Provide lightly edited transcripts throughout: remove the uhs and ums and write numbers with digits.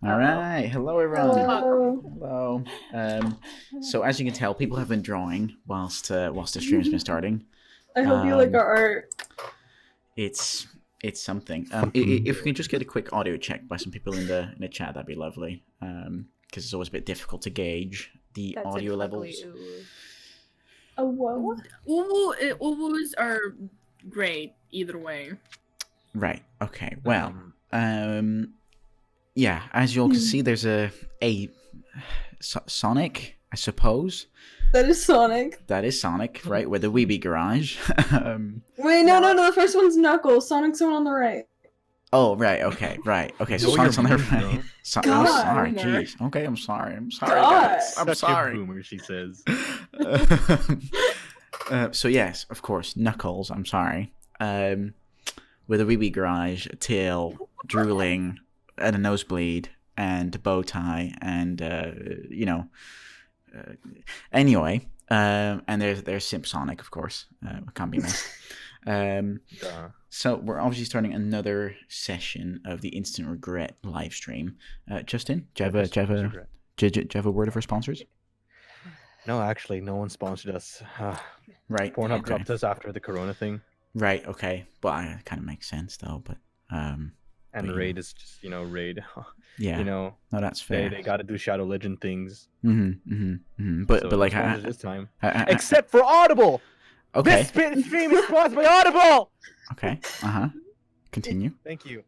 All right. Hello, everyone. Hello. Hello. So as you can tell, people have been drawing whilst the stream's been starting. I hope you like Um, our art. it's it's something. If we can just get a quick audio check by some people in the chat, that'd be lovely. Because it's always a bit difficult to gauge the That's audio exactly levels. Oh, whoa. Uwus are great either way. Right. Okay. Well. Yeah. As you all can see, there's a Sonic, I suppose. That is Sonic. That is Sonic, right? With the Weeby Garage. Wait, no, the first one's Knuckles. Sonic's the one on the right. Oh, right. Okay. So Know Sonic's on your the moves, right. bro. I'm God. sorry. Boomer. Jeez. Okay. I'm sorry. I'm sorry, God. guys. I'm Such sorry. a boomer, she says. So yes, of course, Knuckles. I'm sorry. With a Weeby Garage, a tail, drooling, and a nosebleed, and a bow tie, and anyway, and there's Simp Sonic, of course. Can't be missed. So we're obviously starting another session of the Instant Regret live stream. Justin, do you have a word of our sponsors? No, actually, no one sponsored us. Right. Pornhub okay. dropped us after the Corona thing. Right. Okay. Well, it kind of makes sense though, but And but, Raid is just, Raid. yeah. No, that's fair. they got to do Shadow Legend things. But So like this time, I- except for Audible. okay. This stream is sponsored by Audible. Okay. Continue. Thank you.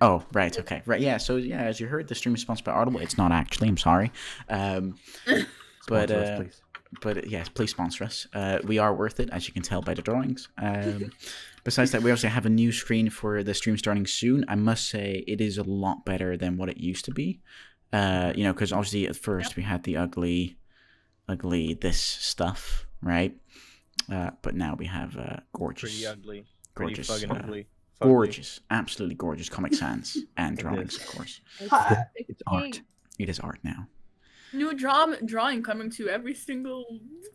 Oh, right. Okay. Right. Yeah. So yeah, as you heard, the stream is sponsored by Audible. It's not actually. I'm sorry. Sponsor us, please. But yes, please sponsor us. We are worth it, as you can tell by the drawings. Besides that, we also have a new screen for the stream starting soon. I must say, it is a lot better than what it used to be. Because obviously at first we had the ugly this stuff, right? But now we have gorgeous, Pretty ugly. gorgeous, Pretty fucking ugly. gorgeous, absolutely gorgeous Comic Sans and drawings, is. of course. It's art. It is art now. New drawing coming to every single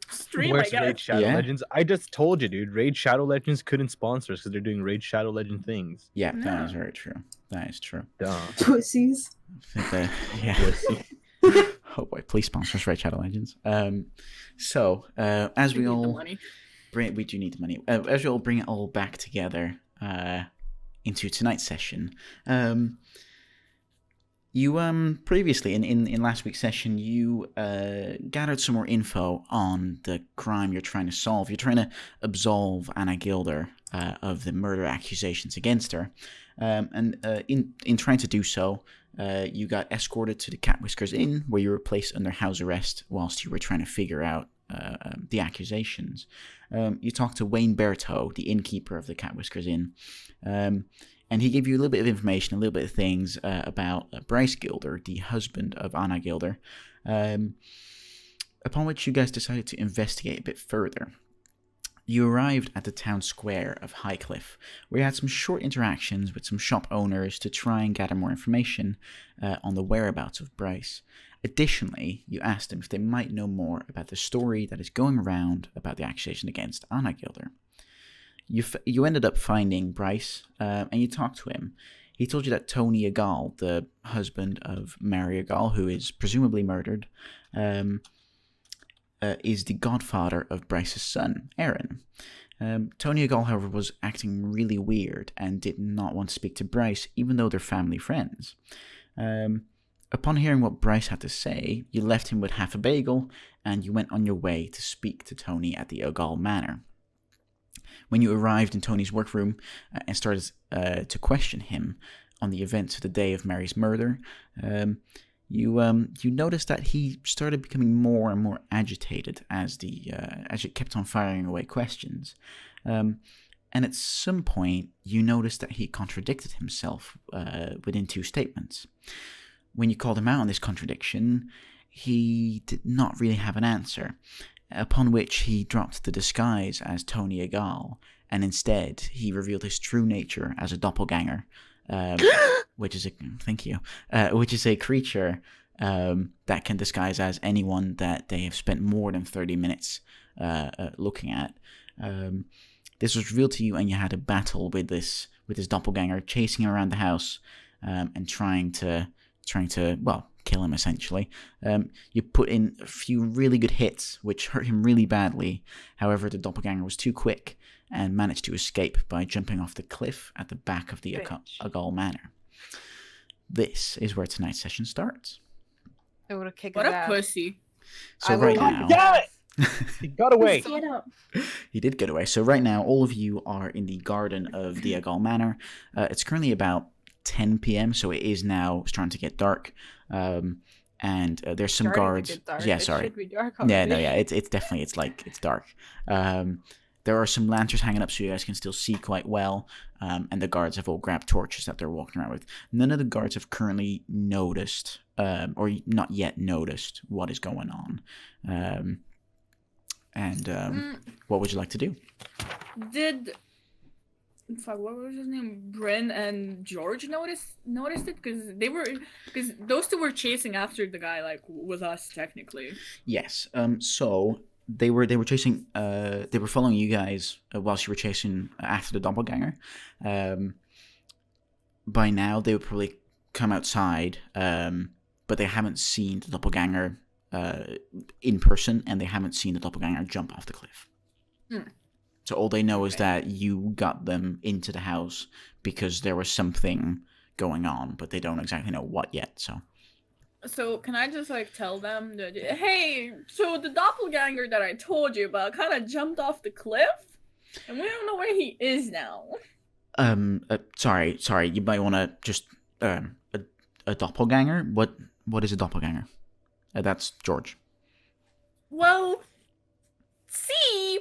stream, Where's I Raid guess. Shadow Yeah. Legends? I just told you, dude. Raid Shadow Legends couldn't sponsor us because they're doing Raid Shadow Legend things. Yeah, that No. is very true. That is true. Duh. Pussies. I think yeah. Pussy. Oh boy, please sponsor us, Red Shadow Legends. So as we need the all money. we do need the money. As we all bring it all back together into tonight's session. You previously in last week's session you gathered some more info on the crime you're trying to solve. You're trying to absolve Anna Gilder of the murder accusations against her, and in trying to do so, you got escorted to the Cat Whiskers Inn, where you were placed under house arrest whilst you were trying to figure out the accusations. You talked to Wayne Berto, the innkeeper of the Cat Whiskers Inn, and he gave you a little bit of information, a little bit of things about Bryce Gilder, the husband of Anna Gilder, upon which you guys decided to investigate a bit further. You arrived at the town square of Highcliffe, where you had some short interactions with some shop owners to try and gather more information on the whereabouts of Bryce. Additionally, you asked them if they might know more about the story that is going around about the accusation against Anna Gilder. You ended up finding Bryce, and you talked to him. He told you that Tony Agal, the husband of Mary Agal, who is presumably murdered, is the godfather of Bryce's son, Aaron. Tony Agal, however, was acting really weird and did not want to speak to Bryce, even though they're family friends. Upon hearing what Bryce had to say, you left him with half a bagel, and you went on your way to speak to Tony at the Agal Manor. When you arrived in Tony's workroom and started to question him on the events of the day of Mary's murder, you noticed that he started becoming more and more agitated as it kept on firing away questions. And at some point, you noticed that he contradicted himself within two statements. When you called him out on this contradiction, he did not really have an answer, upon which he dropped the disguise as Tony Agal, and instead he revealed his true nature as a doppelganger, which is a creature that can disguise as anyone that they have spent more than 30 minutes looking at. This was revealed to you, and you had a battle with this doppelganger, chasing him around the house and trying to trying to, well, kill him essentially. You put in a few really good hits, which hurt him really badly. However, the doppelganger was too quick and managed to escape by jumping off the cliff at the back of the Agol Manor. This is where tonight's session starts. I would have kicked What his a ass. pussy. So right now, Damn it! He got away. Get up. he did get away. So right now, all of you are in the garden of the Agol Manor. It's currently about 10 p.m., so it is now starting to get dark. And there's some guards. Yeah, sorry. It should be dark Yeah, already. no, yeah, it's definitely it's dark. There are some lanterns hanging up so you guys can still see quite well, and the guards have all grabbed torches that they're walking around with. None of the guards have currently noticed, or not yet noticed, what is going on. What would you like to do? Did fuck, what was his name? Bryn and George noticed it because those two were chasing after the guy like with us technically. Yes. So they were chasing. They were following you guys whilst you were chasing after the doppelganger. By now they would probably come outside, but they haven't seen the doppelganger in person, and they haven't seen the doppelganger jump off the cliff. So all they know is that you got them into the house because there was something going on, but they don't exactly know what yet. So can I just like tell them that, hey, so the doppelganger that I told you about kind of jumped off the cliff, and we don't know where he is now. Sorry. You might want to just a doppelganger. What is a doppelganger? That's George. Well, see,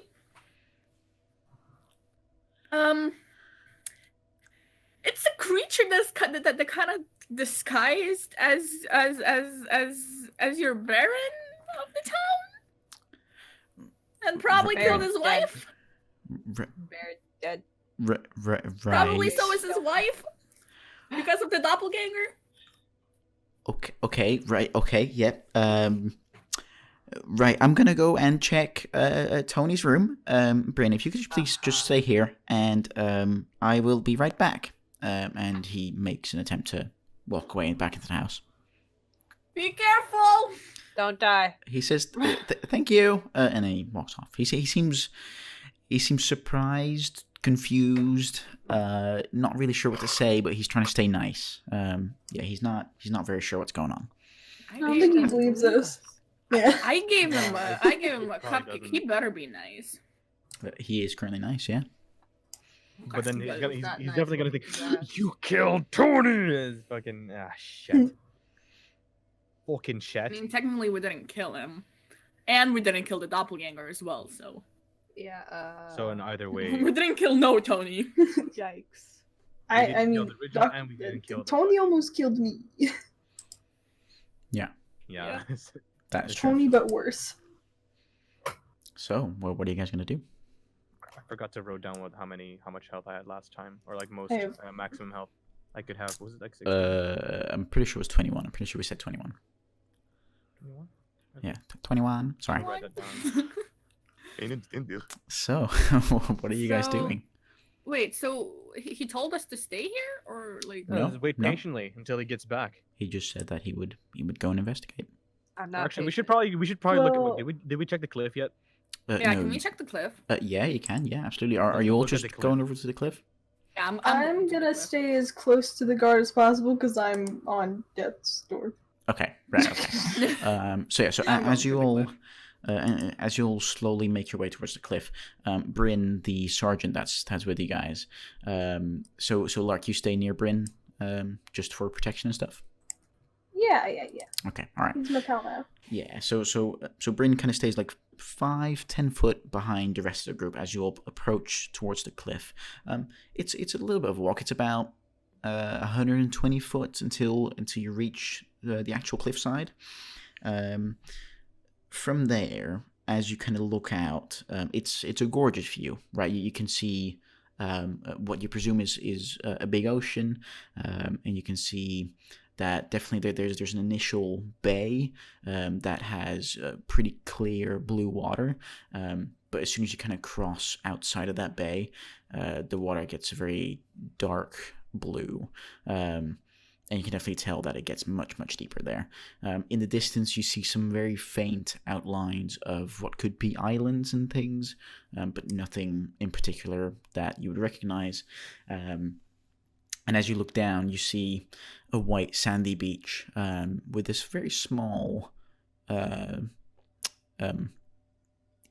it's a creature that kind of disguised as your Baron of the town, and probably killed his wife. Bear dead. Right. Probably so is his wife because of the doppelganger. Okay, right, okay, yep. Right, I'm gonna go and check Tony's room. Bryn, if you could please just stay here, and I will be right back. And he makes an attempt to walk away and back into the house. Be careful! Don't die. He says, "Thank you," and then he walks off. He seems surprised, confused, not really sure what to say, but he's trying to stay nice. Yeah, he's not very sure what's going on. I don't think he believes us. Yeah. I gave him a Probably cupcake. doesn't. He better be nice. He is currently nice, yeah. But then he's Not nice definitely gonna with think, his ass. you killed Tony! It's fucking, shit. Fucking I shit. mean, technically, we didn't kill him, and we didn't kill the doppelganger as well. So Yeah. So in either way, we didn't kill no Tony. Yikes. we I didn't kill mean, the original and we didn't kill the Tony almost killed me. Yeah. That's true. Tony, but worse. So, what are you guys gonna do? I forgot to wrote down how much health I had last time, or like most I have- maximum health I could have. Was it like 16? I'm pretty sure it was 21. I'm pretty sure we said 21. 21? Yeah, 21. Sorry. Write that down. So, what are you guys So- doing? Wait, so he told us to stay here, or like? No, Just wait no. patiently until he gets back. He just said that he would go and investigate. I'm not. Actually, we should patient. probably look Well- at. Did we check the cliff yet? Yeah, no, can we check the cliff? yeah, you can. Yeah, absolutely. Are Let's you all look at just the cliff. going over to the cliff? Yeah, I'm I'm going to the gonna cliff. stay as close to the guard as possible because I'm on death's door. Okay, right. Okay. So yeah. So I'm going as to you the all. cliff. As you all slowly make your way towards the cliff, Bryn, the sergeant that's with you guys. So Lark, you stay near Bryn, just for protection and stuff. Yeah. Okay, all right. He's my pal now. Yeah. So Bryn kind of stays like 5-10 foot behind the rest of the group as you all approach towards the cliff. It's a little bit of a walk. It's about 120 foot until you reach the actual cliffside. From there, as you kind of look out, it's a gorgeous view, right? You can see what you presume is a big ocean, and you can see that definitely there's an initial bay that has pretty clear blue water, but as soon as you kind of cross outside of that bay, the water gets very dark blue. and you can definitely tell that it gets much, much deeper there. In the distance, you see some very faint outlines of what could be islands and things, but nothing in particular that you would recognize. And as you look down, you see a white sandy beach with this very small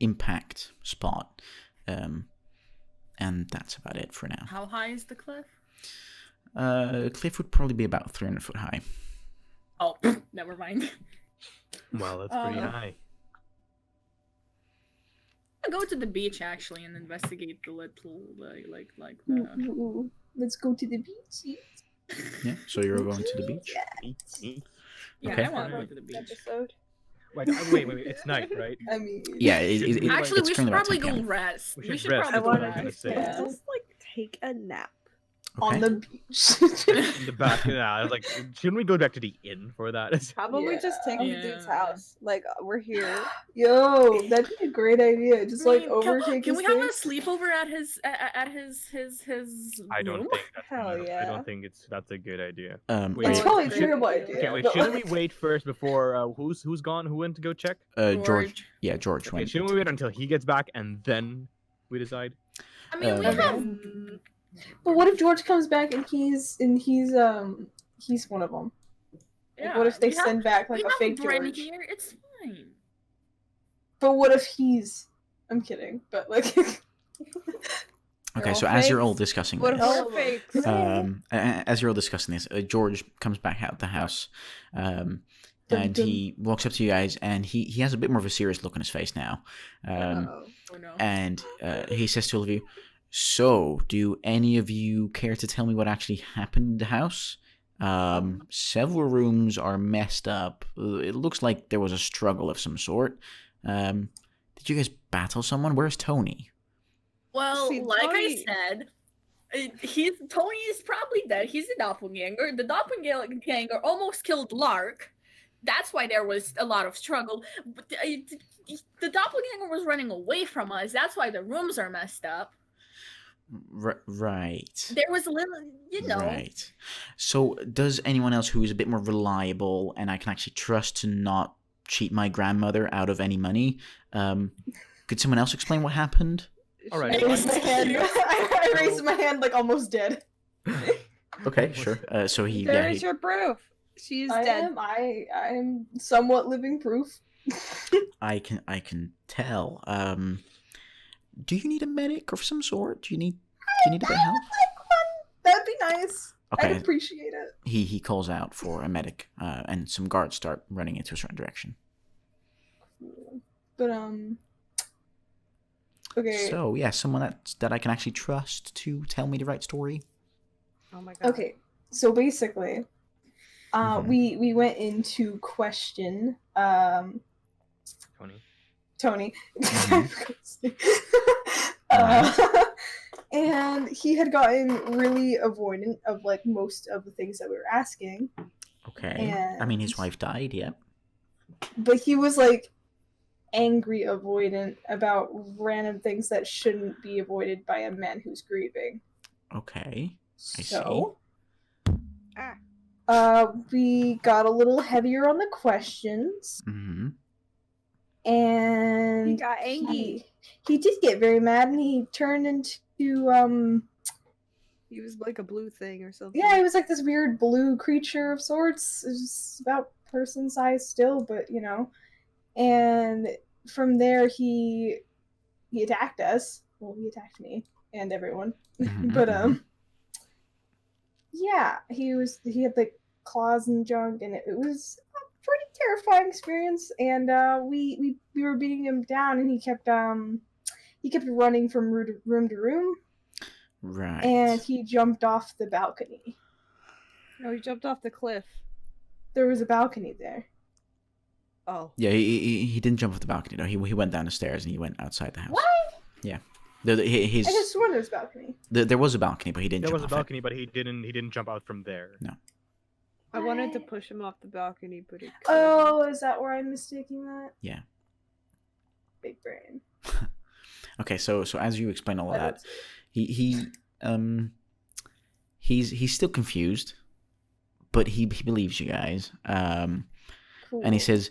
impact spot. And that's about it for now. How high is the cliff? Cliff would probably be about 300 foot high. Oh, never mind. Well, that's pretty high. I'll go to the beach actually and investigate the little Ooh, let's go to the beach. Yeah, so you're going to the beach? Yeah, Okay. I want to go to the beach. Episode. Wait, it's night, right? I mean, Yeah, Actually, it's we should currently about probably 10 go p.m. rest. We We should should rest, probably that's go what I was rest. gonna say. Yeah. Just like take a nap. on Okay. the beach. In the back, yeah. I was like, shouldn't we go back to the inn for that? How about we just take the Yeah. dude's house? Like we're here. Yo, that'd be a great idea. Just like overtake Can his we have a thing. sleepover at his I don't room? think that's Hell I yeah. don't think that's a good idea. Wait, It's Wait, probably a should- terrible idea. Okay, wait. but, Shouldn't we like, wait first before who's gone? Who went to go check? George. Yeah, George Okay, went. shouldn't we wait until he gets back and then we decide? I mean, we Okay. have. But what if George comes back and he's one of them? Like, what if they we have- send back like we a have fake Bren George? here. It's fine. But what if he's? I'm kidding, but like. Okay, all so as you're all fakes? discussing What if this, Oh, we're fakes? as you're all discussing this, George comes back out the house, and Dun, dun. he walks up to you guys, and he has a bit more of a serious look on his face now, Uh-oh. Oh no. and he says to all of you, "So, do any of you care to tell me what actually happened in the house? Several rooms are messed up. It looks like there was a struggle of some sort. Did you guys battle someone? Where's Tony?" Well, See, like Tony- I said, Tony is probably dead. He's a doppelganger. The doppelganger almost killed Lark. That's why there was a lot of struggle. But the doppelganger was running away from us. That's why the rooms are messed up. Right. There was a little, Right. So, does anyone else who is a bit more reliable and I can actually trust to not cheat my grandmother out of any money? Could someone else explain what happened? All I right. raised my hand. I raised my hand like almost dead. Okay, sure. So he, There yeah, is your proof. She's I dead. am. I am somewhat living proof. I can tell. Do you need a medic of some sort? Do you need a bit of help? That'd be nice. I'd Okay. appreciate it. He calls out for a medic, and some guards start running into a certain direction. But okay. So yeah, someone that I can actually trust to tell me the right story. Oh my god. Okay. So basically, Mhm. we went in to question Tony. Tony. Mhm. And he had gotten really avoidant of like most of the things that we were asking. Okay. I mean, his And- wife died. Yep. But he was like angry avoidant about random things that shouldn't be avoided by a man who's grieving. Okay. I So Ah. we got a little heavier on the questions. Mm-hmm. And He got angry. He did get very mad, and he turned into He was like a blue thing or something. yeah, he was like this weird blue creature of sorts. It was about person size still, but you know. And from there, he attacked us. Well, he attacked me and everyone. Mhm, But mhm. yeah, he had like claws and junk, and it was a pretty terrifying experience. And we were beating him down, and he kept running from room to room, Right. and he jumped off the balcony. No, he jumped off the cliff. There was a balcony there. Oh. Yeah, he didn't jump off the balcony. No, he went down the stairs and he went outside the house. What? Yeah. I just swore there was a balcony. There was a balcony, but he didn't There jump was a off balcony, but he didn't jump out from there. I wanted to What? push him off the balcony, but he couldn't. Oh, is that where I'm mistaking that? Yeah. Big brain. it. Okay, so as you explain all of I that, don't see it. he's still confused, but he believes you guys. Cool. And he says,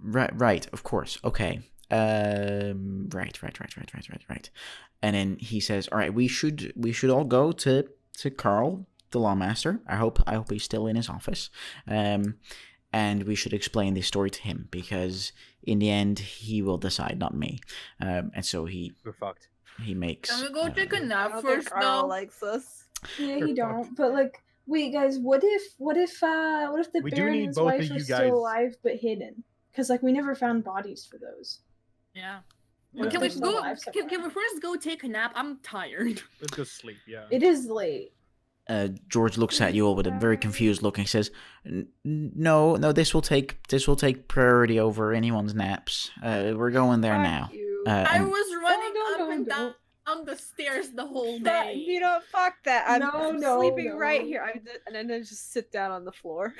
right, of course, okay. Right. And then he says, all right, we should all go to Carl, the lawmaster. I hope he's still in his office. And we should explain this story to him, because in the end he will decide, not me. And so We're fucked. he makes. Can we go take a I nap don't first, think Carl though? likes us. Yeah, We're he don't. But like, wait, guys, what if the We do Baron need and his both wife of are you still guys- alive but hidden? Because like we never found bodies for those. Yeah. What Can if we they're go? alive Can we somewhere? first go take a nap? I'm tired. Let's go sleep. Yeah. It is late. George looks at you all with a very confused look and he says, "No, this will take priority over anyone's naps. We're going there Fuck now." you. I And was running up and don't. down the stairs the whole Fuck- day. you know, fuck that. I'm No, sleeping no. right here. And then I just sit down on the floor.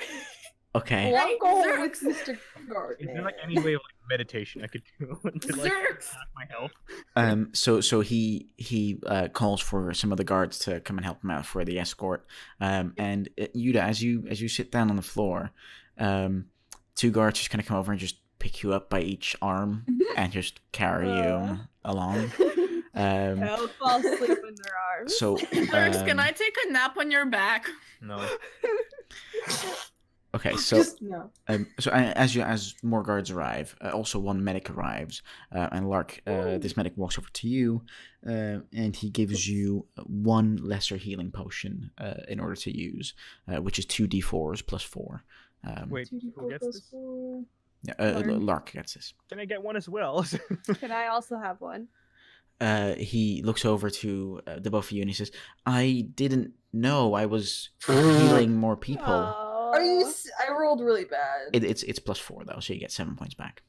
okay. Well, I'm going Zerk. with Mr. Gardner. Is there like any way of like meditation I could do to like Zerks! half my health? So he calls for some of the guards to come and help him out for the escort. And Yuda, as you sit down on the floor, two guards just kind of come over and just pick you up by each arm and just carry you along. I'll fall asleep in their arms. So Zerks, can I take a nap on your back? No. okay, so Just no. as more guards arrive, also one medic arrives, and Lark, this medic walks over to you, and he gives you one lesser healing potion in order to use, which is 2d4s plus 4. Wait, 2d4 who gets plus this? 4. Yeah, Lark. Lark gets this. Can I get one as well? Can I also have one? He looks over to the both of you and he says, "I didn't know I was healing more people." Are you? I rolled really bad. It's plus 4 though, so you get 7 points back.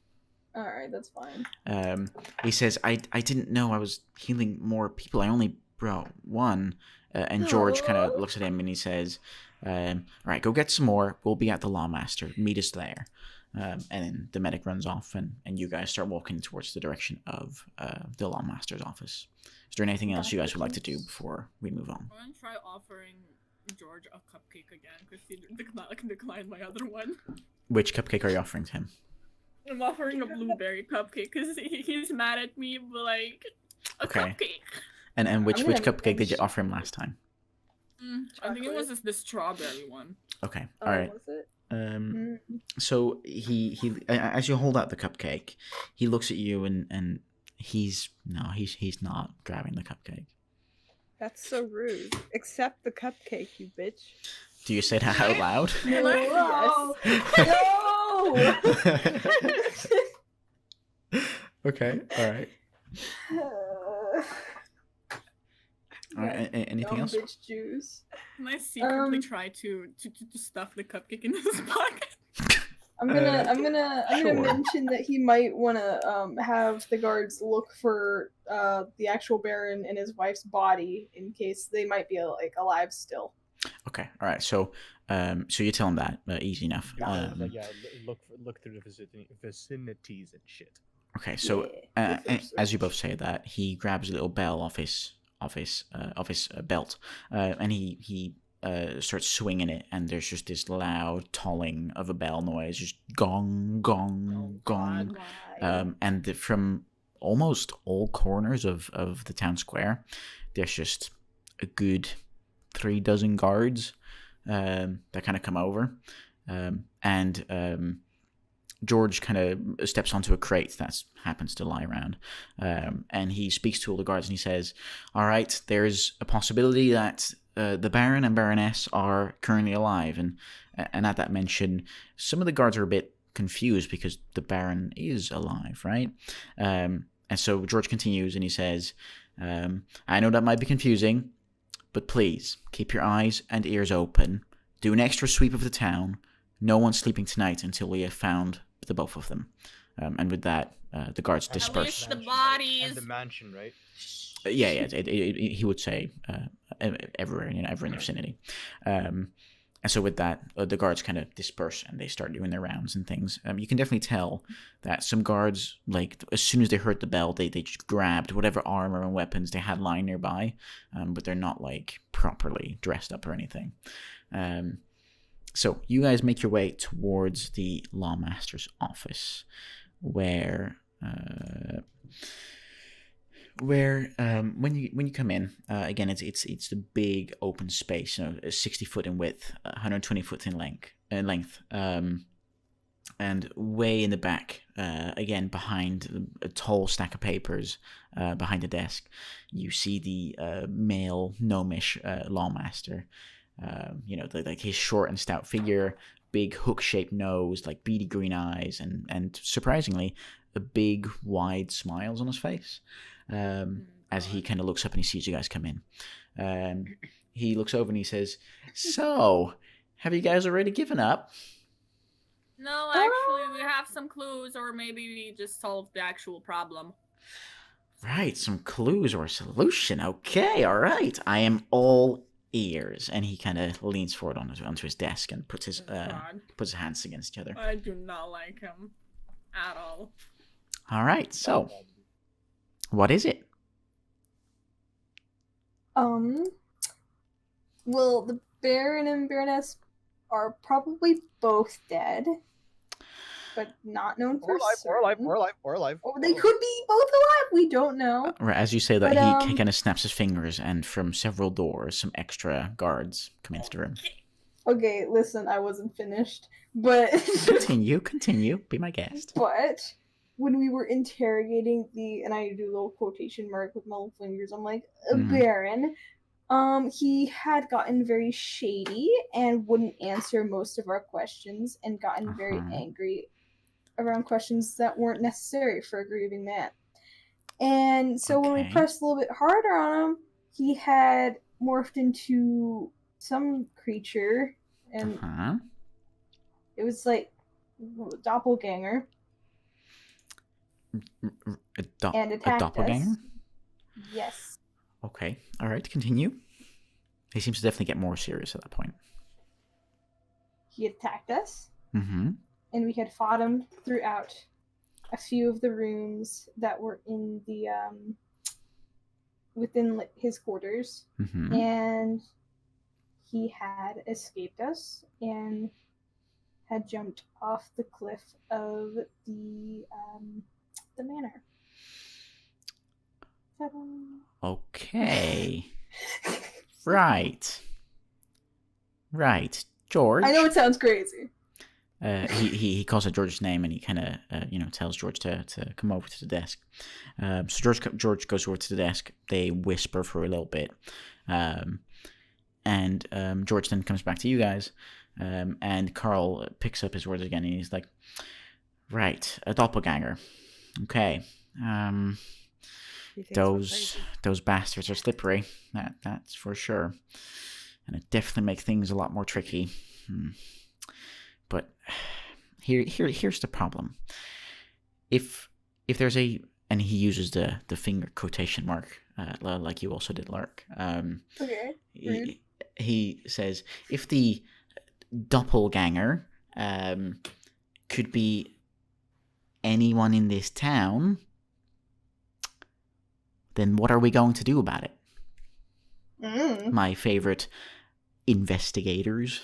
All right, that's fine. He says, I didn't know I was healing more people. I only brought one. And George kind of looks at him and he says, all right, go get some more. We'll be at the Lawmaster. Meet us there. And then the medic runs off and you guys start walking towards the direction of the Lawmaster's office. Is there anything else you guys would like to do before we move on? I'm gonna try offering George a cupcake again because he declined my other one. Which cupcake are you offering to him? I'm offering a blueberry cupcake because he's mad at me, but like a Okay. cupcake. And which I'm which gonna cupcake did you finish- offer him last time? I think it was the strawberry one. Okay, Oh, all right. was it? Mm. So he as you hold out the cupcake, he looks at you and he's not grabbing the cupcake. That's so rude. Accept the cupcake, you bitch. Do you say that out loud? No. Okay, all right. No. All right. Anything else? Bitch juice. And I secretly try to stuff the cupcake in his pocket. I'm gonna sure. mention that he might want to have the guards look for the actual Baron and his wife's body in case they might be like alive still. Okay, all right. So so you tell him that easy enough. Like, yeah, look through the vicinities and shit. Okay, so Yeah, as you both say that, he grabs a little bell off his belt, and he starts swinging it, and there's just this loud tolling of a bell noise, just gong, gong, gong, and from almost all corners of the town square, there's just a good 3 dozen guards that kind of come over, and George kind of steps onto a crate that happens to lie around, and he speaks to all the guards and he says, all right, there's a possibility that the Baron and Baroness are currently alive, and at that mention, some of the guards are a bit confused because the Baron is alive, right? And so George continues and he says, I know that might be confusing, but please keep your eyes and ears open. Do an extra sweep of the town. No one's sleeping tonight until we have found the both of them. And with that, the guards disperse. the bodies. And the mansion, right? Yeah. He would say everywhere, everywhere in the vicinity. And so with that, the guards kind of disperse and they start doing their rounds and things. You can definitely tell that some guards, like as soon as they heard the bell, they just grabbed whatever armor and weapons they had lying nearby, but they're not like properly dressed up or anything. So you guys make your way towards the Lawmaster's office, where when you come in, again it's the big open space, 60 foot in width, 120 foot in length, and way in the back, again behind a tall stack of papers, behind the desk, you see the male gnomish Lawmaster. Like his short and stout figure, big hook-shaped nose, like beady green eyes, and surprisingly, a big wide smiles on his face. As he kind of looks up and he sees you guys come in. He looks over and he says, "So, have you guys already given up?" No, actually, we have some clues, or maybe we just solved the actual problem. Right, some clues or a solution. Okay, all right. I am all ears. And he kind of leans forward onto his desk and puts his hands against each other. I do not like him at all. All right, so what is it? Well, the Baron and Baroness are probably both dead, but not known for certain. We're alive. Or they could be both alive. We don't know. Right, as you say that, But, he kind of snaps his fingers, and from several doors, some extra guards come into the room. Okay, listen, I wasn't finished, but Continue. Be my guest. but when we were interrogating and I do a little quotation mark with my little fingers, I'm like, Baron, he had gotten very shady and wouldn't answer most of our questions and gotten very angry around questions that weren't necessary for a grieving man. And so when we pressed a little bit harder on him, he had morphed into some creature, and it was like a doppelganger. And attacked doppelganger? us. Yes. Okay, all right, continue. He seems to definitely get more serious at that point. He attacked us. Mm-hmm. And we had fought him throughout a few of the rooms that were in the within his quarters, and he had escaped us and had jumped off the cliff of the manor. Ta-da. Okay. Right, George. I know it sounds crazy. He calls out George's name, and he kind of tells George to come over to the desk. So George goes over to the desk. They whisper for a little bit, and George then comes back to you guys, and Carl picks up his words again, and he's like, "Right, a doppelganger. Okay, those bastards are slippery. That's for sure, and it definitely makes things a lot more tricky." But here's the problem. If there's and he uses the finger quotation mark, like you also did, Lark. Okay. He says, if the doppelganger could be anyone in this town, then what are we going to do about it? My favorite investigators.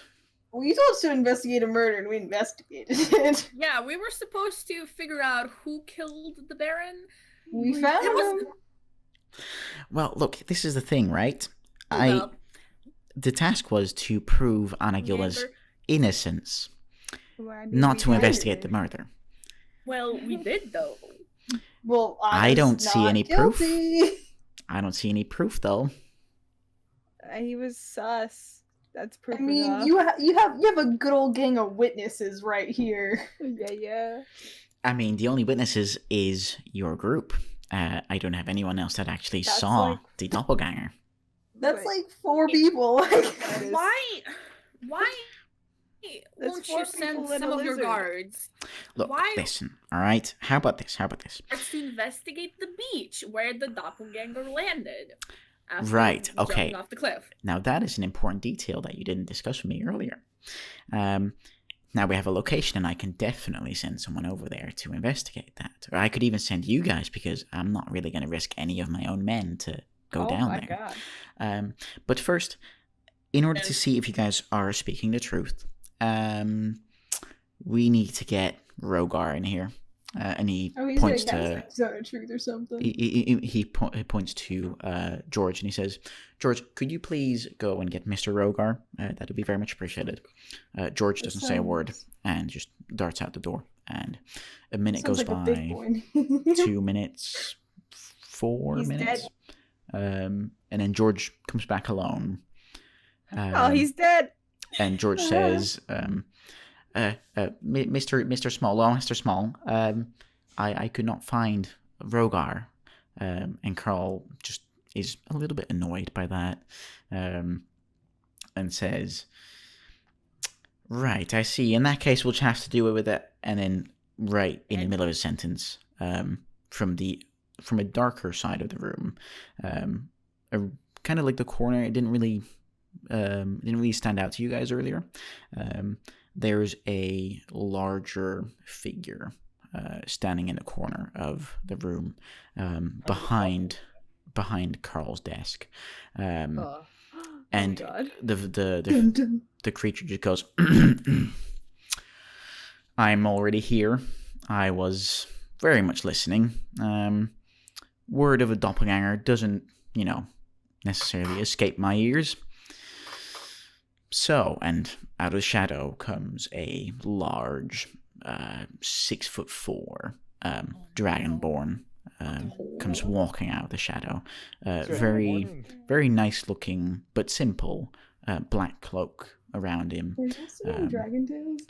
We told us to investigate a murder, and we investigated it. Yeah, we were supposed to figure out who killed the Baron. We found him. Well, look, this is the thing, right? The task was to prove Anagula's innocence, not to investigate the murder. Well, we did, though. Well, I don't see any proof. guilty. I don't see any proof, though. He was sus. That's proof I mean, enough. you have a good old gang of witnesses right here. Yeah. I mean, the only witnesses is your group. I don't have anyone else that actually saw the doppelganger. That's like 4 people. Why won't you send some of your guards? Look, listen, all right? How about this? To investigate the beach where the doppelganger landed. Right, okay. Jumping off the cliff. Now, that is an important detail that you didn't discuss with me earlier. Now we have a location, and I can definitely send someone over there to investigate that. Or I could even send you guys, because I'm not really going to risk any of my own men to go down there. God. But first, in order to see if you guys are speaking the truth, we need to get Rogar in here. And he Oh, he's points gonna to cast Zone of Truth or something. he points to George, and he says, "George, could you please go and get Mr. Rogar? That would be very much appreciated." George doesn't say a word and just darts out the door. And a minute Sounds goes like a big by, boy. 2 minutes, 4 He's minutes, and then George comes back alone. Oh, he's dead. And George says, Mr. Small, I could not find Rogar. And Carl just is a little bit annoyed by that. And says, right, I see. In that case, we'll just have to do it with it. And then right in the middle of his sentence, from a darker side of the room, kind of like the corner, it didn't really stand out to you guys earlier. There's a larger figure standing in the corner of the room, behind Carl's desk, and God. the creature just goes, "I'm already here. I was very much listening. Word of a doppelganger doesn't, necessarily escape my ears." So, and out of the shadow comes a large, 6'4", dragonborn. Comes walking out of the shadow. Very, very nice looking, but simple, black cloak around him. They're not singing Dragon Tales.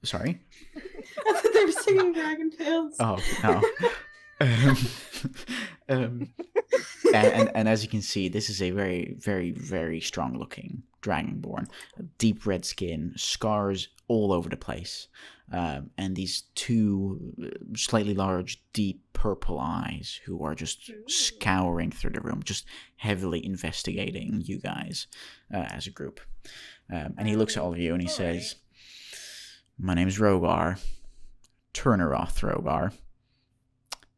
Sorry? I thought they were singing Dragon Tales. Oh, no. And as you can see, this is a very, very, very strong looking dragonborn. Deep red skin, scars all over the place, and these two slightly large, deep purple eyes who are just scouring through the room, just heavily investigating you guys as a group. And he looks at all of you and he says, "My name's Rogar, Turneroth Rogar.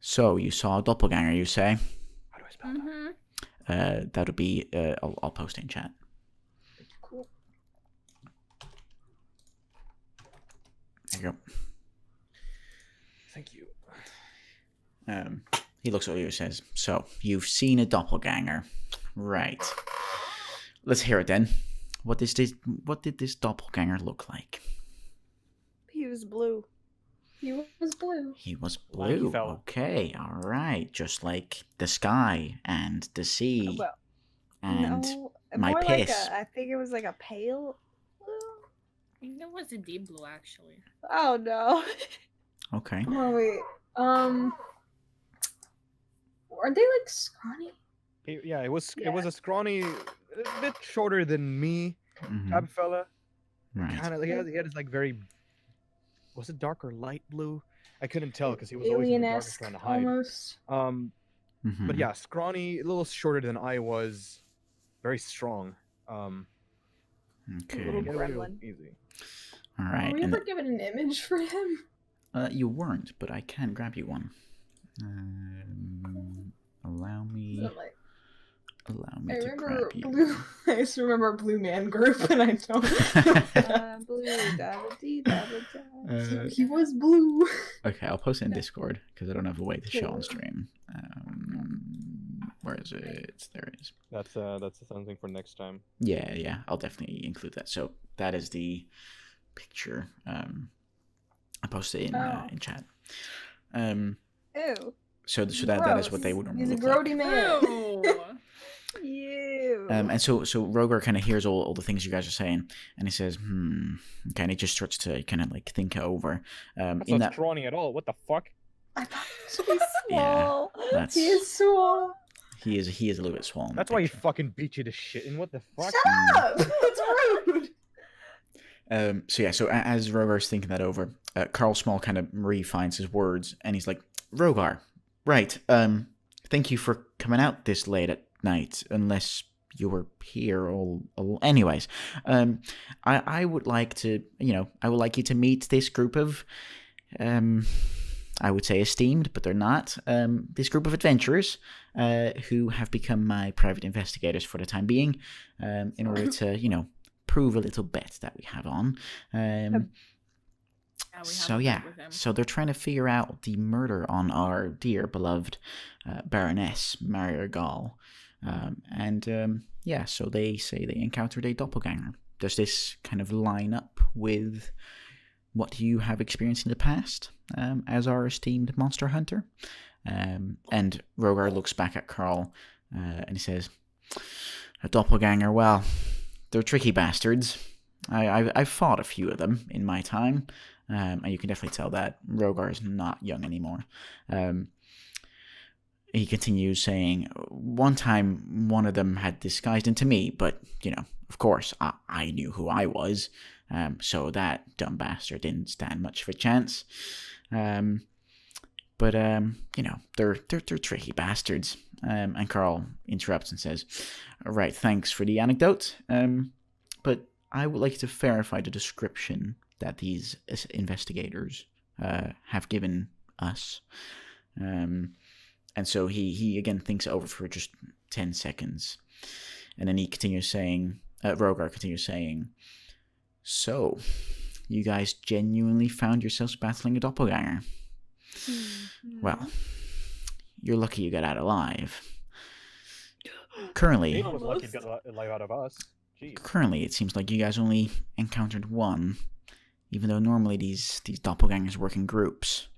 So, you saw a doppelganger, you say?" How do I spell that? Mm-hmm. That would be, I'll post it in chat. Cool. There you go. Thank you. He looks at you and says, "So, you've seen a doppelganger. Right. Let's hear it then. What did this doppelganger look like?" He was blue. He was blue. He was Lucky blue. fella. Okay, alright. Just like the sky and the sea Well, and no, my more piss. like I think it was like a pale blue. I think that was a deep blue, actually. Oh no. Okay. Oh wait. Are they like scrawny? Yeah, it was Yeah. a scrawny, a bit shorter than me Mhm. type of fella. Right. Kind of, he had his like very. Was it dark or light blue? I couldn't tell because he was always in the darkness Alien-esque trying to hide. almost. Mhm. But yeah, scrawny, a little shorter than I was, very strong. Okay. Little Get away with gremlin. easy. Alright. Were we And ever given an image for him? you weren't, but I can grab you one. Allow Is me it like, I to remember grab you. blue. I just remember Blue Man Group, and I don't. Blue, dabba-dee, dabba-da. He was blue. Okay, I'll post it in Discord because I don't have a way to show on Cool. stream. Where is it? There it is. That's something for next time. Yeah, I'll definitely include that. So that is the picture. I posted it in chat. Ew. So that is what they would normally He's a look like. grody man. Ew. Ew. And so Rogar kind of hears all the things you guys are saying, and he says, okay, and he just starts to kind of like think it over. That's In not that, scrawny at all. What the fuck? I thought He's small. that's he is small. he is a little bit swollen. That's in why the he picture. fucking beat you to shit. And what the fuck? Shut up! That's rude. So yeah, so as Rogar's thinking that over, Carl Small kind of refines his words, and he's like, "Rogar, right? Thank you for coming out this late at night, unless you were here all anyways. I would like to, I would like you to meet this group of, I would say esteemed, but they're not. This group of adventurers, who have become my private investigators for the time being, in order to, prove a little bet that we have on. Yeah, we So have a yeah, bet with him. so they're trying to figure out the murder on our dear beloved Baroness Maria Gall, yeah, so they say they encountered a doppelganger. Does this kind of line up with what you have experienced in the past as our esteemed monster hunter? And Rogar looks back at Carl and he says, "A doppelganger? Well, they're tricky bastards. I've fought a few of them in my time." And you can definitely tell that Rogar is not young anymore. He continues saying, "One time one of them had disguised into me, but, of course, I knew who I was, so that dumb bastard didn't stand much of a chance. But they're tricky bastards." And Carl interrupts and says, "Right, thanks for the anecdote, but I would like to verify the description that these investigators have given us." And so he again thinks over for just 10 seconds. And then he continues saying, Rogar continues saying, "So, you guys genuinely found yourselves battling a doppelganger? Well, you're lucky you got out alive. Currently, David was lucky to get alive out of us. Jeez. Currently, it seems like you guys only encountered one, even though normally these doppelgangers work in groups.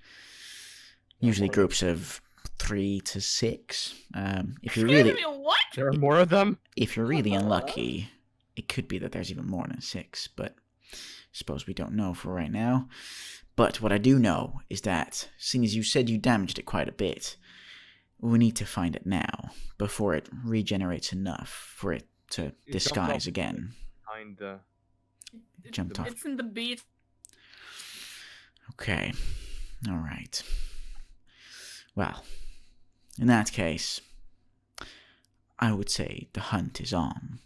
Usually groups of 3 to 6. If you're really What? There are more of them? if you're really unlucky, it could be that there's even more than 6, but I suppose we don't know for right now. But what I do know is that, seeing as you said you damaged it quite a bit, we need to find it now, before it regenerates enough for it to disguise again." Behind Jumped off. It's in the beach. Okay. Alright. Well, in that case, I would say the hunt is on.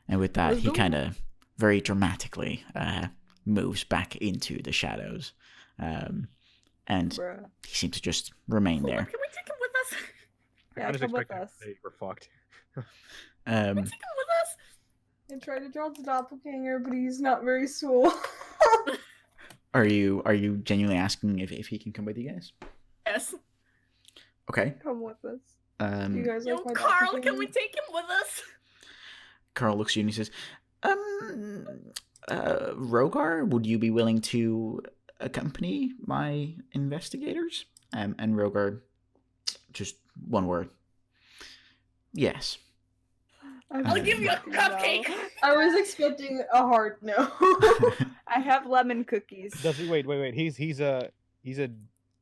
And with that, he kind of very dramatically moves back into the shadows. And Bruh. he seems to just remain there. Can we take him with us? Yeah, I was come with expecting us. we're fucked. Can we take him with us? I tried to draw the doppelganger, but he's not very swole. Are you genuinely asking if he can come with you guys? Yes. Okay. Come with us. You guys Yo, like my Carl, doppelganger? can we take him with us? Carl looks at you and he says, Rogar, would you be willing to accompany my investigators?" And Rogar, just one word. "Yes." I'll give you a cupcake. I was expecting a hard no. I have lemon cookies. Does he? Wait. He's a.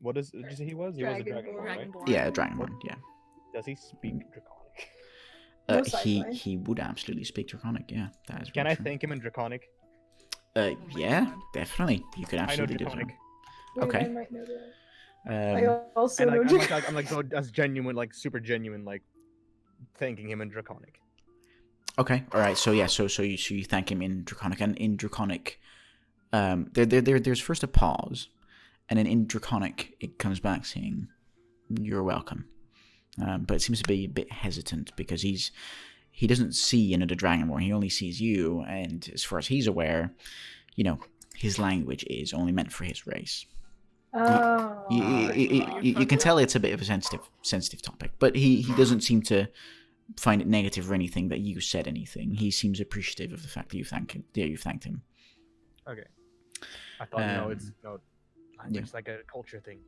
What did you say he was? He was a Dragonborn. dragonborn, right? Dragonborn. Yeah, Dragonborn, yeah. Does he speak Draconic? Most He likely. he would absolutely speak Draconic, yeah. That is Can very I true. thank him in Draconic? Yeah, definitely. You could I know absolutely do so. Draconic. Wait, Okay. I might know that. I Um, also And know I'm like so as genuine, like super genuine, like thanking him in Draconic. okay, all right. So yeah, so you thank him in Draconic, and in Draconic, there's first a pause, and then in Draconic it comes back saying, "You're welcome," but it seems to be a bit hesitant because he doesn't see another Dragonborn. He only sees you, and as far as he's aware, his language is only meant for his race. Oh. You can tell it's a bit of a sensitive topic, but he doesn't seem to find it negative or anything that you said anything. He seems appreciative of the fact that you thanked him. Okay. I thought it's yeah. it's like a culture thing.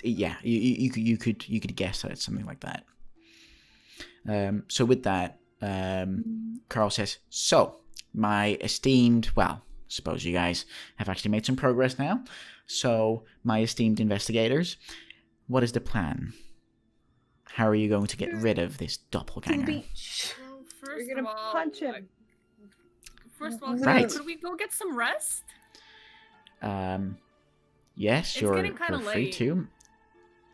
Yeah, you could guess that it's something like that. So with that, Carl says, "So, my esteemed, well, suppose you guys have actually made some progress now. So, my esteemed investigators, what is the plan? How are you going to get rid of this To the doppelganger?" beach. Well, We're first gonna of all, punch him. First of all, Right. could we go get some rest? Yes, It's you're getting kinda free late. to.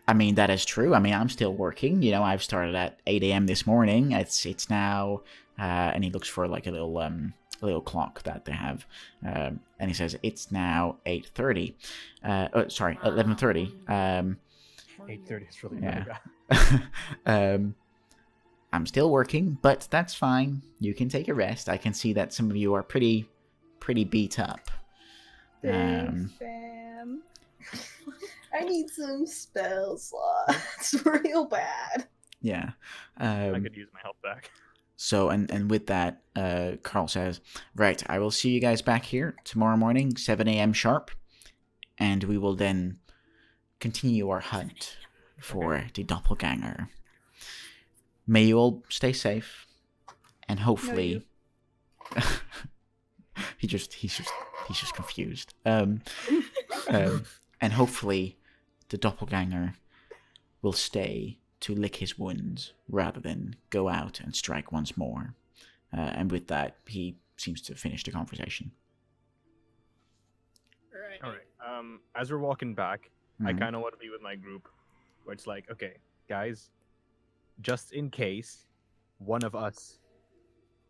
I mean, that is true. I mean, I'm still working. I've started at 8 a.m. this morning. It's now, and he looks for like a little clock that they have, and he says it's now 8:30. Sorry, 11:30. 8:30 is really Yeah. bad. I'm still working, but that's fine. You can take a rest. I can see that some of you are pretty beat up. Thanks, fam. I need some spell slots real bad. Yeah. I could use my health back. So, and with that, Carl says, right, I will see you guys back here tomorrow morning, 7 a.m. sharp, and we will then continue our hunt for the doppelganger. May you all stay safe, and hopefully... he's just confused. And hopefully the doppelganger will stay to lick his wounds rather than go out and strike once more. And with that, he seems to finish the conversation. All right. As we're walking back, I Mhm. kind of want to be with my group, where it's like, okay, guys, just in case one of us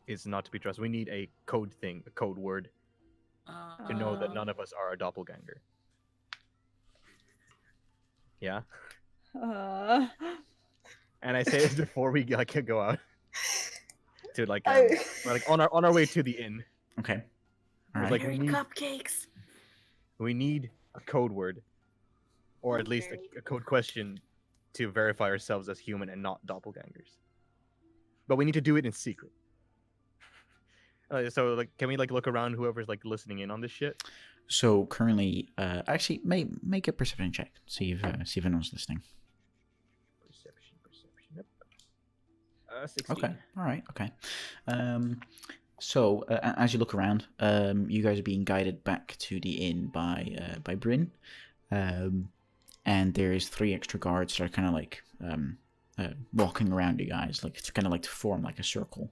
is not to be trusted, we need a code thing, a code word, to know that none of us are a doppelganger. Yeah. And I say this before we like go out to like on our way to the inn. Okay. All It's right. like Cupcakes. we need a code word, or at least a code question to verify ourselves as human and not doppelgangers. But we need to do it in secret. So like, can we like look around whoever's like listening in on this shit? So currently, actually, make a perception check. See if anyone's listening. Perception. Yep. 16. Okay. All right. Okay. So as you look around, you guys are being guided back to the inn by Bryn, and there's 3 extra guards that are kind of like walking around you guys, like it's kind of like to form like a circle.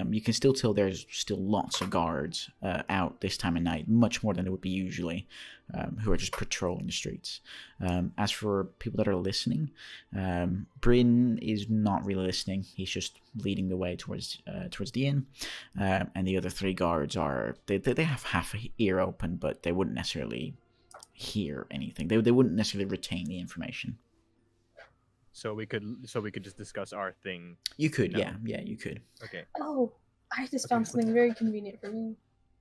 You can still tell there's still lots of guards out this time of night, much more than it would be usually, who are just patrolling the streets. As for people that are listening, Bryn is not really listening. He's just leading the way towards the inn, and the other 3 guards are they have half an ear open, but they wouldn't necessarily hear anything. They wouldn't necessarily retain the information. So we could just discuss our thing. You could, No. yeah, you could. Okay. Oh, I just Okay, found what's something that? very convenient for me.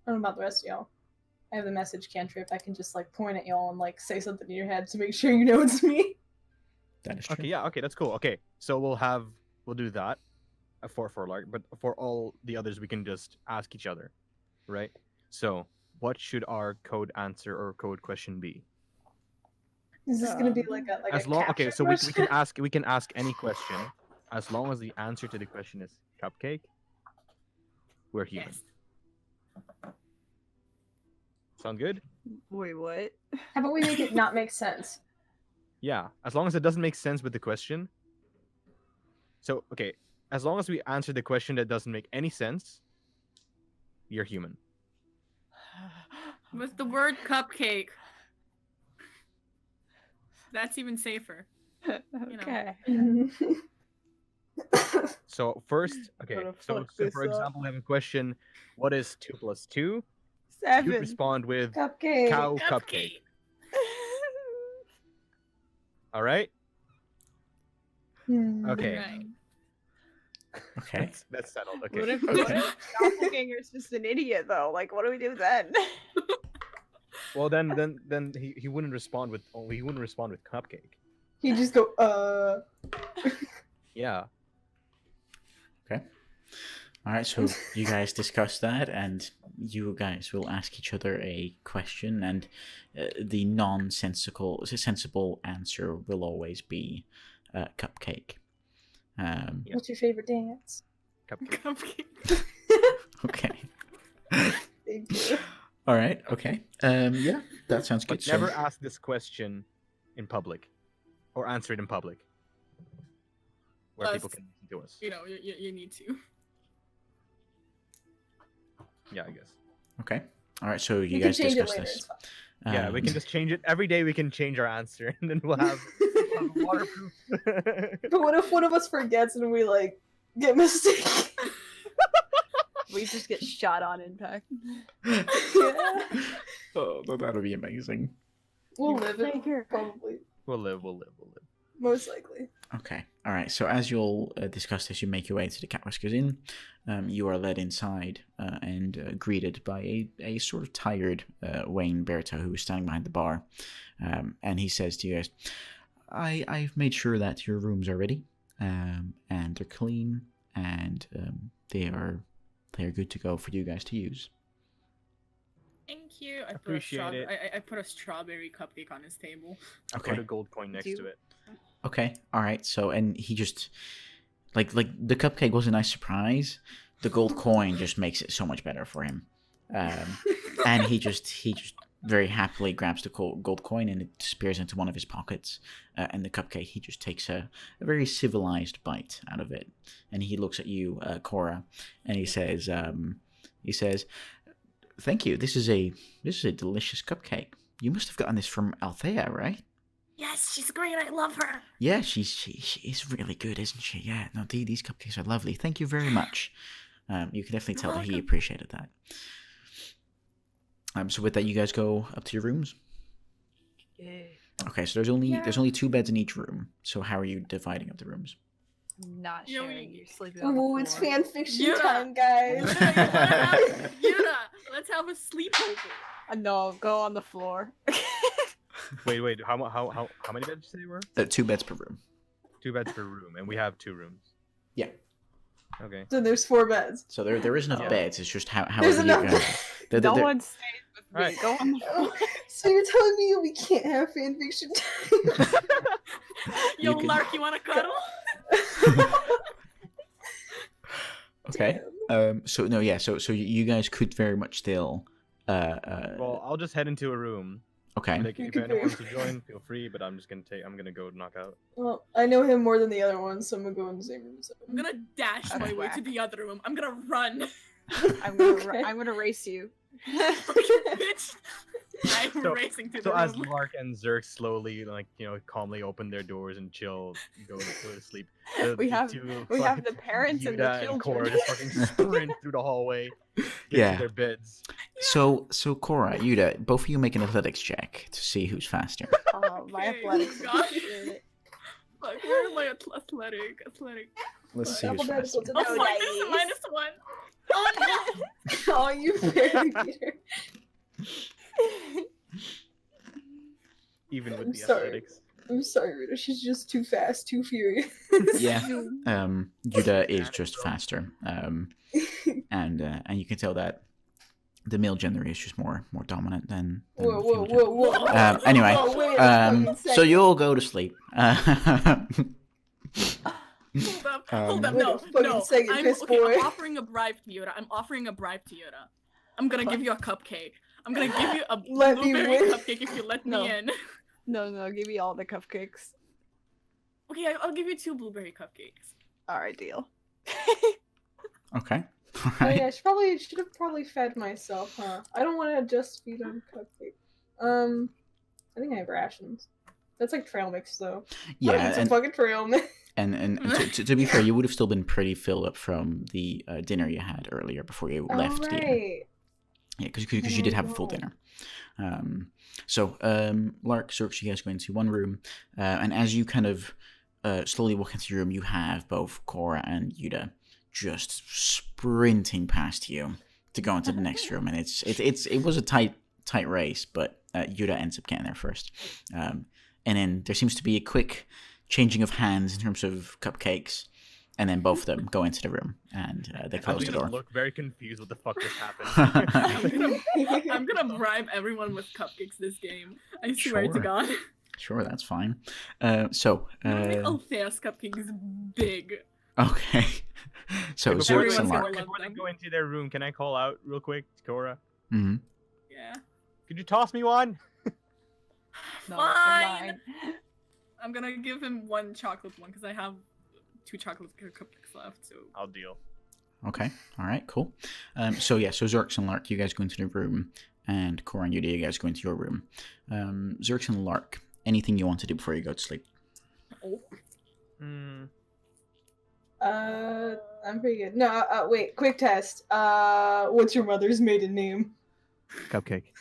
I don't know about the rest of y'all. I have the message cantrip. I can just like point at y'all and like say something in your head to make sure you know it's me. That is true. Okay, yeah, okay, that's cool. Okay, so we'll do that for Lark, but for all the others, we can just ask each other, right? So, what should our code answer or code question be? Is this gonna be like a As long, okay, so we question? can ask any question, as long as the answer to the question is cupcake. We're human. Yes. Sound good? Wait, what? How about we make it not make sense? Yeah, as long as it doesn't make sense with the question. So, okay, as long as we answer the question that doesn't make any sense, you're human. With the word cupcake. That's even safer. Okay. So first, okay, Gonna so fuck this for example, we have a question, what is 2 + 2? You 7. respond with Cupcake. cow cupcake. All right? Okay. Right. Okay. That's settled. Okay. What if Okay. Doppelganger's just an idiot though? Like, what do we do then? Well, then he wouldn't respond with cupcake. He just go, Yeah. Okay. All right. So you guys discuss that, and you guys will ask each other a question, and the sensible answer will always be cupcake. What's your favorite dance? Cupcake. Cupcake. Okay. Thank you. All right. Okay. Yeah, that sounds good. But never ask this question in public, or answer it in public, where people Us. can listen to us. You know, you need to. Yeah, I guess. Okay. All right. So you You can guys change it discuss later. this. It's fine. Yeah, we can just change it every day. We can change our answer, and then we'll have waterproof. But what if one of us forgets and we like get mistaken? We just get shot on impact. Yeah. Oh, that would be amazing. We'll live it. Here. Probably. We'll live. Most likely. Okay. All right. So as you'll discuss this, you make your way to the Cat Whiskers Inn. You are led inside and greeted by a sort of tired Wayne Berto who is standing behind the bar. And he says to you guys, I've made sure that your rooms are ready, and they're clean, and they are good to go for you guys to use. Thank you. Appreciate it. I put a strawberry cupcake on his table. I put a gold coin next to it. Okay, all right. So, and he just like the cupcake was a nice surprise. The gold coin just makes it so much better for him, and he just very happily grabs the gold coin and it disappears into one of his pockets. And the cupcake, he just takes a very civilized bite out of it, and he looks at you, Cora, and he says, "Thank you. This is a delicious cupcake. You must have gotten this from Althea, right?" Yes, she's great. I love her. Yeah, she is really good, isn't she? Yeah, no, these cupcakes are lovely. Thank you very much. You can definitely tell that he appreciated that. So with that, you guys go up to your rooms. Yeah. Okay, so there's only 2 beds in each room. So how are you dividing up the rooms? Not Yo, sharing. You're sleeping on the Ooh, floor. it's fan fiction Yeah. time, guys. Yuna, let's have a sleepover. No, go on the floor. Wait. How many beds did you say there were? 2 beds per room. 2 beds per room, and we have 2 rooms. Yeah. Okay. So there's 4 beds. So there is enough Yeah. beds. It's just how There's you enough guys. No one stays with me. Alright. Go on the floor. So you're telling me we can't have fan fiction time? Yo, You can- Lark, you wanna cuddle? Okay. So no, yeah. So you guys could very much still. Well, I'll just head into a room. Okay. Like, You if can anyone wants do- to join, feel free. But I'm gonna go knock out. Well, I know him more than the other one, so I'm gonna go in the same room. So. I'm gonna dash my way to the other room. I'm gonna run. I'm gonna race you. Bitch. I'm So- racing to the So as room. Lark and Zerk slowly, calmly open their doors and chill, go to sleep. We have fucking the parents and the Yuta and Cora children. just fucking sprint through the hallway, get Yeah. to their beds. So Cora, Yuta, both of you make an athletics check to see who's faster. Oh, my Okay, athletics. gosh. Shit. Fuck, where am I athletic? Let's see who's Double faster. medical to Oh, know, fuck, there's a guys. -1. Oh, no. Oh, you barely beat her. Even with I'm the sorry. athletics. I'm sorry, Rita. She's just too fast, too furious. Yeah. Yuta is just faster. And you can tell that the male gender is just more dominant than the Whoa, whoa, female gender. whoa, whoa. Anyway, Whoa, wait a fucking so second. you'll go to sleep. Hold up, Wait a no, fucking no. second, I'm, piss okay, boy. I'm offering a bribe to Yoda. I'm gonna give you a cupcake. I'm gonna give you a Let me blueberry win. cupcake if you let No. me in. No, give me all the cupcakes. Okay, I'll give you 2 blueberry cupcakes. Alright, deal. Okay. Oh, Alright. yeah, I should have probably fed myself, huh? I don't want to just feed on cupcake. I think I have rations. That's like trail mix though. Yeah, It's a fucking trail mix. and to be fair, you would have still been pretty filled up from the dinner you had earlier before you left the inn. Right. Yeah, because you did have a full dinner. Lark, Zerx, you guys go into one room, and as you kind of slowly walk into your room, you have both Cora and Yuta just sprinting past you to go into the next room, and it was a tight race, but Yuta ends up getting there first, and then there seems to be a quick changing of hands in terms of cupcakes. And then both of them go into the room, and they close the I'm gonna door. look very confused. What the fuck just happened? I'm gonna bribe everyone with cupcakes this game. I swear to Sure. God. Sure, that's fine. Make Althea's cupcakes big. Okay. So Hey, before Zerx and everyone's Lark. going- I go into their room, can I call out real quick, Cora? Hmm. Yeah. Could you toss me one? No, Fine. I'm gonna give him 1 chocolate one because I have 2 chocolate cupcakes left. So I'll deal. Okay. All right. Cool. So Zerx and Lark, you guys go into the room, and Cora and Yuta, you guys go into your room. Zerx and Lark, anything you want to do before you go to sleep? oh. I'm pretty good. No, wait, quick test. What's your mother's maiden name? Cupcake.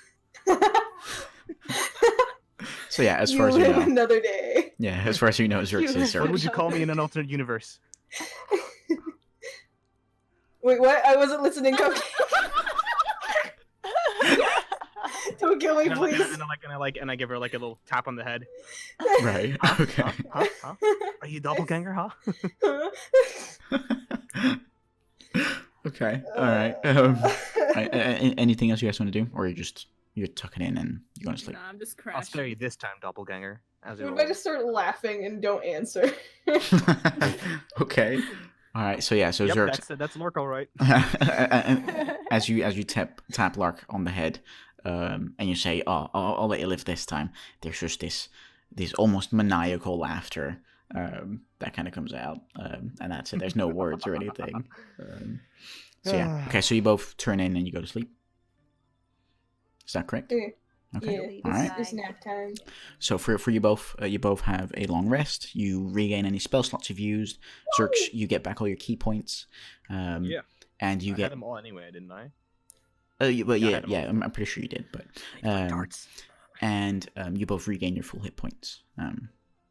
So yeah, as You far as you live know, another day. yeah, as far as you know, Zerx is live What Zerx. would you call me in an alternate universe? Wait, what? I wasn't listening. Cupcake. Don't kill me, And please. I give her like a little tap on the head. Right. Huh? Okay. Huh? Are you doppelganger, huh? Okay. All right. Anything else you guys want to do, or you're tucking in and you're going to sleep? Nah, I'm just I'll spare crashing. you this time, doppelganger. As What it if I just start laughing and don't answer? Okay. All right. So yeah. So Yep, Zerx, that's Lork, all right. as you tap Lark on the head, and you say, "Oh, I'll let you live this time." There's just this almost maniacal laughter that kind of comes out, and that's it. There's no words or anything. So yeah. Okay. So you both turn in and you go to sleep. Is that correct? Okay. Okay. Yeah, All right. it's nap time. So for you both have a long rest. You regain any spell slots you've used. Zerx, you get back all your key points. Yeah. And you I get had them all anyway, didn't I? But Yeah, I yeah, had 'em all. I'm pretty sure you did. But Darts. and you both regain your full hit points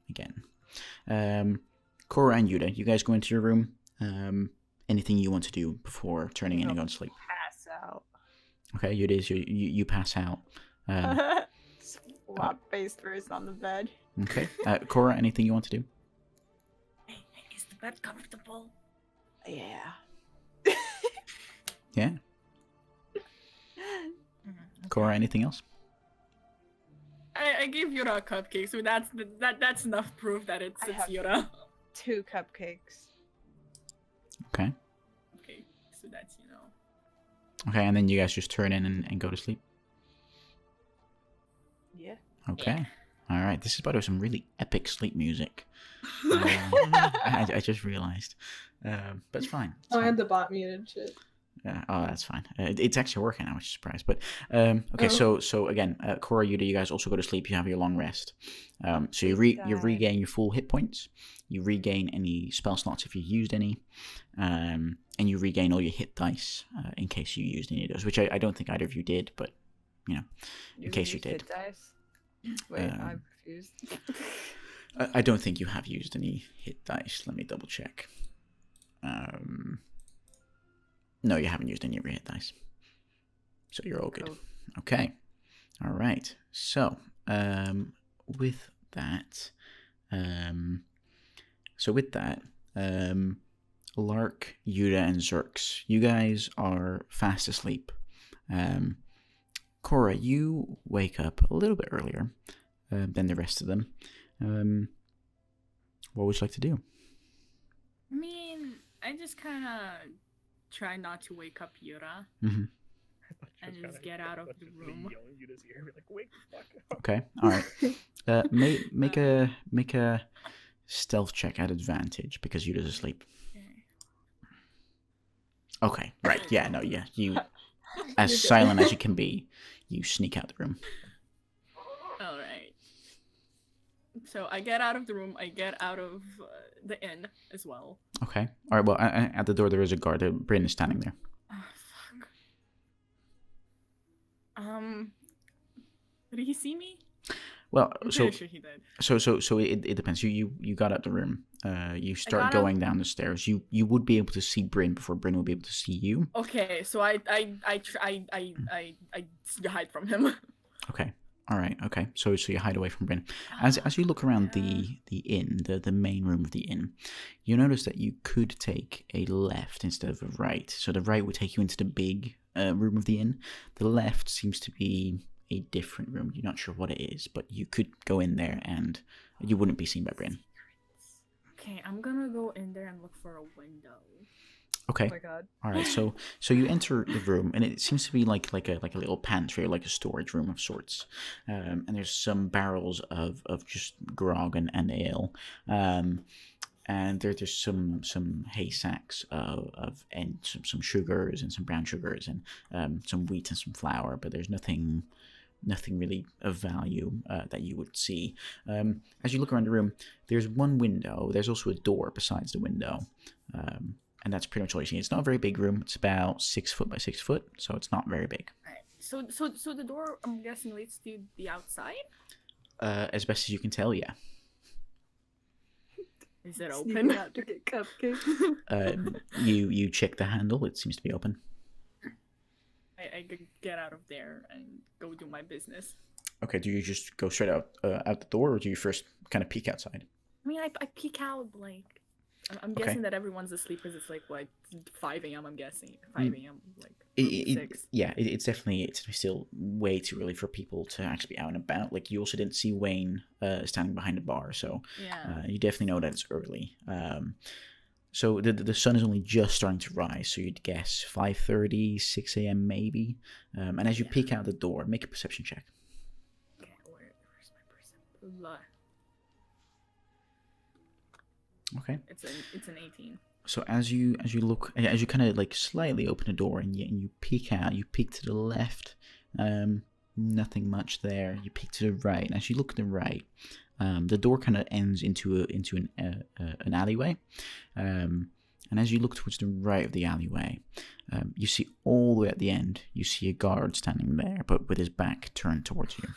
again. Cora and Yuda, you guys go into your room. Anything you want to do before turning in and going to sleep? Pass out. Okay, Yuda, you pass out. Flop face first on the bed. Okay, Cora, anything you want to do? Hey, is the bed comfortable? Yeah. Yeah, Mhm. Cora, anything else? I gave Yura a cupcake, so that's enough proof that it's I have- Yura. 2 cupcakes. Okay, Okay, so that's okay, and then you guys just turn in and go to sleep. Yeah. Okay. All right. This is about some really epic sleep music. I just realized, but it's fine. It's Oh, I fine. had the bot muted. Shit. Oh, that's fine. It's actually working. I was surprised. But okay. Oh. So again, Cora, Yuda, you guys also go to sleep. You have your long rest. So you regain your full hit points. You regain any spell slots if you used any, and you regain all your hit dice in case you used any of those. Which I don't think either of you did, but in case you used did. hit dice? Wait, I'm confused. I don't think you have used any hit dice. Let me double check. No, you haven't used any of your hit dice. So you're all good. Cool. Okay. All right. So, with that, Lark, Yuda, and Zerx, you guys are fast asleep. Cora, you wake up a little bit earlier than the rest of them. What would you like to do? I mean, I just kind of try not to wake up Yura Mm-hmm. and just get out of the room. Okay. All right. Make a stealth check at advantage because Yuda's asleep. Okay. Right. Yeah. No. Yeah. You, as silent as you can be, you sneak out the room. All right. So I get out of the room. I get out of the inn as well. Okay. All right. Well, at the door there is a guard. Bryn is standing there. Oh, fuck. Did he see me? Well, I'm so pretty sure he did. so it depends. You got out the room. You start got going down the stairs. You would be able to see Bryn before Bryn would be able to see you. Okay, so I hide from him. Okay. All right. Okay. So you hide away from Bryn. As you look around the inn, the main room of the inn, you notice that you could take a left instead of a right. So the right would take you into the big room of the inn. The left seems to be a different room. You're not sure what it is, but you could go in there and you wouldn't be seen by Bryn. Okay, I'm gonna go in there and look for a window. Okay. Oh my god. All right. So you enter the room, and it seems to be like a little pantry, or like a storage room of sorts. And there's some barrels of just grog and ale. And there's some hay sacks and some sugars and some brown sugars and some wheat and some flour, but there's nothing really of value that you would see. As you look around the room, there's one window. There's also a door besides the window, and that's pretty much all you see. It's not a very big room. It's about 6 foot by 6 foot, so it's not very big. Alright. So the door, I'm guessing, leads to the outside. As best as you can tell, yeah. Is it Sneaking open? out to get cupcakes. You check the handle. It seems to be open. I could get out of there and go do my business. Okay, do you just go straight out the door, or do you first kind of peek outside? I mean, I peek out, like... I'm Okay. guessing that everyone's asleep because it's like, what, 5 a.m., I'm guessing. 5 a.m., like, It, 6. it's definitely still way too early for people to actually be out and about. Like, you also didn't see Wayne standing behind the bar, so Yeah. you definitely know that it's early. So the sun is only just starting to rise, so you'd guess 5:30, 6 a.m. maybe. And as you peek out the door, make a perception check. Okay, where's my percent? Okay. It's an 18. So as you kind of like slightly open the door and you peek out, you peek to the left, nothing much there. You peek to the right, and as you look to the right, the door kind of ends into an alleyway, and as you look towards the right of the alleyway, you see all the way at the end, you see a guard standing there, but with his back turned towards you.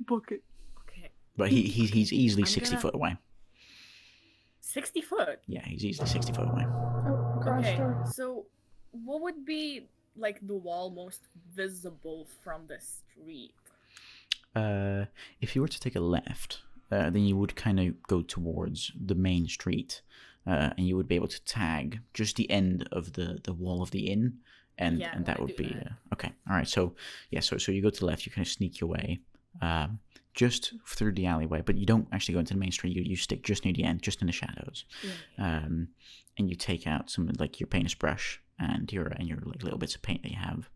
Book it. Okay. But he's easily I'm 60 gonna- foot away. 60 foot? Yeah, he's easily 60 foot away. Oh, garage Okay, door. so what would be, like, the wall most visible from the street? If you were to take a left, then you would kind of go towards the main street, and you would be able to tag just the end of the wall of the inn, and Yeah, I that wanna would do be that. okay. All right, so yeah, so you go to the left, you kind of sneak your way, just through the alleyway, but you don't actually go into the main street. You stick just near the end, just in the shadows, Yeah. and you take out some like your painter's brush and your like little bits of paint that you have,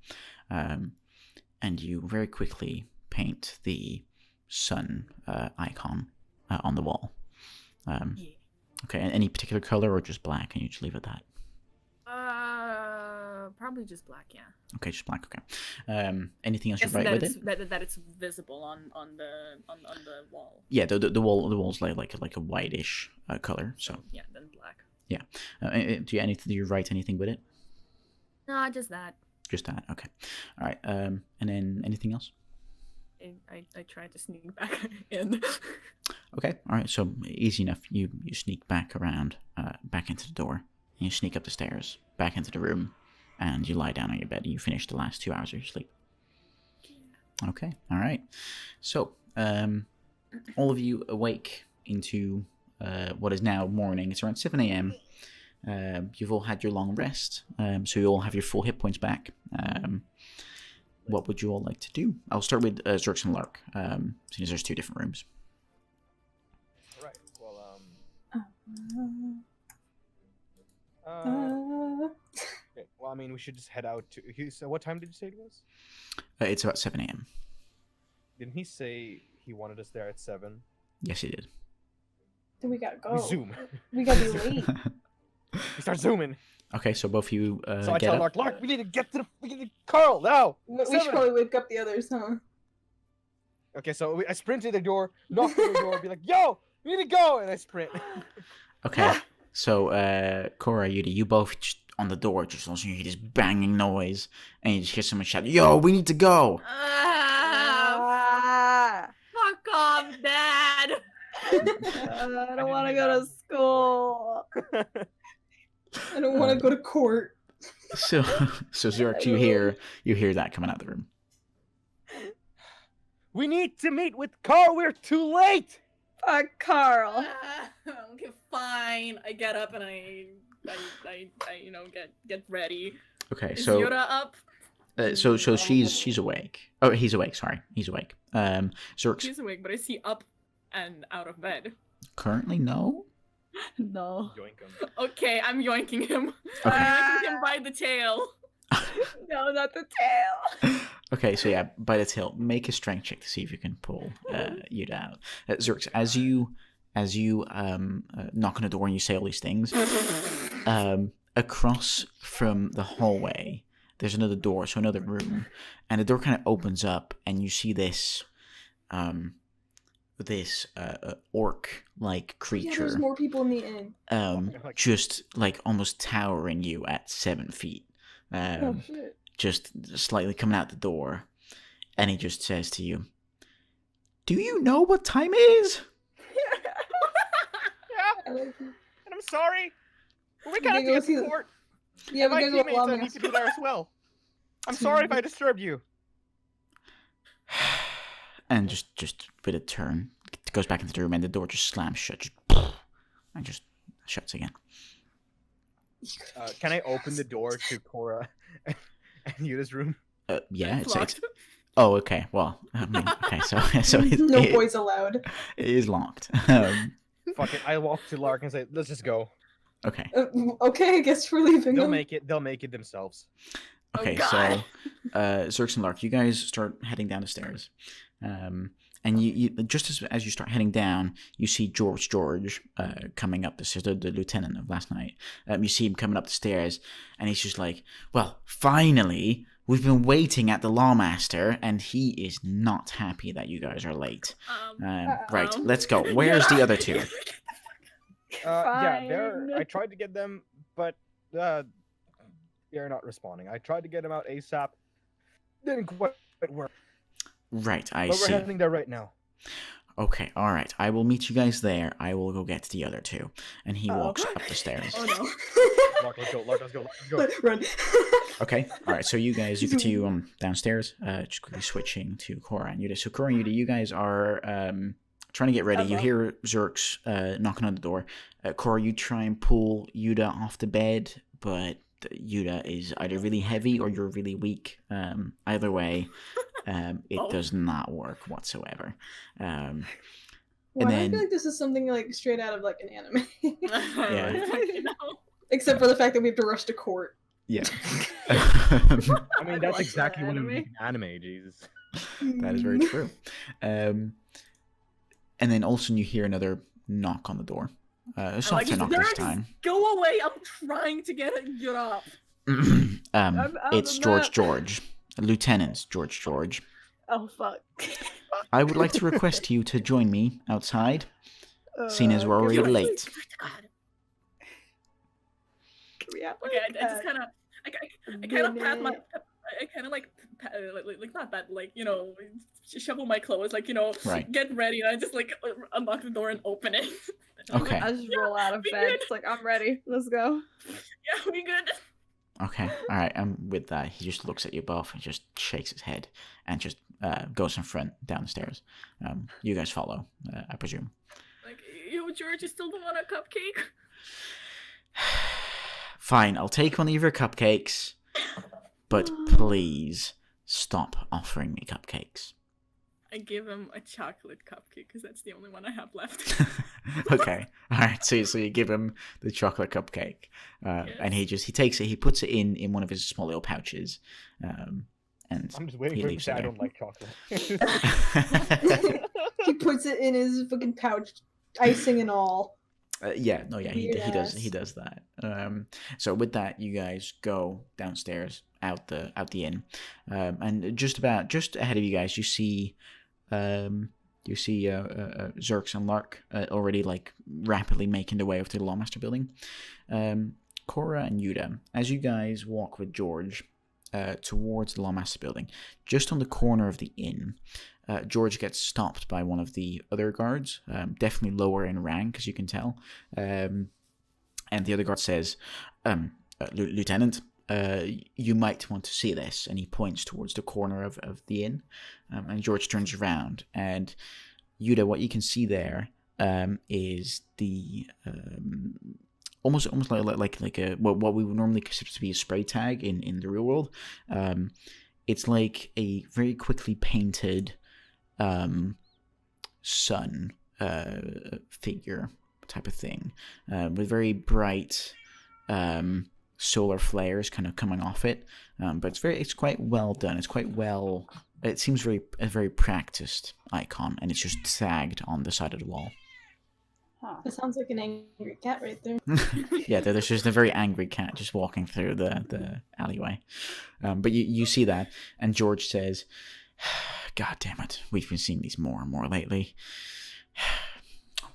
and you very quickly paint the sun icon on the wall. Yeah. Okay, and any particular color or just black, and you just leave it at that? Probably just black, yeah. Okay, just black. Okay. Anything else you Guessing write that with it's, it? that it's visible on the wall. Yeah, the wall's like a whitish color. So yeah, then black. yeah. Do you write anything with it? No, just that. Just that. Okay. All right. And then anything else? I tried to sneak back in. Okay. All right. So easy enough. You sneak back around, back into the door, and you sneak up the stairs, back into the room, and you lie down on your bed. And you finish the last 2 hours of your sleep. Okay. All right. So all of you awake into what is now morning. It's around 7 a.m. You've all had your long rest, so you all have your full hit points back. What would you all like to do? I'll start with Zerx and Lark, since there's 2 different rooms. All right. Well, okay. Well, I mean, we should just head out to. So, what time did you say it was? It's about 7 a.m. Didn't he say he wanted us there at 7? Yes, he did. Then we gotta go. We zoom. We gotta be late. We start zooming. Okay, so both of you So I get tell up. Lark, we need to get to Carl now. We should 7. probably wake up the others, huh? Okay, so I sprint to the door, knock on the door, be like, "Yo, we need to go," and I sprint. Okay, so Cora, Yudi, you both just on the door, just also you hear this banging noise, and you just hear someone shout, "Yo, we need to go!" Fuck off, Dad! I don't want to go to school. I don't want to go to court. So Zerx, you hear that coming out of the room. We need to meet with Carl. We're too late. Fuck Carl. Okay, fine. I get up and I get ready. Okay, Is so Yoda up? so she's awake. Oh, he's awake. Sorry, he's awake. Zerx He's awake, but I see up and out of bed. currently no. No. Yoink him. Okay, I'm yoinking him. Okay. I'm yoinking him by the tail. No, not the tail. Okay, so yeah, by the tail, make a strength check to see if you can pull Yuda out. Zerx, as you knock on the door and you say all these things, across from the hallway, there's another door, so another room, and the door kind of opens up, and you see this orc-like Yeah, creature, there's more people in the inn. just like almost towering you at 7 feet. Oh shit. Just slightly coming out the door, and he just says to you, Do you know what time it is? Yeah, I like it. and I'm sorry. But we gotta kind of go have to see get the- to court. Yeah, And we my gotta go teammates need to Lawmaster. be there as well. I'm sorry if I disturbed you. And just with a turn, it goes back into the room, and the door just slams shut, and just shuts again. Can I open the door to Cora and Yuta's room? Yeah, It's it's locked. oh, okay. Well, I mean, okay, so No it, boys allowed. it is locked. Fuck it. I walk to Lark and say, "Let's just go. Okay, Okay, I guess we're leaving. They'll them. make it. They'll make it themselves." okay. God. So, Zerx and Lark, you guys start heading down the stairs, and you just as you start heading down, you see George coming up the stairs, the lieutenant of last night. You see him coming up the stairs, and he's just like, "Well, finally." We've been waiting at the Lawmaster, and he is not happy that you guys are late. Right, let's go. Where's the other two? Yeah, they're. I tried to get them, but they're not responding. I tried to get them out ASAP. Didn't quite work. Right, I But we're see. heading there right now. Okay, all right. I will meet you guys there. I will go get the other two. And he Oh. walks up the stairs. Oh no. Lark, let's go. Lark, let's go. Let's go. Run. Okay, all right. So you continue downstairs. Just quickly switching to Cora and Yuda. So Cora and Yuda, you guys are trying to get ready. You Hello. hear Zerx knocking on the door. Cora, you try and pull Yuda off the bed, but Yuda is either really heavy or you're really weak. Either way, it Oh. does not work whatsoever. And Why do I then feel like this is something like straight out of like an anime? Yeah. You know? Except for the fact that we have to rush to court. yeah. I mean, that's watch exactly that what it would be anime. in anime. Jesus. That is very true. And then all of a sudden you hear another knock on the door. A softer knock this "Zerx, time. Go away! I'm trying to get up. out It's of the map. George. Lieutenant George. Oh fuck. I would like to request you to join me outside, seeing as we're already give me- late. God. Can we have, Okay, I just like, kind of, I kind of pat my, I kind of like not that, like, you know, shovel my clothes, like, you know, Right. get ready, and I just like unlock the door and open it. Okay. I just roll out of we bed. good. It's like I'm ready. Let's go. Yeah, we good. Okay. All right. And with that, he just looks at you both and just shakes his head and just goes in front down the stairs. You guys follow, I presume. Like, yo, George, you still don't want a cupcake? Fine, I'll take one of your cupcakes, but please stop offering me cupcakes. I give him a chocolate cupcake because that's the only one I have left. Okay, all right. So you give him the chocolate cupcake, and he takes it. He puts it in one of his small little pouches, and I'm just waiting he for him to leaves say it I there. don't like chocolate. He puts it in his fucking pouch, icing and all. Yeah, no, yeah, he Weird does ass. he does that. So with that, you guys go downstairs out the inn, and just ahead of you guys, you see Zerx and Lark already like rapidly making their way over to the Lawmaster building. Cora and Yuda, as you guys walk with George towards the Lawmaster building, just on the corner of the inn, George gets stopped by one of the other guards, definitely lower in rank, as you can tell. And the other guard says, Lieutenant, you might want to see this. And he points towards the corner of the inn. And George turns around. And Yuda, what you can see there is the... almost like a what we would normally consider to be a spray tag in the real world. It's like a very quickly painted sun figure type of thing, with very bright solar flares kind of coming off it. But it's quite well done. It's quite well. It seems a very practiced icon, and it's just tagged on the side of the wall. That sounds like an angry cat right there. Yeah, there's just a very angry cat just walking through the alleyway. But you see that, and George says, God damn it, we've been seeing these more and more lately.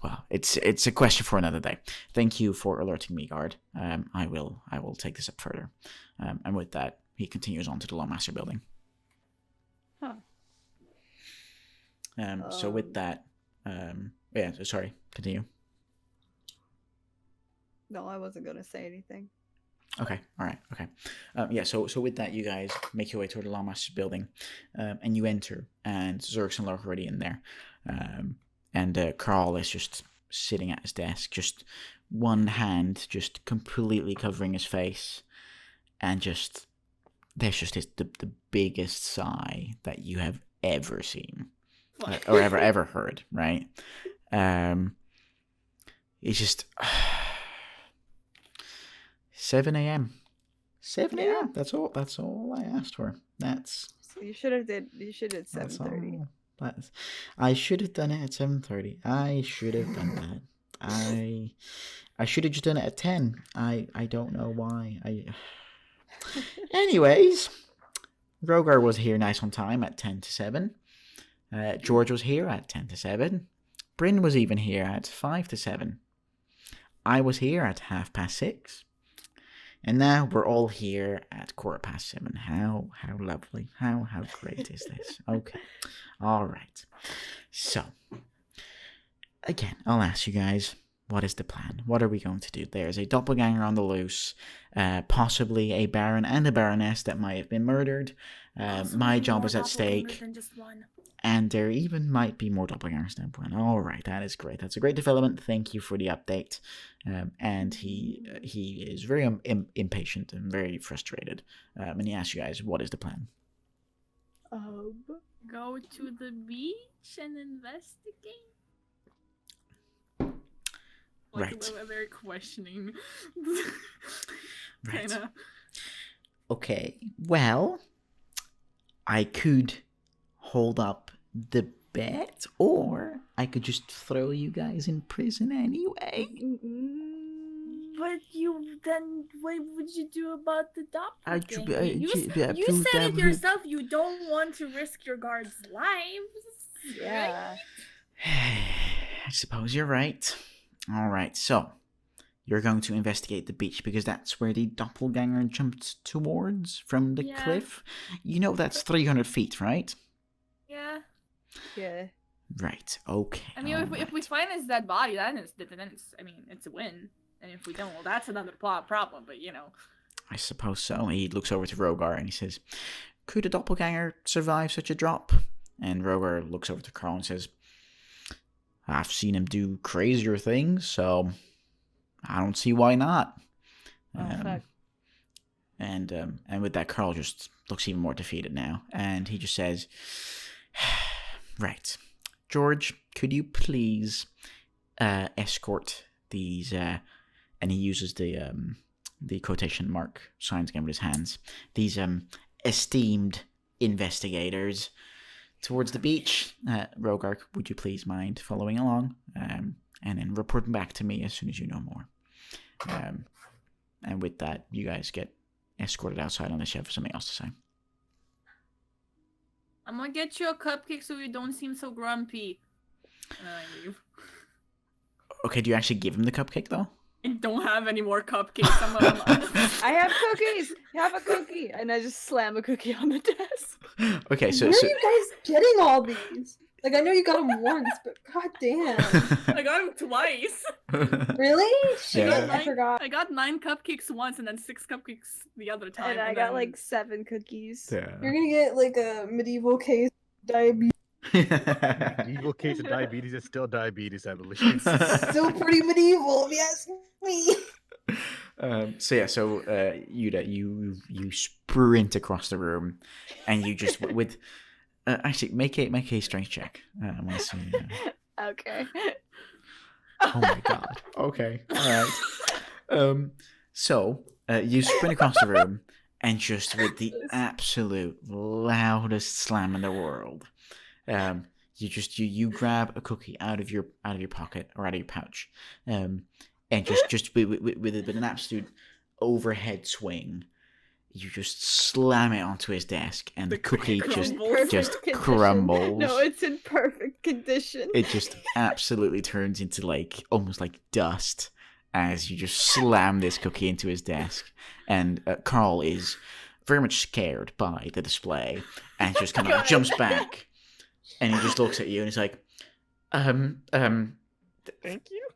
Well, it's a question for another day. Thank you for alerting me, guard. I will take this up further. And with that, he continues on to the Lawmaster building. Huh. So with that, yeah. Sorry. Continue. No, I wasn't gonna say anything. Okay. All right. Okay. Yeah. So with that, you guys make your way toward the Lama's building, and you enter, and Zerx and Lark are already in there, and Carl is just sitting at his desk, just one hand just completely covering his face, and just there's just the biggest sigh that you have ever seen, or ever heard. Right? It's just 7 a.m. 7 a.m. That's all I asked for. That's So you should have 7:30. I should have done it at 7:30. I should have done that. I should have just done it at 10. I don't know why. Anyways, Rogar was here nice on time at 10 to 7. George was here at 10 to 7. Bryn was even here at 5 to 7. I was here at 6:30. And now we're all here at 7:15. How lovely. How great is this? Okay. All right. So, again, I'll ask you guys, what is the plan? What are we going to do? There's a doppelganger on the loose, possibly a Baron and a Baroness that might have been murdered. My job is at stake. Than just one. And there even might be more doppelgangers than one. All right, that is great. That's a great development. Thank you for the update. And he is very impatient and very frustrated. And he asks you guys, what is the plan? Go to the beach and investigate. Right. We're very questioning. Right. Kinda. Okay, well, I could hold up the bet, or I could just throw you guys in prison anyway. But what would you do about the doppelganger? You said it yourself. You don't want to risk your guards' lives. Yeah. I suppose you're right. All right, so you're going to investigate the beach because that's where the doppelganger jumped towards from the cliff. You know that's 300 feet, right? Yeah. Yeah. Right. Okay. I mean, if we find his dead body, then it's a win. And if we don't, well, that's another problem. But I suppose so. He looks over to Rogar and he says, "Could a doppelganger survive such a drop?" And Rogar looks over to Carl and says, "I've seen him do crazier things, so I don't see why not." Fuck. And with that, Carl just looks even more defeated now, and he just says, "Right, George, could you please escort these?" And he uses the quotation mark signs again with his hands. These esteemed investigators towards the beach. Rogar, would you please mind following along, and then reporting back to me as soon as you know more. And with that, you guys get escorted outside unless you have something else to say. I'm gonna get you a cupcake so you don't seem so grumpy. And then I leave. Okay, do you actually give him the cupcake though? I don't have any more cupcakes. I have cookies. Have a cookie, and I just slam a cookie on the desk. Okay, so Where are you guys getting all these? Like, I know you got them once, but goddamn. I got them twice. Really? Shit, Yeah. I forgot. I got 9 cupcakes once and then 6 cupcakes the other time. And I got like 7 cookies. Yeah. You're gonna get like a medieval case of diabetes. Evil case of diabetes is still diabetes, I believe. Still pretty medieval, if you ask me. So Yuda, you sprint across the room, and you just with actually make a strength check. I want to see. Okay. Oh my god. Okay. All right. So you sprint across the room, and just with the absolute loudest slam in the world, you grab a cookie out of your pocket or out of your pouch, and just with an absolute overhead swing, you just slam it onto his desk, and the cookie just crumbles. No, it's in perfect condition. It just absolutely turns into almost like dust as you just slam this cookie into his desk, and Carl is very much scared by the display and just kind of jumps back. And he just looks at you and he's like, Thank you.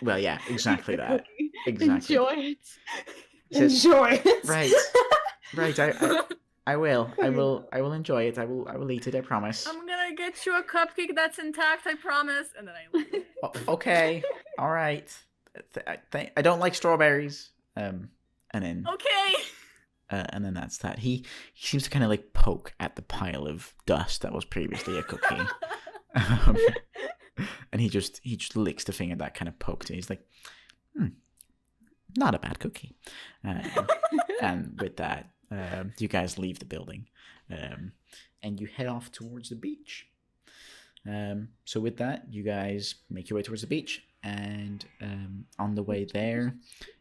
well, yeah, exactly Eat the that. cookie. Exactly. Enjoy it. He says, Enjoy it. right, I will enjoy it. I will eat it, I promise. I'm gonna get you a cupcake that's intact, I promise. And then I leave. Okay, all right. I don't like strawberries. And then Okay. and then that's that. He seems to kind of like poke at the pile of dust that was previously a cookie. And he just licks the finger that kind of poked it. He's like, not a bad cookie. And with that, you guys leave the building, and you head off towards the beach. So with that, you guys make your way towards the beach, and on the way there,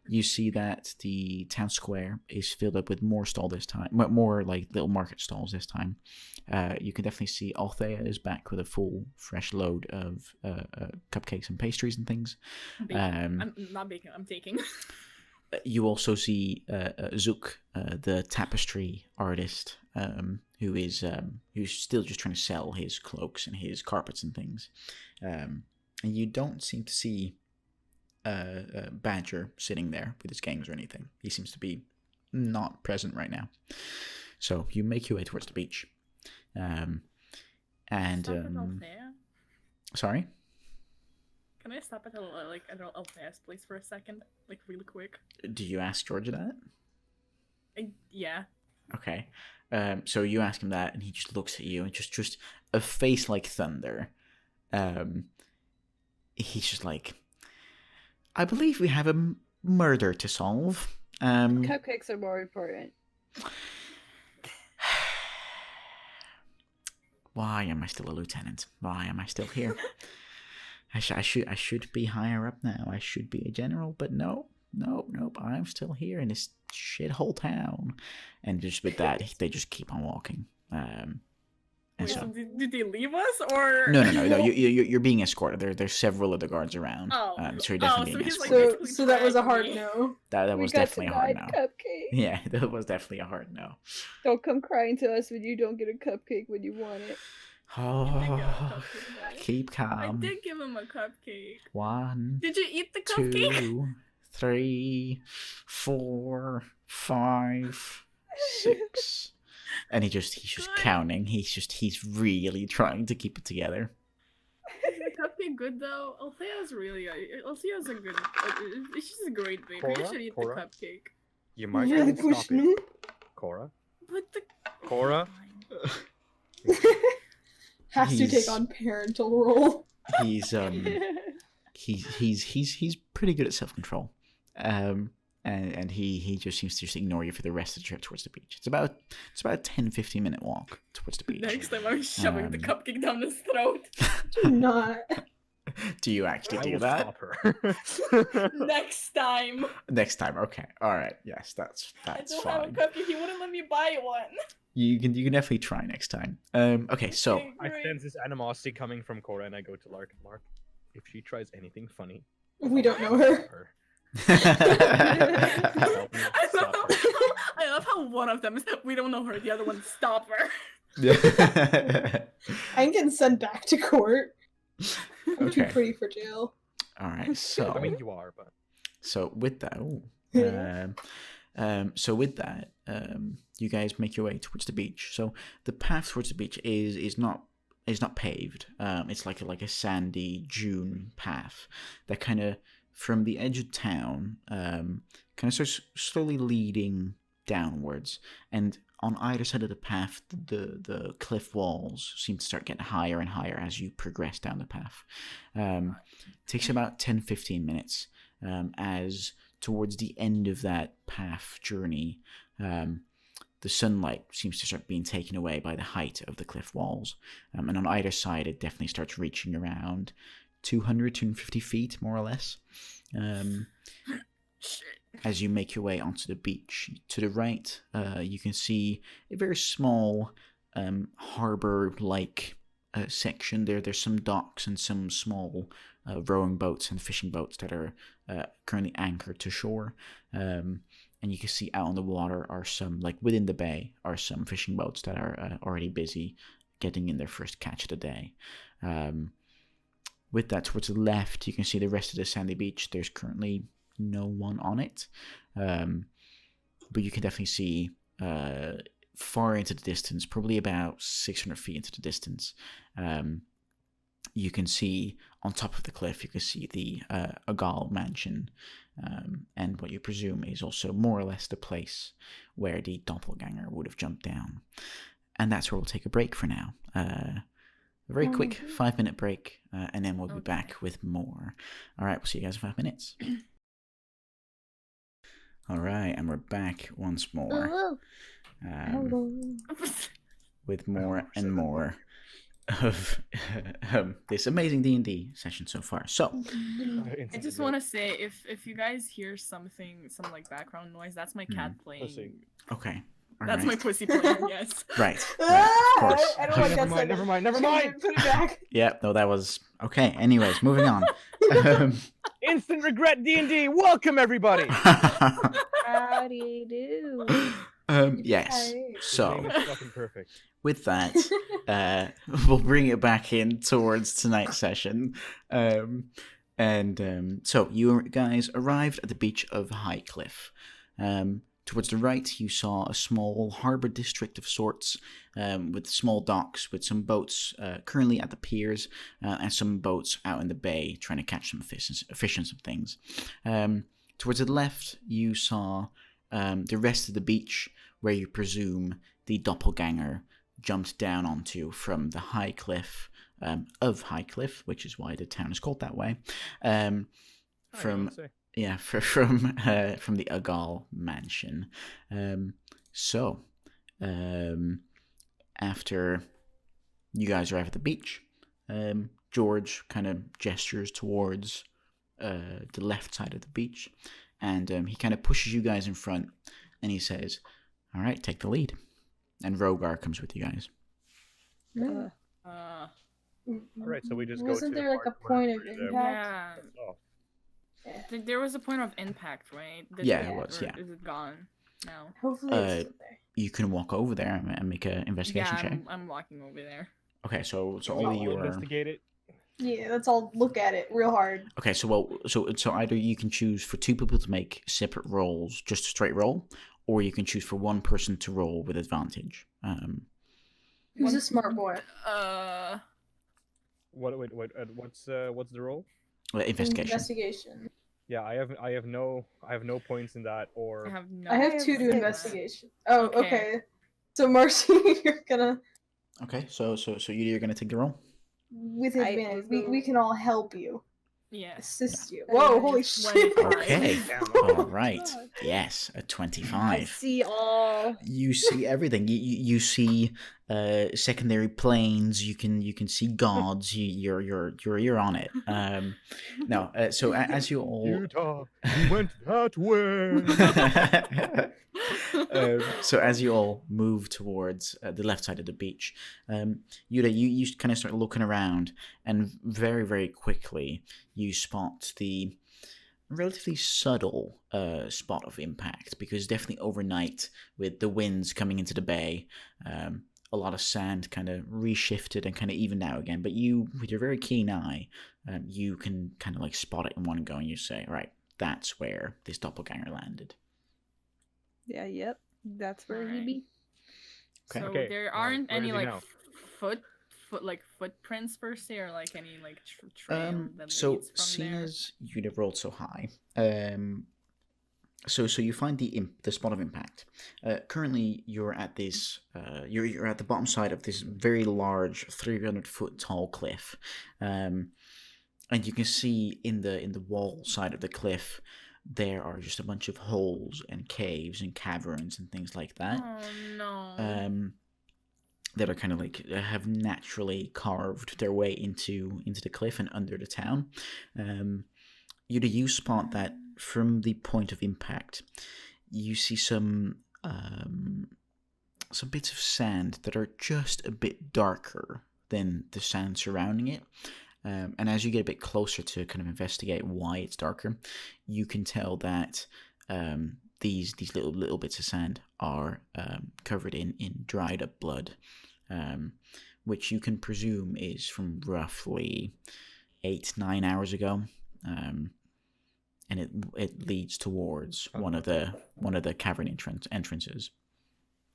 you see that the town square is filled up with more stall this time, more like little market stalls this time. You can definitely see Althea is back with a full, fresh load of cupcakes and pastries and things. I'm not baking, I'm taking. You also see Zook, the tapestry artist, who's still just trying to sell his cloaks and his carpets and things. And you don't seem to see Badger sitting there with his gangs or anything. He seems to be not present right now. So you make your way towards the beach. Sorry? Can I stop at Althea's place for a second? Like, really quick? Do you ask George that? Yeah. Okay. So you ask him that, and he just looks at you, and just a face like thunder. He's just like, I believe we have a murder to solve. Cupcakes are more important. Why am I still a lieutenant? Why am I still here? I should be higher up now. I should be a general, but nope. I'm still here in this shithole town. And just with that, they just keep on walking. And Wait, so, did they leave us, or? No. You're being escorted. There's several other guards around. So you're definitely being he's like escorted. basically So that was a hard dragging me. no. That We was got definitely a hard denied no. Cupcake. Yeah, that was definitely a hard no. Don't come crying to us when you don't get a cupcake when you want it. Oh, keep I calm. did give him a cupcake. 1, Did you eat the cupcake? 2, 3, 4, 5, 6. And he's just Good. counting. He's really trying to keep it together. Is the cupcake good though? Althea's a good. She's a great baby. You Cora? should eat Cora? the cupcake. You might You're want the to stop question. it, Cora. But the Cora? Has to He's- take on parental role. He's he's pretty good at self-control. And he just seems to just ignore you for the rest of the trip towards the beach. It's about a 10-15 minute walk towards the beach. next time I'm shoving the Um, cupcake down his throat. Do not. Do you actually I do will that? stop her. Next time. Next time, okay. Alright, yes, that's I don't fine. have a cupcake. He wouldn't let me buy one. You can definitely try next time. Okay, so Okay, I great. sense this animosity coming from Cora, and I go to Lark. Mark, if she tries anything funny, We don't know her. I love how one of them is we don't know her, the other one stop her. I'm getting sent back to court. I'm too Okay. pretty for jail. Alright, so I mean you are, but so with that you guys make your way towards the beach. So the path towards the beach is not paved. It's like a sandy dune path that kind of from the edge of town kind of starts slowly leading downwards, and on either side of the path the cliff walls seem to start getting higher and higher as you progress down the path. Takes about 10-15 minutes as towards the end of that path journey the sunlight seems to start being taken away by the height of the cliff walls, and on either side it definitely starts reaching around 250 feet more or less. Shit. As you make your way onto the beach, to the right, you can see a very small harbor-like section. There's some docks and some small rowing boats and fishing boats that are currently anchored to shore. And you can see out on the water are some, like within the bay, are some fishing boats that are already busy getting in their first catch of the day. With that, towards the left, you can see the rest of the sandy beach. There's currently no one on it, but you can definitely see far into the distance, probably about 600 feet into the distance. You can see on top of the cliff, you can see the Agal mansion, and what you presume is also more or less the place where the doppelganger would have jumped down. And that's where we'll take a break for now. A very quick 5-minute break, and then we'll be back with more. All right, we'll see you guys in 5 minutes. All right, and we're back once more. With more and more of this amazing D&D session so far. So, I just want to say, if you guys hear some like background noise, that's my cat playing. Pussy. Okay. All That's right. my pussy playing, yes. Right. Of course. I don't like that. Never mind. Put it back. Yeah, no, that was... Okay, anyways, moving on. Instant regret D&D. Welcome everybody. How do you do? Yes. Name So, is fucking perfect. with that, we'll bring it back in towards tonight's session. So, you guys arrived at the beach of Highcliffe. Towards the right, you saw a small harbour district of sorts, with small docks, with some boats currently at the piers, and some boats out in the bay trying to catch some fish and some things. Towards the left, you saw the rest of the beach, where you presume the doppelganger jumped down onto from the high cliff of Highcliffe, which is why the town is called that way. From the Agal mansion. After you guys arrive at the beach, George kind of gestures towards the left side of the beach, and he kind of pushes you guys in front, and he says, "All right, take the lead." And Rogar comes with you guys. All right, so we just go. Wasn't to there like a point of impact? Yeah. There was a point of impact, right? Yeah, it was, yeah. Is it gone now? Hopefully it's still there. You can walk over there and make an investigation check. I'm walking over there. Okay, so I'll only you are. investigate it. Yeah, let's all look at it real hard. Okay, so either you can choose for two people to make separate rolls, just a straight roll, or you can choose for one person to roll with advantage. Who's a smart boy? What's the roll? Investigation. Yeah, I have no points in that, or I have 2 to investigation. Oh, okay. So Marcy, you're gonna. Okay, so you're gonna take the roll. With advantage, we can all help you. Yes. Assist you. Whoa, holy shit. Okay. All right. Yes, a 25. I see all. You see everything. You see secondary planes. You can see gods. You're on it. No. So as you all Utah went that way. So as you all move towards the left side of the beach, Yuda, you kind of start looking around, and very, very quickly you spot the relatively subtle spot of impact, because definitely overnight, with the winds coming into the bay, a lot of sand kind of reshifted and kind of evened out again. But you, with your very keen eye, you can kind of like spot it in one go, and you say, right, that's where this doppelganger landed. Yeah, yep. That's where he be. So Okay. there aren't Where any is he like now? footprints per se, or like any like trail that So leads from seeing there. as you'd have rolled so high, so you find the spot of impact. Currently, you're at this. You're at the bottom side of this very large, 300-foot tall cliff, and you can see in the wall side of the cliff, there are just a bunch of holes and caves and caverns and things like that. Oh no. That are kind of like have naturally carved their way into the cliff and under the town. You spot that from the point of impact, you see some bits of sand that are just a bit darker than the sand surrounding it. And as you get a bit closer to kind of investigate why it's darker, you can tell that these little bits of sand are covered in dried up blood. which you can presume is from roughly 8-9 hours ago, and it leads towards one of the cavern entrances.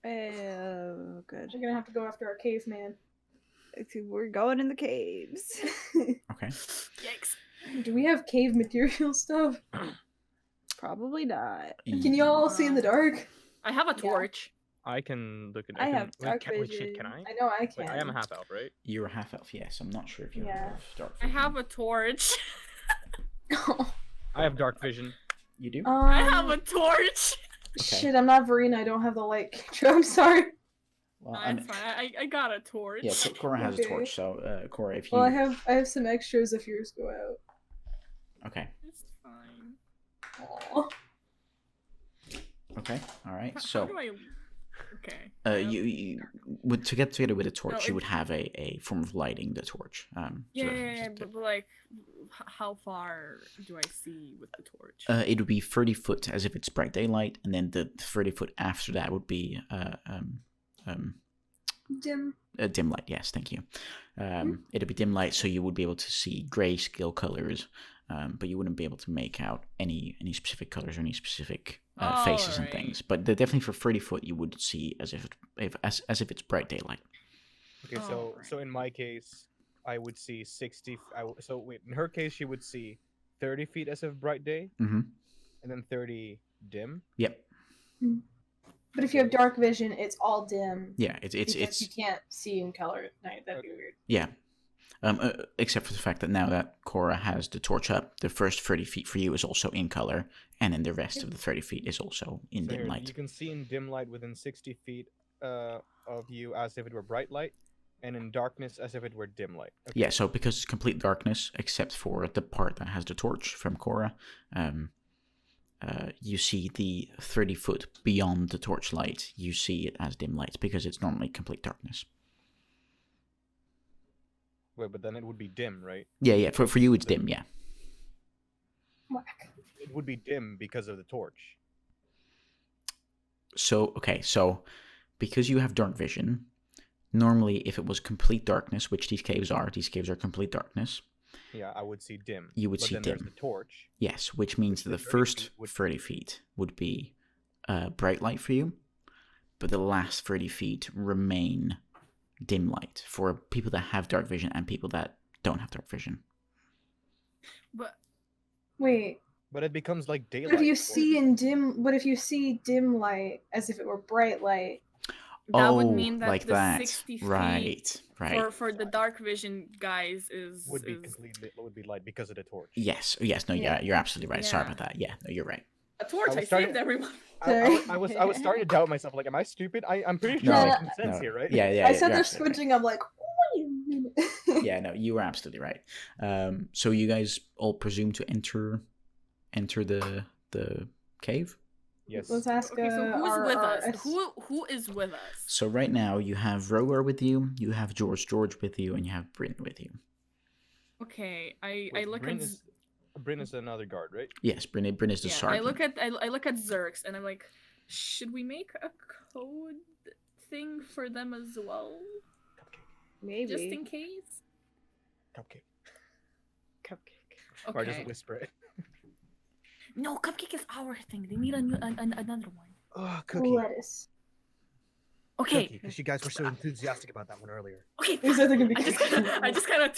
Oh, good. We're gonna have to go after our caveman. We're going in the caves. Okay. Yikes. Do we have cave material stuff? Probably not. Can you all see in the dark? I have a torch. I can look at. I have wait, dark wait, shit, can vision. I? I know I can. Wait, I am a half elf, right? You're a half elf, yes. I'm not sure if you Yeah. have dark I vision. have a torch. I have dark vision. You do? I have a torch. Okay. Shit, I'm not Verena. I don't have the light control. I'm sorry. Well, That's fine. I got a torch. yeah, Cora has a Okay. torch, so Cora, if you... Well, I have some extras if yours go out. Okay. It's fine. Aw. Okay. All right. How So, do I... Okay. you would to get together with a torch, No, you would have a form of lighting the torch. So Yeah, just- but like, how far do I see with the torch? it would be 30 foot as if it's bright daylight, and then the 30 foot after that would be Dim. dim light. Yes, thank you. It'd be dim light, so you would be able to see grayscale colors, but you wouldn't be able to make out any specific colors or any specific faces and Alright. things. But definitely for 30 foot, you would see as if it's bright daylight. Okay, so Alright. in my case, I would see 60. So wait, in her case, she would see 30 feet as of bright day, Mm-hmm. and then 30 dim. Yep. But if you have dark vision, it's all dim. Yeah. It's Because you can't see in color at night. That'd be Okay. weird. Yeah. Except for the fact that now that Cora has the torch up, the first 30 feet for you is also in color, and then the rest of the 30 feet is also in So dim here, light. you can see in dim light within 60 feet of you as if it were bright light, and in darkness as if it were dim light. Okay. Yeah, so because it's complete darkness, except for the part that has the torch from Cora, you see the 30 foot beyond the torch light, you see it as dim light, because it's normally complete darkness. Wait, but then it would be dim, right? Yeah, for you it's dim, yeah. Whack. It would be dim because of the torch. So, okay, so because you have dark vision, normally if it was complete darkness, which these caves are complete darkness, Yeah, I would see dim. You would but see then there's dim. the torch. yes, which means that the 30 first feet would- 30 feet would be bright light for you, but the last 30 feet remain dim light for people that have dark vision and people that don't have dark vision. But Wait. But it becomes like daylight. What if you or- see in dim? What if you see dim light as if it were bright light? that would mean that like the that. 60 feet Right. for the dark vision guys is would be completely would be light because of the torch. Yes, no, Yeah. you're absolutely right. Sorry Yeah. about that. Yeah, no, you're right. a torch. I I was starting- saved everyone. I was starting to doubt myself. Like, am I stupid? I'm pretty sure No, I'm no, making sense no. here, right? Yeah, I said you're they're absolutely right. squinting. I'm like, wait a minute. Yeah, no, you were absolutely right. So you guys all presume to enter the cave? Yes. Let's ask. Okay, so who's our, with our us? S- Who is with us? So right now you have Rogar with you, you have George with you, and you have Bryn with you. Okay, I Wait, look Bryn at is Bryn is another guard, right? Yes, Bryn is the yeah, sergeant. I look at Zerx and I'm like, should we make a code thing for them as well, Maybe. just in case? Cupcake. Cupcake. Or just Okay. whisper it. No, cupcake is our thing. They need another one. Oh, cookie. lettuce. Okay. Because you guys were so enthusiastic about that one earlier. Okay. These are gonna be I just kind of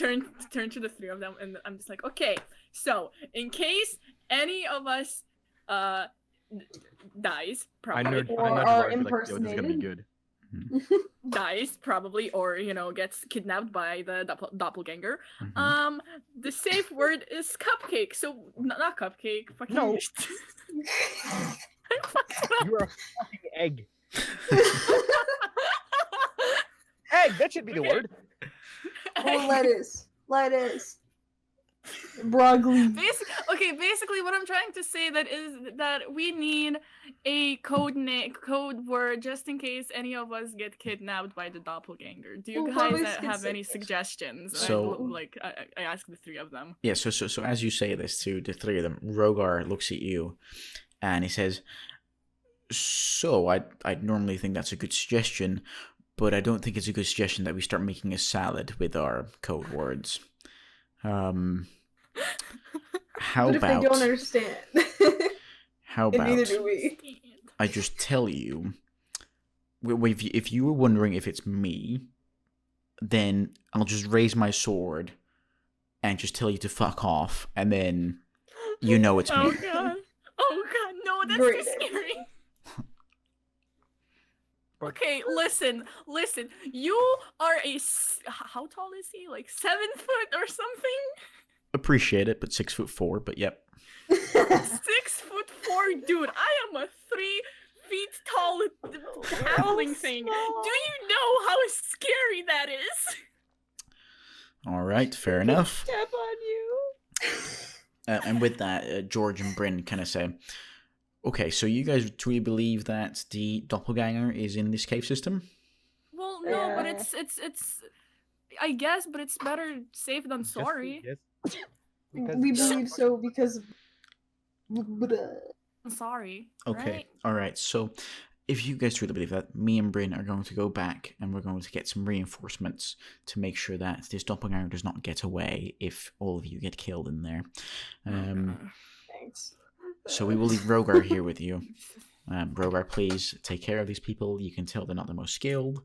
turn to the three of them, and I'm just like, okay. So in case any of us dies, I probably nerd. Or I nerd are Lars, be like, yo, this is gonna be impersonated. good. dies probably, or gets kidnapped by the doppelganger. Mhm. The safe word is cupcake. So not cupcake. Fucking No. I fucked up. You are a fucking egg. Egg. That should be the Okay. word. Or lettuce. Broccoli. Basically, what I'm trying to say is that we need a code word just in case any of us get kidnapped by the doppelganger. Do you Well, guys always have any consider- suggestions? So- I asked the three of them. Yeah, so as you say this to the three of them, Rogar looks at you and he says, so I'd normally think that's a good suggestion, but I don't think it's a good suggestion that we start making a salad with our code words. How But if about they don't understand, how and neither about do we. I just tell you, if you were wondering if it's me, then I'll just raise my sword and just tell you to fuck off, and then you know it's me. Oh god. Oh god, no, that's Great. too scary. Okay, listen. You are how tall is he? Like 7 foot or something? Appreciate it, but 6'4", but yep. 6'4", dude. I am a 3 feet tall halfling thing. Do you know how scary that is? All right, fair enough. Step on you. And with that, George and Bryn kind of say, okay, so you guys truly believe that the doppelganger is in this cave system? Well, no, but Yeah. it's I guess, but it's better safe than sorry. Yes. We believe so because. I'm sorry. Okay, Right? all right. So if you guys truly believe that, me and Bryn are going to go back and we're going to get some reinforcements to make sure that this doppelganger does not get away if all of you get killed in there. Thanks. So we will leave Rogar here with you. Rogar, please take care of these people. You can tell they're not the most skilled,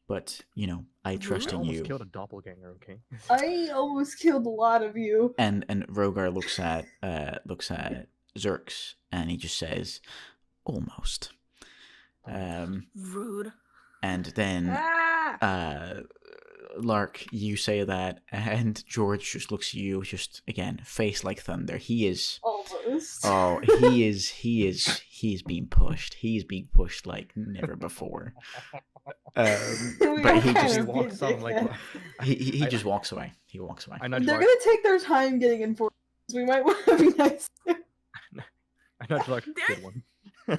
but, you know, I trust in almost you. killed a doppelganger, okay? I almost killed a lot of you. And Rogar looks at Zerx and he just says, almost. Rude. And then Lark, you say that, and George just looks at you, just again, face like thunder. He is. Almost. Oh, he is being pushed. He's being pushed like never before. But he just walks on like he just walks away. He walks away. I nudge They're Lark. gonna take their time getting enforced. We might want to be nice. I nudge Lark. Good one. They're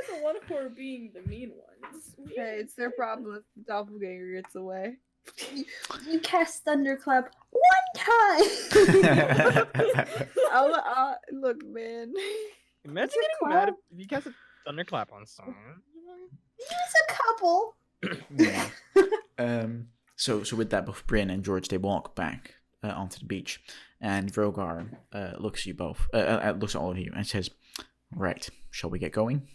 the one who are being the mean ones. Hey, it's their problem if the doppelganger gets away. You cast Thunderclap one time. Look, man. Imagine a getting mad clap. if you cast a thunderclap on someone. Use a couple. Yeah. So with that, both Bryn and George, they walk back onto the beach, and Rogar looks at you both, looks at all of you, and says, "Right, shall we get going?"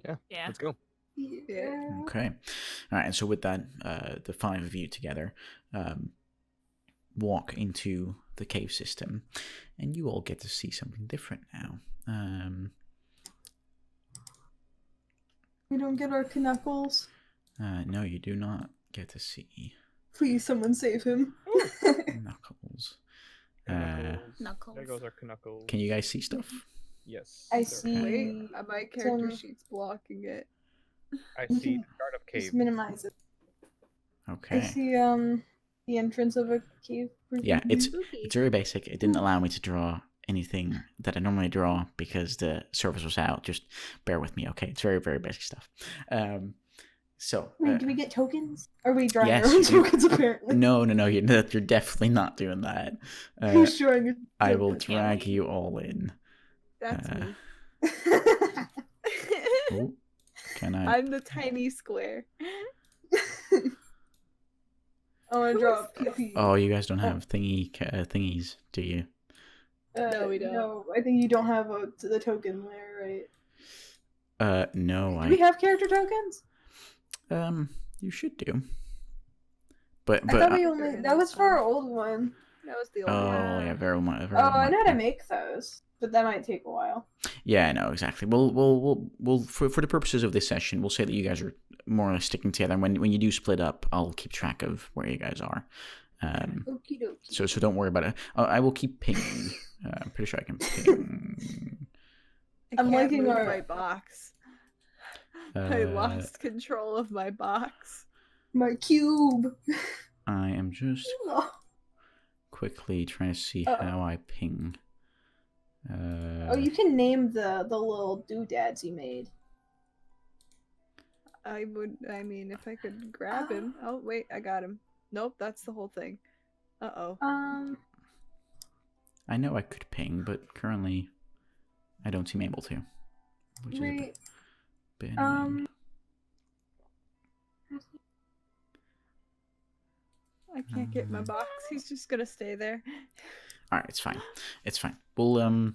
Yeah. Yeah. Let's go. Yeah. Okay. All right. And so with that, the 5 of you together walk into the cave system, and you all get to see something different now. We don't get our knuckles. No, you do not get to see Please, someone save him. Knuckles. Knuckles. There goes our knuckles. Can you guys see stuff? Yes. I there- see. Wait, my character Some- sheet's blocking it. I You see can the start of cave. Just minimize it. I Okay. see the entrance of a cave. Yeah, it's very basic. It didn't allow me to draw anything that I normally draw because the surface was out. Just bear with me, okay? It's very, very basic stuff. So Wait, do we get tokens? Are we drawing yes, our own you do. tokens apparently? no, you're definitely not doing that. Who's drawing a I will token? drag you all in. That's Uh, me. Oh, can I? I'm the tiny square. I want to draw a PP. Oh, you guys don't have thingies, do you? No, we don't. No, I think you don't have the token layer, right? No, Do we have character tokens? you should do. But I thought we I- only that was for our old one. That was the old oh one. yeah, very much. Oh, I know how to make those, but that might take a while. Yeah, I know exactly. We'll for the purposes of this session, we'll say that you guys are more or less sticking together. And when you do split up, I'll keep track of where you guys are. Okie dokie. So don't worry about it. I will keep pinging. I'm pretty sure I can ping. I'm can't liking move our- my box. I Uh, lost control of my box. My cube. I am just Oh, quickly trying to see Oh. how I ping. you can name the little doodads you made. I mean, if I could grab him. Oh, wait, I got him. Nope, that's the whole thing. Uh-oh. I know I could ping, but currently I don't seem able to. Which is a Wait. bit annoying. I can't get my box. He's just gonna stay there. All right, it's fine. It's fine. We'll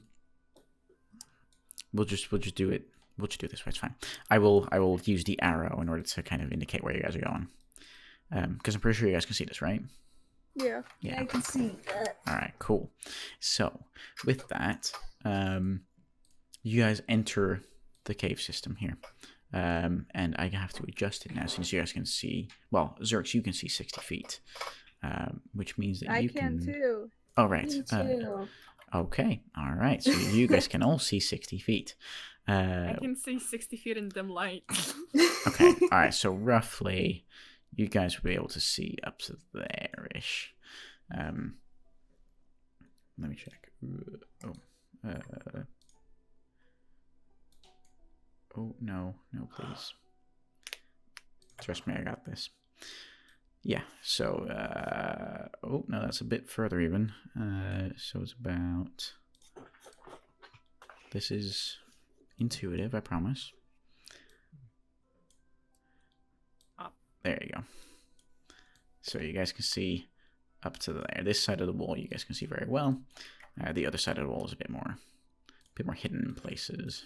just do it. We'll just do it this way. It's fine. I will use the arrow in order to kind of indicate where you guys are going. Because I'm pretty sure you guys can see this, right? Yeah. Yeah. I can see that. All right. Cool. So with that, you guys enter the cave system here. And I have to adjust it now since you guys can see. Well, Zerx, you can see 60 feet, which means that I you can too. Oh, right. Me too. Okay. All right. So you guys can all see 60 feet. I can see 60 feet in dim light. Okay. All right. So roughly, you guys will be able to see up to there-ish. Let me check. Oh, no, please. Trust me, I got this. Yeah, so, oh, no, that's a bit further even. So it's about, this is intuitive, I promise. Up. There you go. So you guys can see up to there. This side of the wall you guys can see very well. The other side of the wall is a bit more hidden in places,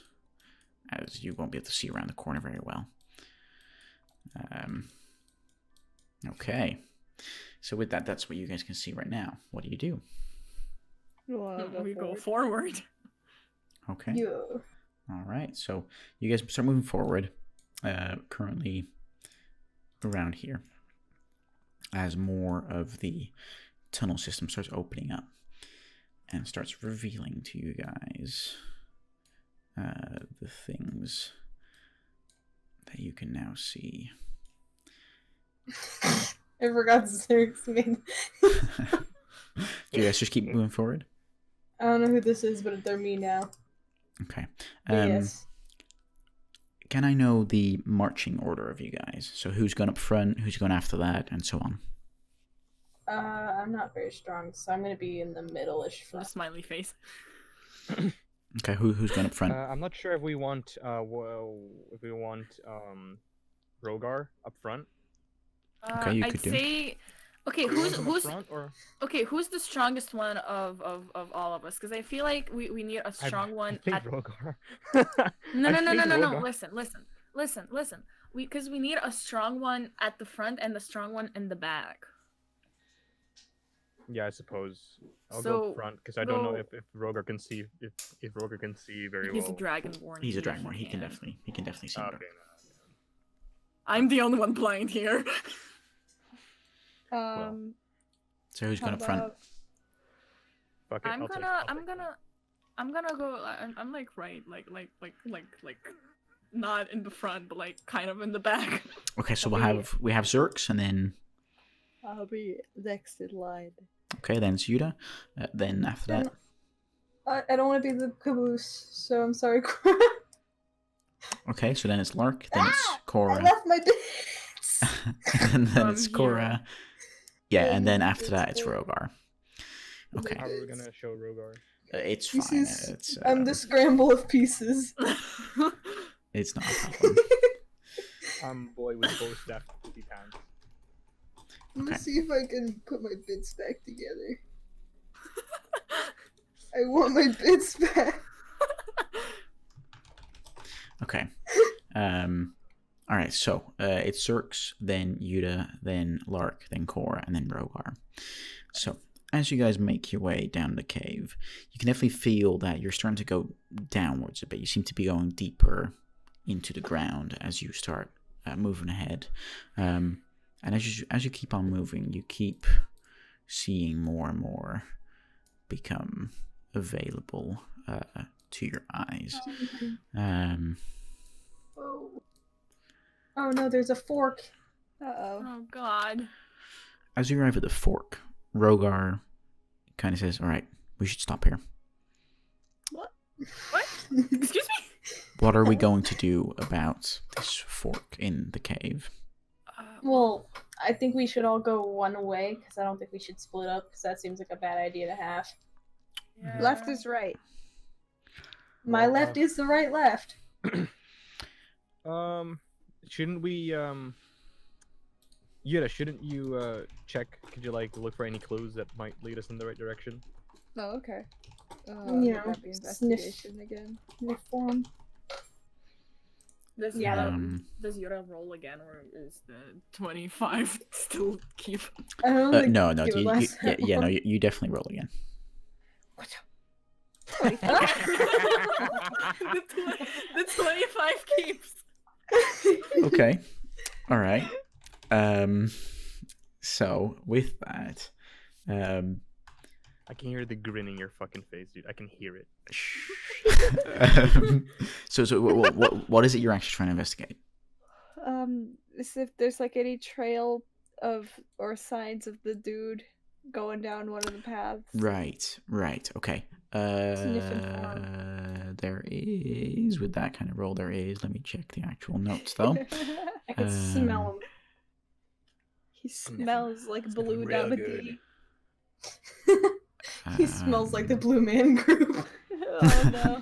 as you won't be able to see around the corner very well. Okay. So with that, that's what you guys can see right now. What do you do? We go forward. Okay. Yeah. All right. So you guys start moving forward. Currently around here, as more of the tunnel system starts opening up and starts revealing to you guys the things that you can now see. I forgot Zerg's name. Do you guys just keep moving forward? I don't know who this is, but they're me now. Okay. Yes. Can I know the marching order of you guys? So who's going up front, who's going after that, and so on? I'm not very strong, so I'm gonna be in the middle-ish A front. smiley face. Okay, who's going up front? I'm not sure if we want Rogar up front. Okay, you I'd could do. say. Okay, Do you want who's him up front or who's the strongest one of all of us? Because I feel like we need a strong one. I think At... Rogar. No. Rogar. Listen. Because we need a strong one at the front and a strong one in the back. Yeah, I suppose I'll So, go up front because I don't know go- if Rogar can see if Rogar can see very He's well. a dragonborn. He's a usually dragonborn. He can definitely see. Okay, better. I'm the only one blind here. So who's how going up front? about- Fuck it, I'm I'll take- gonna I'll I'm take gonna I'm gonna go. I'm like right, like not in the front, but like kind of in the back. Okay, so I'll we have Zerx, and then I'll be next in line. okay, then it's Yuda. Then after that, I don't want to be the caboose, so I'm sorry. okay, so then it's Lark, then it's I Cora, left my bits. and then it's you. Cora. Yeah, and then after that it's Rogar. Okay, How are we gonna show Rogar? it's This fine. is- It's I'm the scramble of pieces. it's not a problem. Boy with bow staff poopy pants. Let me Okay. see if I can put my bits back together. I want my bits back. Okay. All right. So it's Zerx, then Yuda, then Lark, then Cora, and then Rogar. So as you guys make your way down the cave, you can definitely feel that you're starting to go downwards a bit. You seem to be going deeper into the ground as you start moving ahead. And as you keep on moving, you keep seeing more and more become available to your eyes. Oh no, there's a fork. Uh-oh. Oh God. As you arrive at the fork, Rogar kind of says, "All right, we should stop here. What? Excuse me? What are we going to do about this fork in the cave?" Well, I think we should all go one way, because I don't think we should split up, because that seems like a bad idea to have. Yeah. Left is right. My Well, left is the right left. Shouldn't we Yura, shouldn't you check? Could you like look for any clues that might lead us in the right direction? Oh, okay. You Would know, that be sniff. investigation again? Uniform. Does Yeah, Yura roll again, or is the 25 still keep? I don't think No, it would you, last that no, long. you definitely roll again. the 25 keeps. Okay. All right. So with that, I can hear the grin in your fucking face, dude. I can hear it. so what is it you're actually trying to investigate? Is if there's like any trail of or signs of the dude going down one of the paths. Right. Okay. There is with that kind of roll. There is. Let me check the actual notes though. I can smell him. He smells like Blue real Dabba-Dee. He smells like the Blue Man Group. Oh no.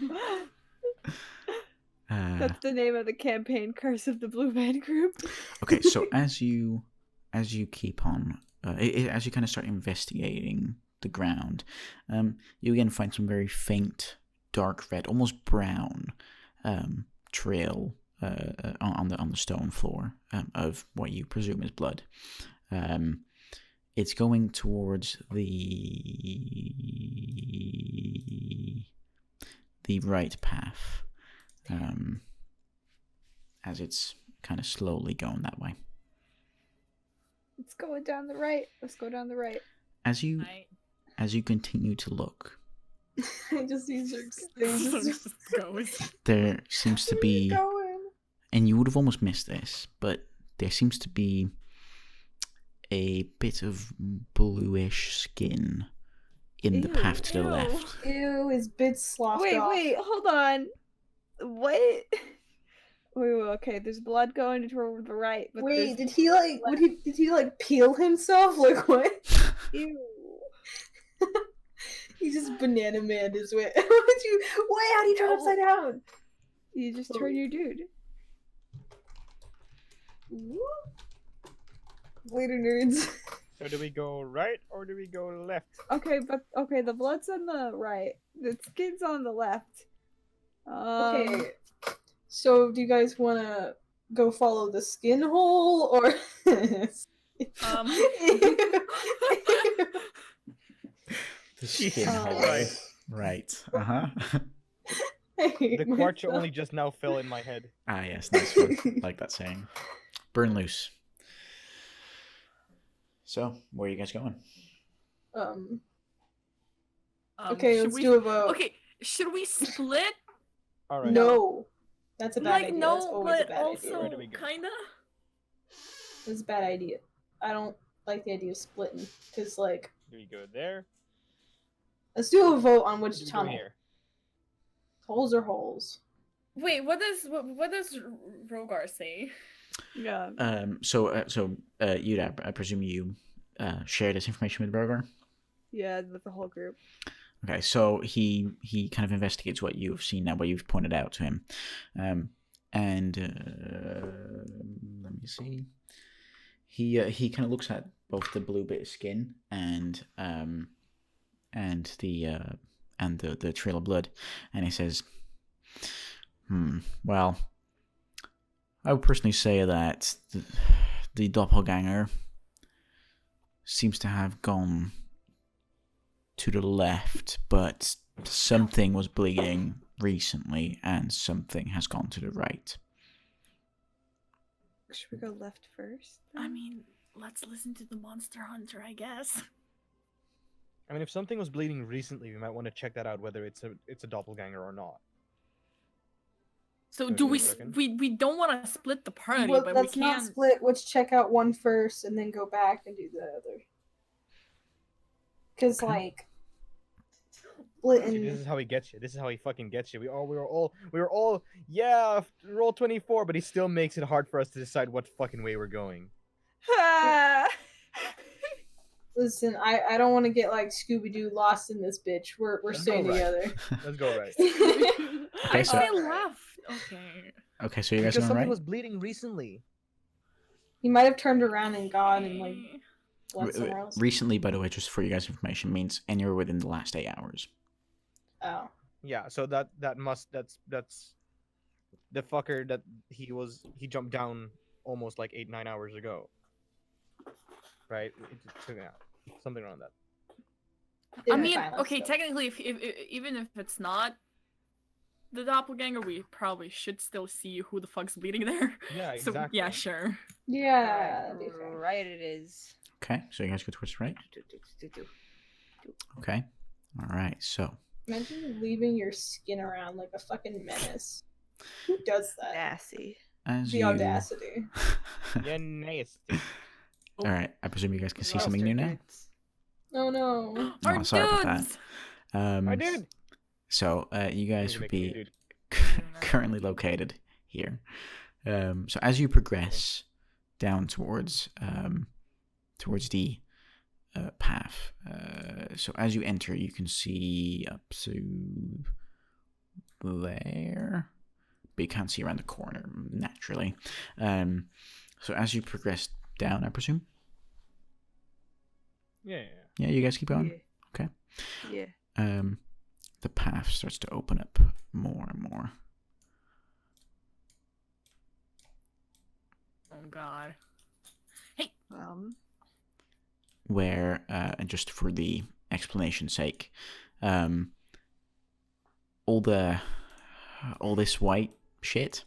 That's the name of the campaign, Curse of the Blue Man Group. Okay, so as you keep on, as you kind of start investigating the ground, you again find some very faint, dark red, almost brown, trail on the stone floor of what you presume is blood. It's going towards the right path, as it's kind of slowly going that way. Let's go down the right. Let's go down the right. As you continue to look, I just use your things. there seems to be, Going. and you would have almost missed this, but there seems to be a bit of bluish skin in the path to the left. Ew, his bits sloughed off. Wait, hold on. What? Wait, okay, there's blood going toward the right. But Wait, did he like? Did he like peel himself? Like what? Ew. He just banana man his way. Why? How do you turn upside down? You just turn your dude. Later, nerds. So do we go right or do we go left? Okay, the blood's on the right. The skin's on the left. Okay. So, do you guys want to go follow the skin hole or? The skin hole. Right. The quartz only just now fell in my head. Ah, yes, nice one. Like that saying. Burn loose. So, where are you guys going? Okay, let's do a vote. Okay, should we split? All right. No, that's a bad idea. No, That's always a but bad also idea. Where do we go? kinda. It's a bad idea. I don't like the idea of splitting because, like, Do we go there? let's do a vote on Or which do we go tunnel. here? Holes or holes? Wait, what does Rogar say? Yeah. Yuda, I presume you share this information with Burger? Yeah, with the whole group. Okay, so he kind of investigates what you've seen now, what you've pointed out to him, and let me see. He kind of looks at both the blue bit of skin and the trail of blood, and he says, well, I would personally say that the doppelganger seems to have gone to the left, but something was bleeding recently, and something has gone to the right. Should we go left first? I mean, let's listen to the monster hunter, I guess. I mean, if something was bleeding recently, we might want to check that out, whether it's a doppelganger or not. So Don't do you we? reckon? We don't want to split the party, Well, but let's we not can. split. Let's check out one first and then go back and do the other. Because, Okay. like, See, this splitting. is how he gets you. This is how he fucking gets you. We were all yeah, roll 24, but he still makes it hard for us to decide what fucking way we're going. Listen, I don't want to get like Scooby Doo lost in this bitch. We're Let's staying go right. together. Let's go right. I so- say left. Okay. Okay, so you guys Because going something right? was bleeding recently. He might have turned around and gone and like went somewhere else. Recently, by the way, just for you guys' information, means anywhere within the last 8 hours. Oh. Yeah, so that's the fucker that he jumped down almost like 8-9 hours ago. Right? Something around that. I mean, okay, technically, if even if it's not the doppelganger, we probably should still see who the fuck's bleeding there. Yeah, So, exactly. yeah, sure. Yeah. Right, it is. Okay, so you guys go towards the right? Okay. Alright, so. Imagine leaving your skin around like a fucking menace. Who does that? Nasty. The audacity. Yeah, nasty. Alright, I presume you guys can see something new now? Oh no. Our sorry about that. dudes! I did! So, you guys would be currently located here. So as you progress down towards the path, so as you enter, you can see up to there, but you can't see around the corner naturally. So as you progress down, I presume. Yeah. Yeah, you guys keep going. Yeah. Okay. Yeah. The path starts to open up more and more. Oh god. Where, and just for the explanation's sake, all this white shit,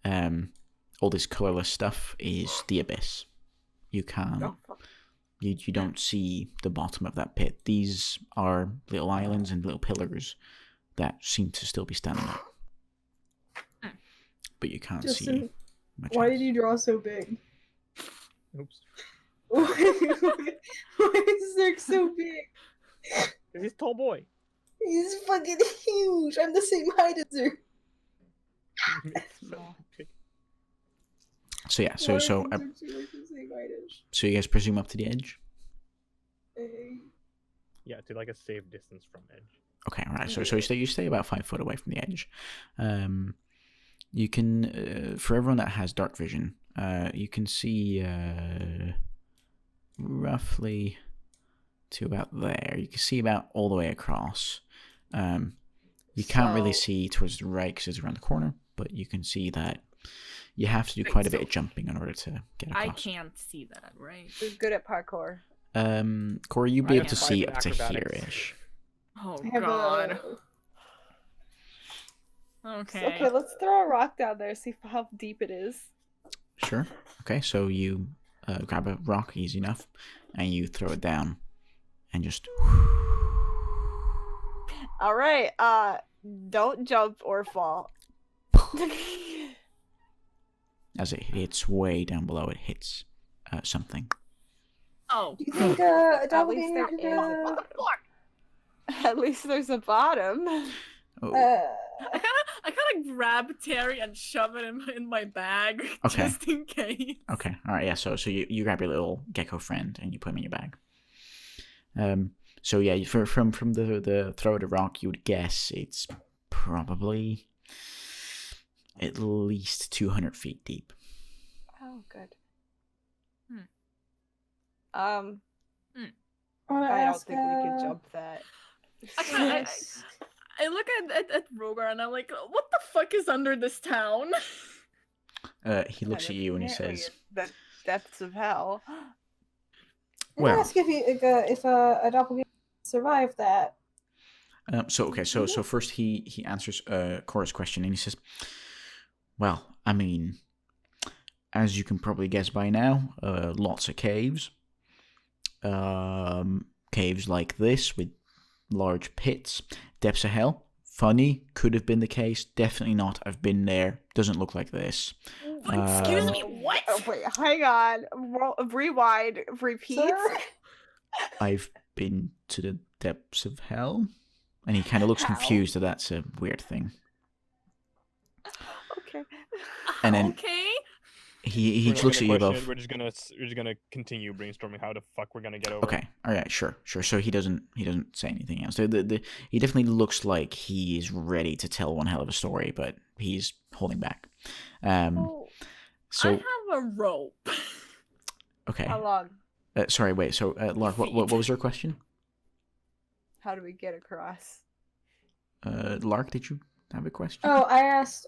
all this colorless stuff is the abyss. You can't, you don't see the bottom of that pit. These are little islands and little pillars that seem to still be standing up, but you can't see much. Why did you draw so big? Oops. Why is Zerk so big? He's a tall boy. He's fucking huge. I'm the same height as Zerk. So yeah, so you guys presume up to the edge. Yeah, to like a safe distance from edge. Okay, all right. So you stay about 5 foot away from the edge. You can, for everyone that has dark vision, you can see roughly to about there. You can see about all the way across. You can't really see towards the right because it's around the corner, but you can see that you have to do quite a bit of jumping in order to get across. I can't see that, right? Who's good at parkour? Corey, you'd be able to have see five in up to acrobatics. here-ish. Oh god. Okay. Okay, let's throw a rock down there, see how deep it is. Sure. Okay, so you grab a rock easy enough, and you throw it down, and just... All right, don't jump or fall. As it hits way down below, it hits something. Oh. Do you think a doppelganger there could is a bottom. At least there's a bottom. Oh. I kind of grab Terry and shove it in my bag, Okay. just in case. Okay, all right, yeah. So you grab your little gecko friend and you put him in your bag. So yeah, from the throw of the rock, you would guess it's probably at least 200 feet deep. Oh, good. I I don't think we could jump that. I look at Rogar and I'm like, what the fuck is under this town? He looks at you and he says, "The depths of hell." Well- ask if a doppelganger survived that. So first he answers Cora's question and he says, well, I mean, as you can probably guess by now, lots of caves. Caves like this with large pits. Depths of hell. Funny, could have been the case. Definitely not. I've been there. Doesn't look like this. Excuse me, what? Oh, wait, hang on. Rewind. Repeat. Sir? I've been to the depths of hell. And he kind of looks How? confused that that's a weird thing. Okay. And then- Okay. He We're not looks at gonna you question both. it, We're just gonna continue brainstorming how the fuck we're gonna get over. Okay, all right, sure. So he doesn't say anything else. He definitely looks like he is ready to tell one hell of a story, but he's holding back. Oh, So I have a rope. Okay. How long? Sorry, wait. So, Lark, what was your question? How do we get across? Lark, did you have a question? Oh, I asked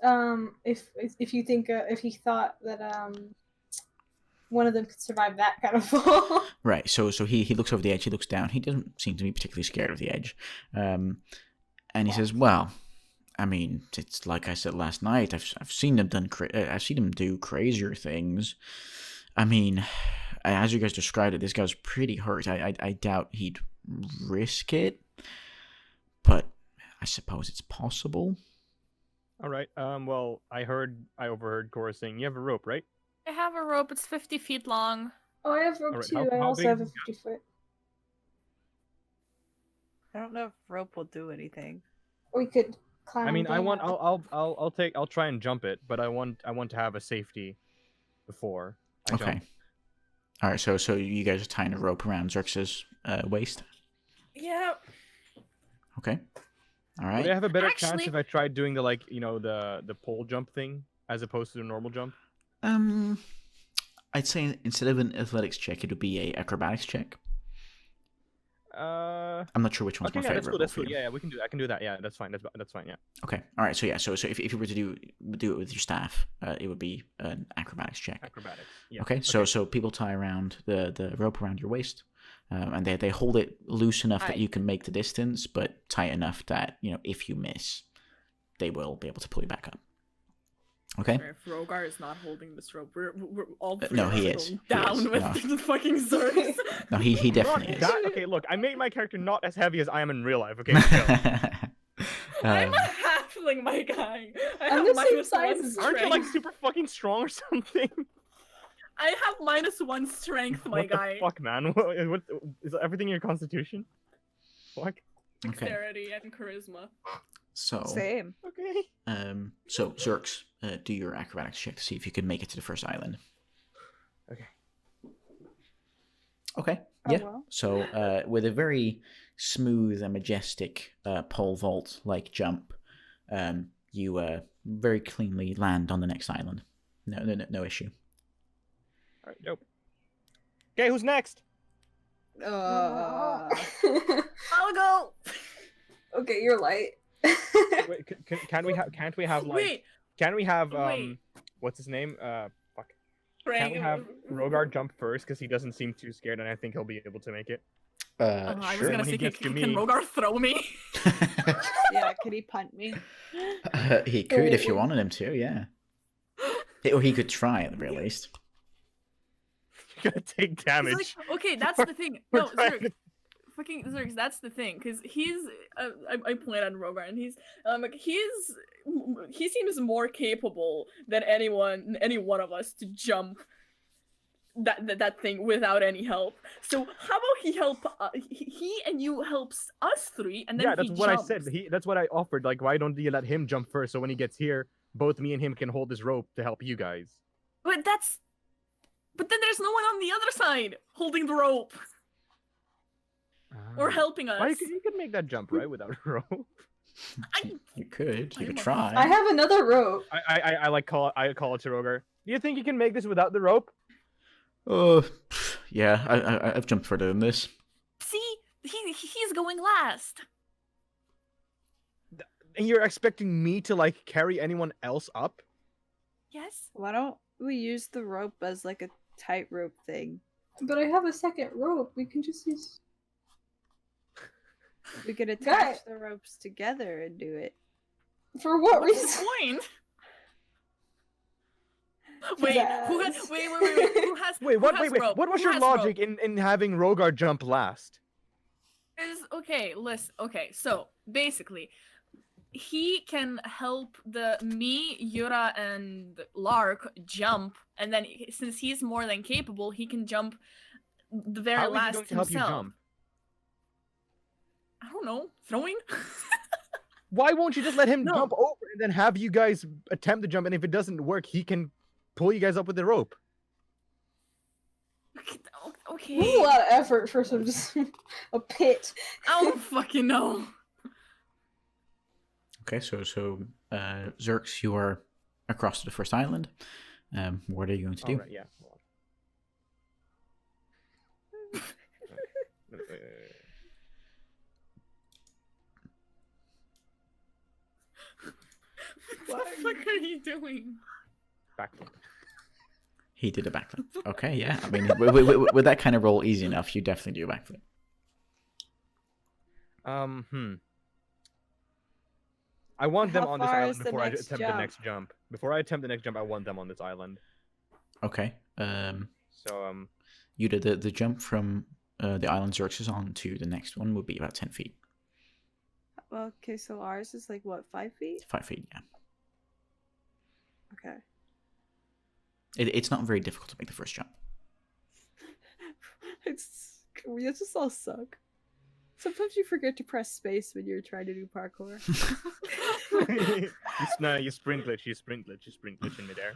if you think if he thought that one of them could survive that kind of fall. Right. So he looks over the edge. He looks down. He doesn't seem to be particularly scared of the edge. And he says, "Well, I mean, it's like I said last night. I've seen them I've seen him do crazier things. I mean, as you guys described it, this guy's pretty hurt. I doubt he'd risk it, but I suppose it's possible." All right. Well, I overheard Cora saying, "You have a rope, right?" I have a rope. It's 50 feet long. Oh, I have rope Alright, too. how I also big have a is the 50 foot. I don't know if rope will do anything. We could climb. I mean, down. I'll try and jump it, but I want to have a safety before I Okay. jump. All right. So you guys are tying a rope around Xerxes' waist. Yeah. Okay. All Would right. I have a better Actually- chance if I tried doing the the pole jump thing as opposed to the normal jump? I'd say instead of an athletics check, it would be a acrobatics check. I'm not sure which one's Okay, more yeah, that's favorable cool. That's for cool. you. Yeah, we can do that. I can do that. Yeah, that's fine. That's fine. Yeah. Okay. All right. So yeah. So if you were to do it with your staff, it would be an acrobatics check. Acrobatics. Yeah. Okay. So people tie around the rope around your waist, and they hold it loose enough that Aye. you can make the distance, but tight enough that if you miss, they will be able to pull you back up. Okay. If Rogar is not holding this rope, we're all three no, of he us is. going He down is. with No. the fucking Zergs. No, he Not definitely is. that, okay, look, I made my character not as heavy as I am in real life. Okay. Chill. I'm a halfling, my guy. I I'm have the same minus size one as Aren't you like strength. super fucking strong or something? I have minus one strength, my What guy. the fuck, man? What is everything in your constitution? Fuck. Okay. Dexterity and charisma. So Same. Okay. so Zerx, do your acrobatics check to see if you can make it to the first island. Okay. Okay. Oh, Yeah. well. So with a very smooth and majestic pole vault like jump, you very cleanly land on the next island. No issue. All right. Dope. Okay, who's next? Uh, I'll go. Okay, you're light. Wait, can't we have like? Wait. Can we have Wait. what's his name? Fuck. Frank. Can't we have Rogar jump first because he doesn't seem too scared and I think he'll be able to make it. I was Sure. gonna When he say, gets to can me- Rogar throw me? yeah, could he punt me? He could if you wanted him to, yeah. Or he could try at the very least. You're gonna take He's damage. like, okay, that's the thing. We're No, trying Zerg, fucking Zerg, that's the thing, because he's. I point at Rogar, and he's like he seems more capable than any one of us to jump that thing without any help. So how about he help? He and you helps us three, and then Yeah, that's he what jumps. I said. That's what I offered. Like, why don't you let him jump first? So when he gets here, both me and him can hold this rope to help you guys. But then there's no one on the other side holding the rope or helping us. Well, you could make that jump right without a rope. You could. You could I'm a- try. I have another rope. I call it to Rogar. Do you think you can make this without the rope? Yeah, I've jumped further than this. See, he's going last. And you're expecting me to like carry anyone else up? Yes. Why don't we use the rope as like a tightrope thing? But I have a second rope. We can just use. We could Guy- attach the ropes together and do it. For what What's reason? the point? Wait, who has? Yes. Wait. Who has? Wait, who what? has Wait. rope? What was Who your has logic rope? in having Rogar jump last? Okay, listen. Okay, so basically, he can help me, Yura, and Lark jump, and then since he's more than capable, he can jump the very How is he last going to help himself. you jump? I don't know, throwing. Why won't you just let him No. jump over and then have you guys attempt to jump? And if it doesn't work, he can pull you guys up with the rope. Okay. This is a lot of effort for some just a pit. I don't fucking know. Okay, so Zerx, you are across to the first island. What are you going to do? Alright, yeah. are you doing? Backflip. He did a backflip. Okay, yeah. I mean, with that kind of roll easy enough, you definitely do a backflip. I want them How on this far island is the before I next attempt the jump? next jump. Before I attempt the next jump, I want them on this island. Okay. So You did the jump from the island Xerxes on to the next one would be about 10 feet. Well, okay, so ours is like what, 5 feet? 5 feet, yeah. Okay. It's not very difficult to make the first jump. We just all suck. Sometimes you forget to press space when you're trying to do parkour. you sprint glitch in midair.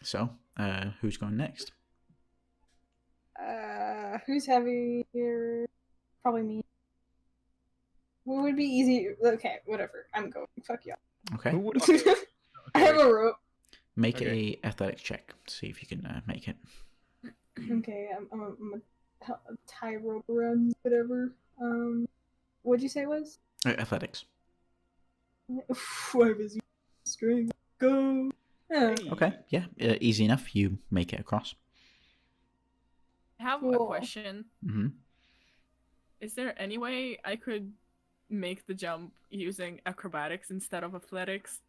So, who's going next? Who's heavier? Probably me. What would be easy? Okay, whatever. I'm going. Fuck y'all. Okay. Who would? I have a rope. Make Okay. a athletics check. See if you can make it. Okay, I'm a tie rope around whatever. What'd you say it was? Athletics. 5 is string. Go. Yeah. Okay, yeah. Easy enough. You make it across. I have a Cool. question. Mm-hmm. Is there any way I could make the jump using acrobatics instead of athletics?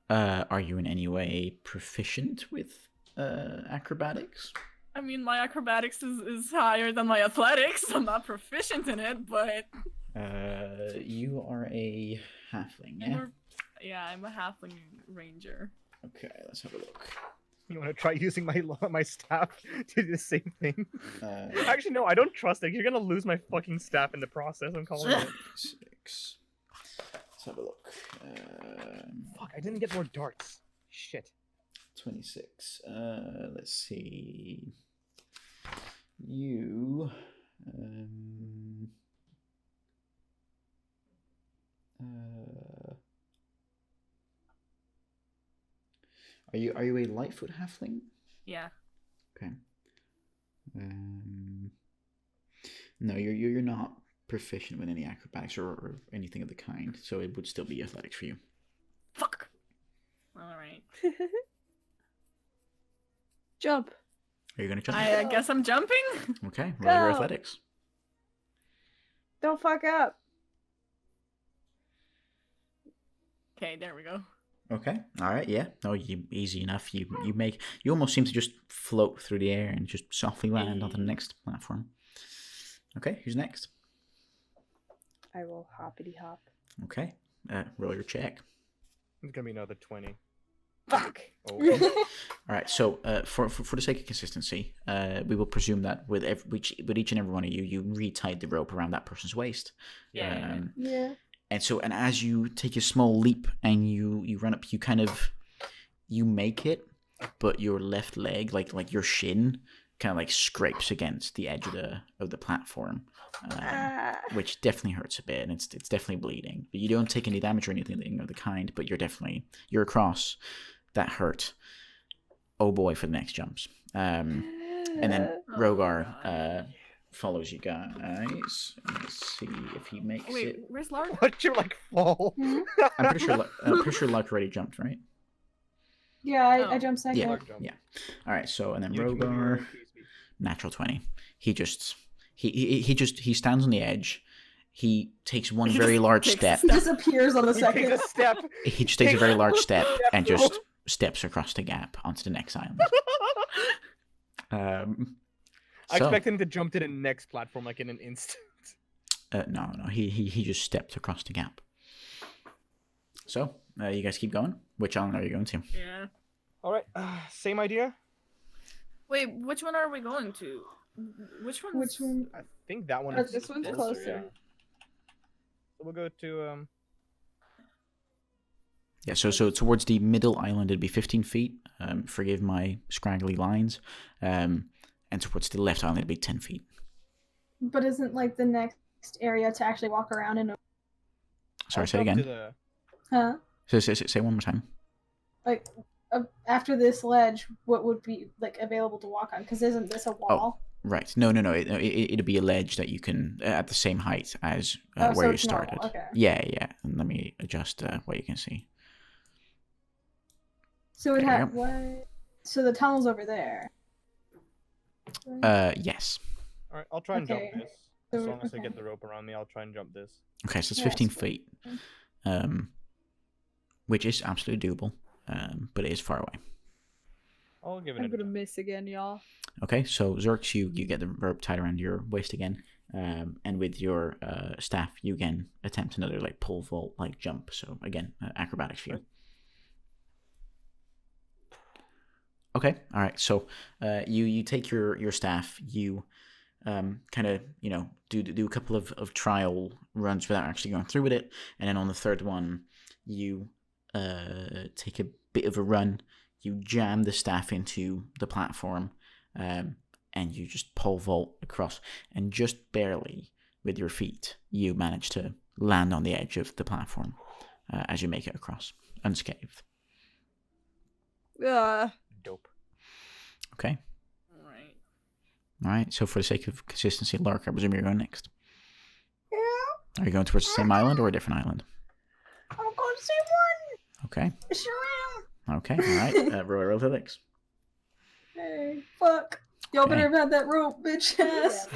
Are you in any way proficient with acrobatics? I mean, my acrobatics is higher than my athletics. I'm not proficient in it, but You are a halfling, yeah? yeah, I'm a halfling ranger. Okay, let's have a look. You want to try using my staff to do the same thing? Uh, Actually, no, I don't trust it. You're gonna lose my fucking staff in the process. I'm calling it. 6. Let's have a look. Fuck, I didn't get more darts. Shit. 26. Let's see. You. Are you a Lightfoot halfling? Yeah. Okay. No, you're not proficient with any acrobatics or anything of the kind, so it would still be athletics for you. Fuck. All right. Jump. Are you gonna jump? I guess I'm jumping. Okay, roll your Go. athletics. Don't fuck up. Okay, there we go. Okay. All right. Yeah. No, easy enough. You almost seem to just float through the air and just softly land onto the next platform. Okay. Who's next? I will hoppity hop. Okay. Roll your check. It's gonna be another 20. Fuck. Oh. All right. So, for the sake of consistency, we will presume that with each and every one of you, you re-tied the rope around that person's waist. Yeah. Yeah. And as you take a small leap and you run up, you make it, but your left leg, like your shin, kind of like scrapes against the edge of the platform, which definitely hurts a bit, and it's definitely bleeding. But you don't take any damage or anything of the kind. But you're across. That hurt. Oh boy, for the next jumps. And then Rogar follows you guys. Let's see if he makes Wait, it. where's Lark? What? You like fall? I'm pretty sure Luck already jumped, right? Yeah, I Oh. jumped second. Yeah. Lark jump. Yeah. All right. So and then You do Rogar, your- natural 20. He stands on the edge. He takes one very large takes a step. He disappears on the He second. takes a step. He just takes a very large step and Step. just steps across the gap onto the next island. I So, expect him to jump to the next platform like in an instant. no. He just stepped across the gap. So, you guys keep going. Which island are you going to? Yeah. All right, same idea. Wait, which one are we going to? Which one? Which one? I think that one. Oh, is this one's yeah. closer. So we'll go to Yeah, so towards the middle island, it'd be 15 feet. Forgive my scraggly lines. And towards the left island, it'd be 10 feet. But isn't like the next area to actually walk around in? Sorry, I'll say jump again. to the- Huh? Say one more time. Like after this ledge, what would be like available to walk on? Because isn't this a wall? Right. No. It'd be a ledge that you can at the same height as Oh, where so you it's normal, started. okay. Yeah. And let me adjust what you can see. So it There you had what? So the tunnel's over there. Yes. All right, I'll try and Okay. jump this. As So- long as I okay. get the rope around me, I'll try and jump this. Okay, so it's Yes. 15 feet, which is absolutely doable, but it is far away. I'll give it I'm a gonna try. miss again, y'all. Okay, so Zerx, you get the rope tied around your waist again, and with your staff, you again attempt another like pole vault like jump. So again, acrobatics for you. Okay, all right. So you take your staff, you kind of do a couple of trial runs without actually going through with it, and then on the third one, you take a bit of a run. You jam the staff into the platform, and you just pole vault across, and just barely with your feet, you manage to land on the edge of the platform as you make it across, unscathed. Dope. Okay. Right. All right. So for the sake of consistency, Lark, I presume you're going next. Yeah, Are you going towards the same island or a different island? I'm going to say one. Okay. Sure am. Okay. All right. Roll athletics. Hey, fuck. Y'all better have had that rope, bitch ass.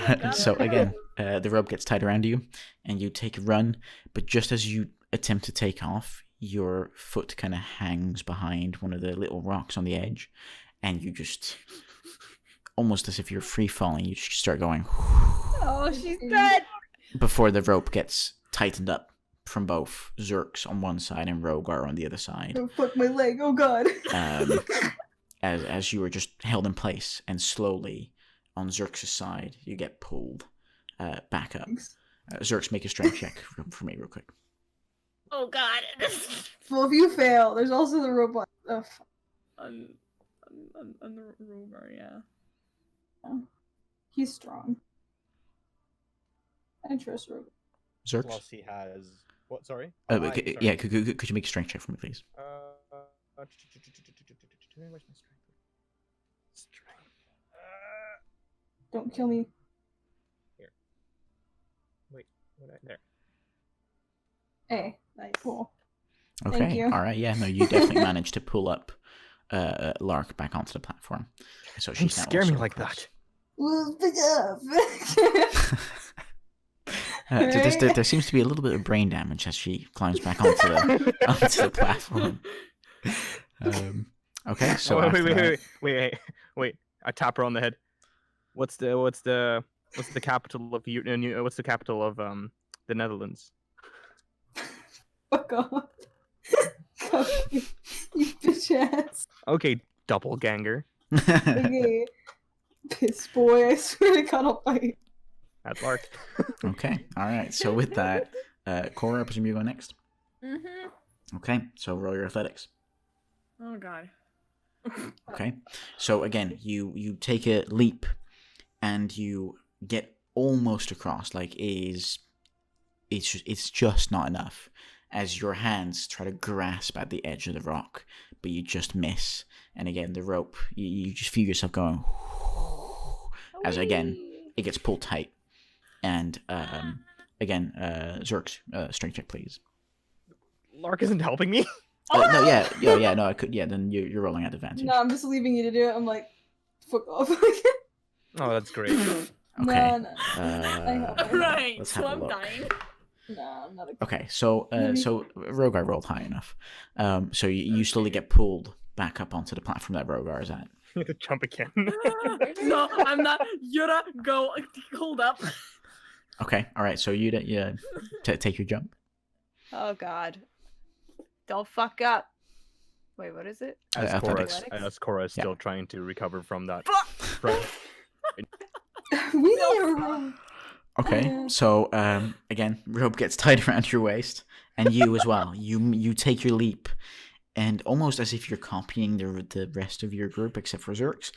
So again, the rope gets tied around you, and you take a run. But just as you attempt to take off, your foot kind of hangs behind one of the little rocks on the edge, and you just, almost as if you're free falling, you just start going Oh, she's dead. before the rope gets tightened up from both Zerx on one side and Rogar on the other side. Oh, fuck my leg. Oh god. As you were just held in place, and slowly on Zerx's side you get pulled back up. Zerx, make a strength check for me real quick. Oh god. Well, if you fail, there's also the rope on. Oh, fuck. on the Rogar, yeah. He's strong. I trust Rope. Zerx? Plus he has what? Sorry. Yeah, could you make a strength check for me, please? Where's my strength? Strength. Don't kill me. Here. Wait. There. Hey, Nice. cool. Okay. Thank you. All right. Yeah. No, you definitely managed to pull up Lark back onto the platform. So Don't she's now scare me also like across. that. Well, pick up. There seems to be a little bit of brain damage as she climbs back onto the platform. Okay, so Wait! I tap her on the head. What's the capital of the Netherlands? Fuck off. Fuck you, you bitch ass. Okay, doppelganger. Okay. Piss boy, I swear to God, I'll fight. That's Lark. Okay, all right. So with that, Cora, I presume you go next. Mm-hmm. Okay, so roll your athletics. Oh god. Okay, so again, you take a leap, and you get almost across. Like it's just not enough, as your hands try to grasp at the edge of the rock, but you just miss. And again, the rope, you just feel yourself going, as again it gets pulled tight. And again, Zerx, strength check, please. Lark isn't helping me. No, no, I could. Yeah, then you're rolling at advantage. No, I'm just leaving you to do it. I'm like, fuck off. Oh, that's great. Okay. No. I have it. Right, Let's so have a I'm look. dying. No, I'm not a Okay, so Maybe. so Rogar rolled high enough. So you slowly get pulled back up onto the platform that Rogar is at. Jump again. No, I'm not. Yura, go. Hold up. Okay, all right. So you take your jump. Oh god. Don't fuck up. Wait, what is it? Athletics. As Cora is still trying to recover from that. We need a room. Okay, Yeah. so again, rope gets tied around your waist, and you as well. You take your leap, and almost as if you're copying the rest of your group, except for Zerx,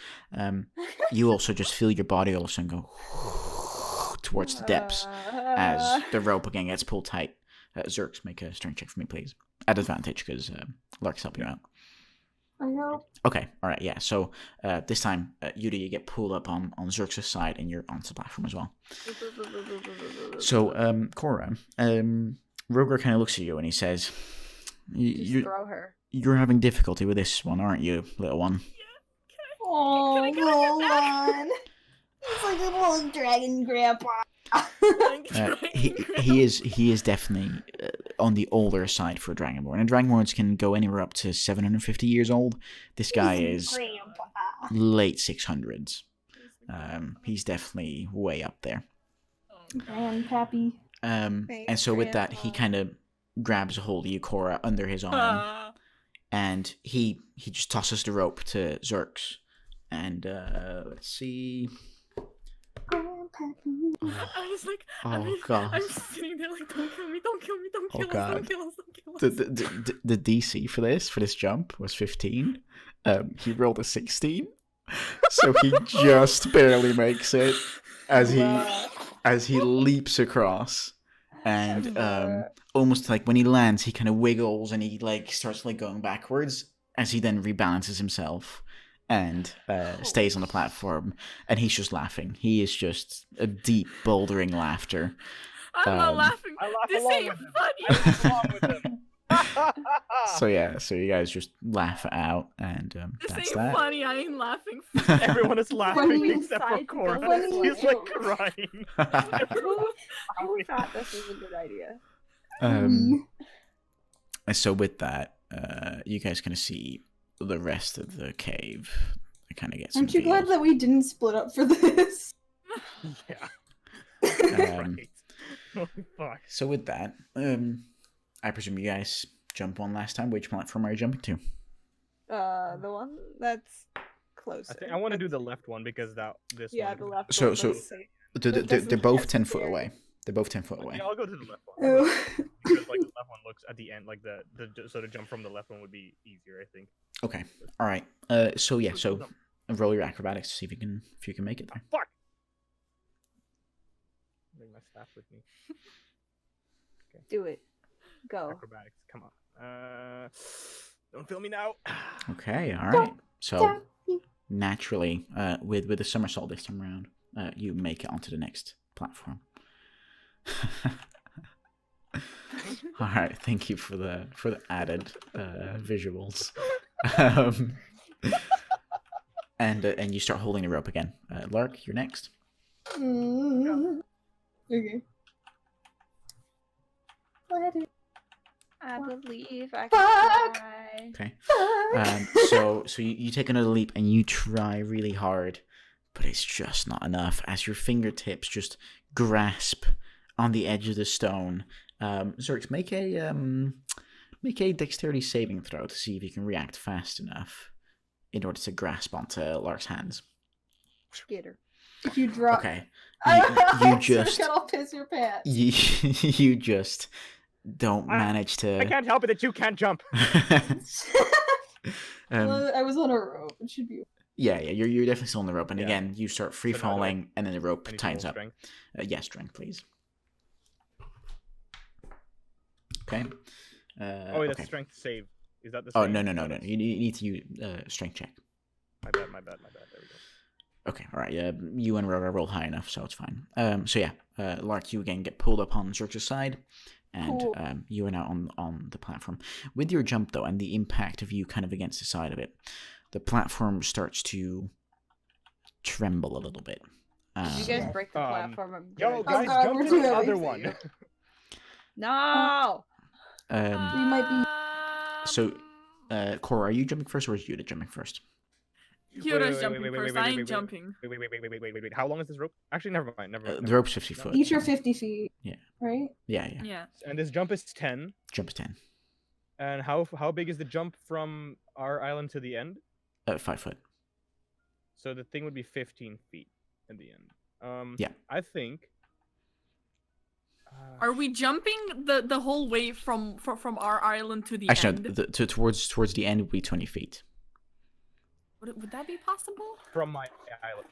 you also just feel your body all of a sudden go towards the depths as the rope again gets pulled tight. Zerx, make a strength check for me, please. At advantage, because Lark's helping you out. I know. Okay, all right, yeah. So this time, Yuda, you get pulled up on Zerx's side, and you're onto the platform as well. So, Cora, Roger kind of looks at you and he says, Just You, throw her. you're having difficulty with this one, aren't you, little one? Oh, Can I get back? Roland. He's like a little dragon grandpa. He is definitely on the older side for a Dragonborn. And Dragonborns can go anywhere up to 750 years old. This guy is Grandpa. late 600s. He's definitely way up there. Grandpappy. And so with that, he kind of grabs a hold of you, Cora, under his arm, and he just tosses the rope to Zerx. And let's see. Grandpappy. I was like, Oh, God. I'm just sitting there like, don't kill me, don't kill me, don't kill us, God. don't kill us, don't kill us. The DC for this jump was 15. He rolled a 16, so he just barely makes it as he leaps across, and almost like when he lands, he kind of wiggles and he like starts like going backwards as he then rebalances himself and stays on the platform, and he's just laughing. He is just a deep bouldering laughter. I'm not laughing. I laugh This along ain't with him. funny. I laugh along with him. So you guys just laugh it out, and This that's ain't that. funny. I ain't laughing. Everyone is laughing Funny except for inside Cora. the She's like ghost. crying. Who thought this was a good idea? And so with that, you guys kind of see the rest of the cave. It kind of gets. Aren't you glad that we didn't split up for this? Yeah. Um, Right. Holy fuck. So with that, I presume you guys jump one last time. Which platform are you jumping to? The one that's closer. I think I want to do the left one because Yeah, one. the left So- one. so- looks safe. They're both 10 foot away. They're both 10 foot away. Yeah, I'll go to the left one. Oh. Because like the left one looks at the end, like the so to jump from the left one would be easier, I think. Okay. All right. So roll your acrobatics to see if you can make it there. Fuck. Bring my staff with me. Do it. Go. Acrobatics, come on. Don't film me now. Okay. All right. So naturally, with a somersault this time around, you make it onto the next platform. All right. Thank you for the added visuals. And you start holding the rope again. Lark, you're next. Okay. Let it. I believe I Fuck. can fly. Okay. So you take another leap and you try really hard, but it's just not enough as your fingertips just grasp on the edge of the stone. Zerx, make a dexterity saving throw to see if you can react fast enough in order to grasp onto Lark's hands. Get her. If you drop. Okay. You just I'll piss your pants. you just don't manage I to. can't help it that you can't jump. Well, I was on a rope. It should be. Yeah, you're definitely still on the rope, and Yeah. again, you start free So now do I- falling, and then the rope I need to tightens roll up. strength. Yes, strength, please. Okay. Oh wait, that's okay. strength save. Is that the Oh same? no. You need to use strength check. My bad. There we go. Okay, all right. You and Rora roll high enough, so it's fine. So yeah, Lark, you again get pulled up on Zerx's side, and Cool. you are now on the platform. With your jump though, and the impact of you kind of against the side of it, the platform starts to tremble a little bit. If you guys break the Um, platform, I'm Yo, gonna guys, God, jump we're to doing the other everything. one. No. We might be- So, Cora, are you jumping first, or is Yuta jumping first? Yura's jumping first. I ain't jumping. Wait. How long is this rope? Actually, never mind. The rope's 50 foot. Each are 50 feet. Yeah. Right? Yeah. Yeah. And this jump is 10. Jump is 10. And how big is the jump from our island to the end? 5 foot. So the thing would be 15 feet in the end. Yeah. I think. Are we jumping the whole way from our island to the Actually, end? no, towards the end would be 20 feet. Would that be possible? from my island?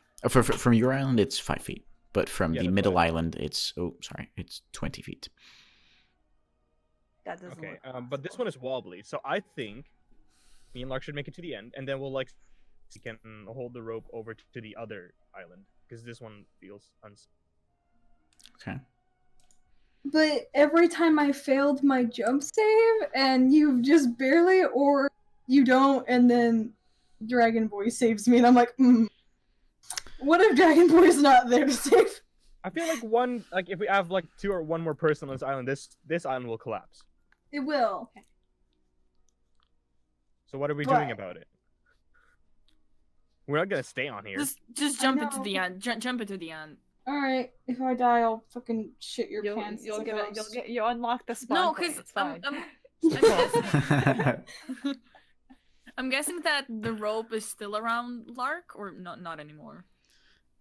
From your island, it's 5 feet. But from Yeah, the that's middle what I- island, it's 20 feet. That doesn't Okay. look But this possible. one is wobbly, so I think me and Lark should make it to the end, and then we'll we can hold the rope over to the other island because this one feels Okay. but every time I failed my jump save, and you just barely, or you don't, and then Dragon Boy saves me, and I'm like, what if Dragon Boy's not there to save? I feel like if we have like 2 or 1 more person on this island, this island will collapse. It will. So what are we doing about it? We're not gonna stay on here. Just jump into the end. Jump into the end. Alright, if I die, I'll fucking shit your pants. You unlock the spawn. No, because I'm guessing that the rope is still around Lark, or not anymore.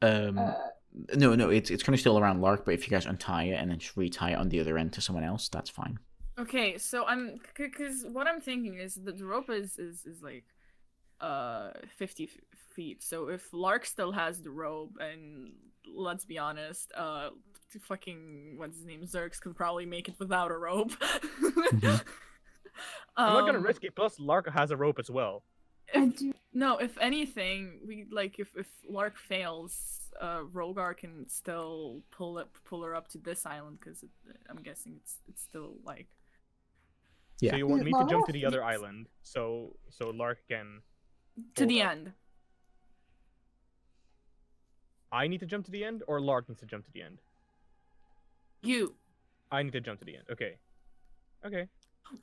No, it's kind of still around Lark, but if you guys untie it and then just retie it on the other end to someone else, that's fine. Okay, so because what I'm thinking is that the rope is like 50 feet. So if Lark still has the rope, and let's be honest, fucking what's his name, Zerx could probably make it without a rope. I'm not gonna risk it. Plus, Lark has a rope as well. No, if anything, we like if Lark fails, Rogar can still pull her up to this island, because I'm guessing it's still like. Yeah. So you want me to jump to the other island, so Lark can. To the end. I need to jump to the end, or Lark needs to jump to the end? You. I need to jump to the end. Okay. Okay.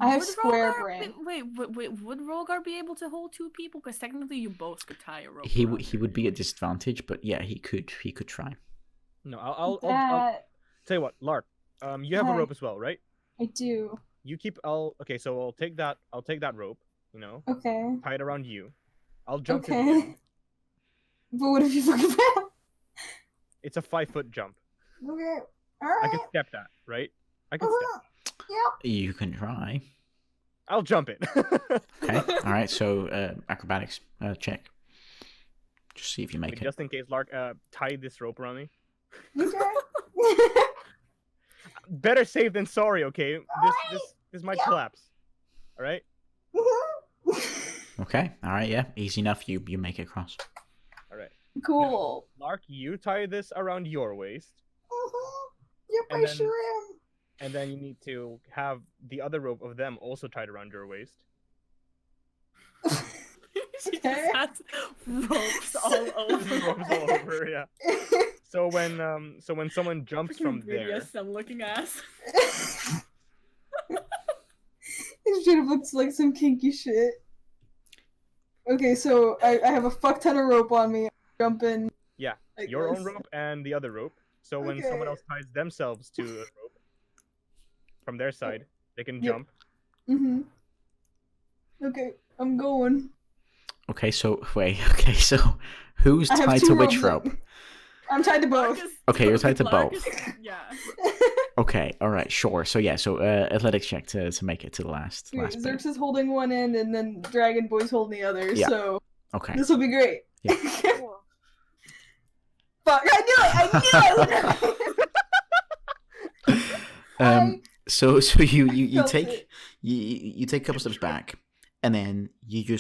I have square brain. Wait, would Rogar be able to hold 2 people? Because technically you both could tie a rope. He would be at disadvantage, but yeah, he could try. No, I'll tell you what, Lark. You have a rope as well, right? I do. You keep. Okay, so I'll take that rope. You know. Okay. Tie it around you. I'll jump to the end. But what if you fucking fail? It's a 5-foot jump. Okay. Alright. I can step that, right? I can step. Yeah. You can try. I'll jump it. Okay. All right. So acrobatics check. Just see if you make it. Just in case, Lark, tie this rope around me. Okay. Better safe than sorry. Okay. This might collapse. All right. Okay. All right. Yeah. Easy enough. You make it across. All right. Cool. Now, Lark, you tie this around your waist. Yep, And I then- sure am. And then you need to have the other rope of them also tied around your waist. She just has ropes all over. Ropes all over, yeah. So when someone jumps from there, I'm looking ass. It should have looked like some kinky shit. Okay, so I have a fuck ton of rope on me. Jumping. yeah, your own rope and the other rope. So when someone else ties themselves to a rope from their side, they can jump. Okay, I'm going. Okay. So wait. Okay. So who's I have tied 2 to which ropes. rope? I'm tied to both. Okay, you're tied to both. Yeah. Okay. All right. Sure. So yeah. So athletics check to make it to the last bit. Zerx is holding one end, and then Dragon Boy's holding the other. Yeah. So Okay. this will be great. Yeah. Fuck! I knew it. So you felt take it. you take a couple steps back, and then you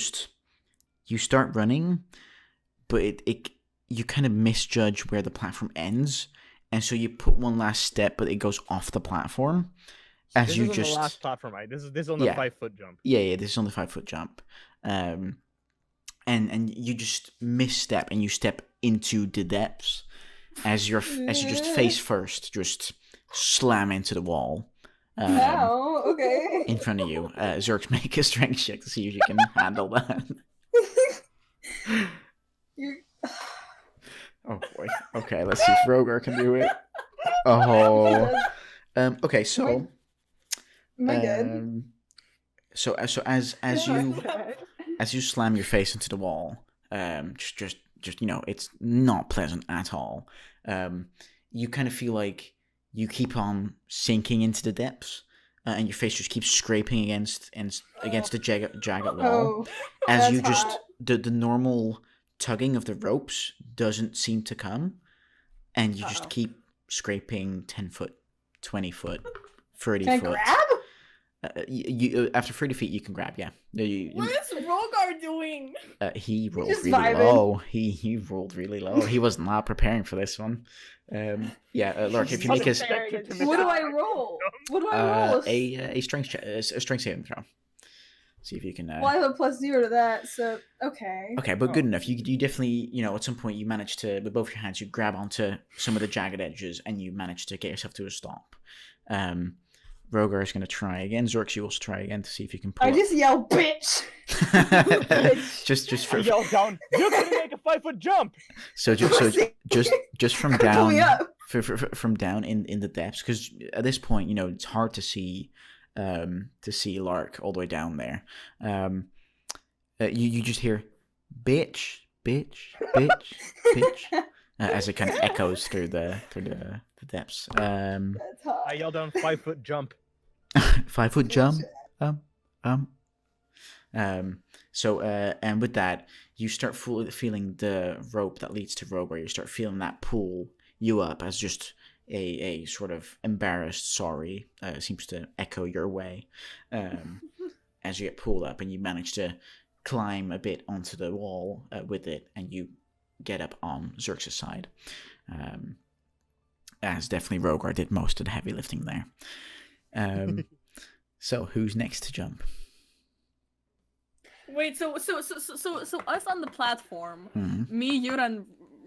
start running, but it you kind of misjudge where the platform ends, and so you put one last step, but it goes off the platform. As This you is on just the last platform, right? This is on the 5-foot jump. Yeah, this is on the 5-foot jump, and you just misstep and you step into the depths as you just face first, just slam into the wall. Wow. Okay. In front of you, Zerx, make a strength check to see if you can handle that. Oh boy. Okay, let's see if Rogar can do it. Oh. Okay, so. Am I good? So as you slam your face into the wall, just it's not pleasant at all. You kind of feel like you keep on sinking into the depths, and your face just keeps scraping against the jagged wall. As you just hot. the normal tugging of the ropes doesn't seem to come, and you just keep scraping 10 foot, 20 foot, 30 Can I foot. You after 30 feet, you can grab. Yeah. What is Rogar doing? He rolled just really vibing. low. He rolled really low. He was not preparing for this one. Lurk, if you make his What do I roll? What do I roll? a strength saving throw. See if you can. Well, I have a +0 to that, so okay. Okay, but good enough. You definitely, at some point you manage to, with both your hands, you grab onto some of the jagged edges and you manage to get yourself to a stop. Rogar is going to try again. Zorx, you also try again to see if you can pull I just yell, bitch! just for... I yelled down, you're going to make a 5-foot jump! So just from Pull me down... up. From down in the depths, because at this point, it's hard to see Lark all the way down there. You just hear bitch, bitch, bitch, bitch, as it kind of echoes through the depths. That's hot. I yelled down 5-foot jump. 5-foot jump. So and with that, you start feeling the rope that leads to Rogar. You start feeling that pull you up as just a sort of embarrassed sorry seems to echo your way as you get pulled up, and you manage to climb a bit onto the wall with it, and you get up on Zerx's side. As definitely Rogar did most of the heavy lifting there. So who's next to jump? Wait, so us on the platform, Mm-hmm. me, Yura, and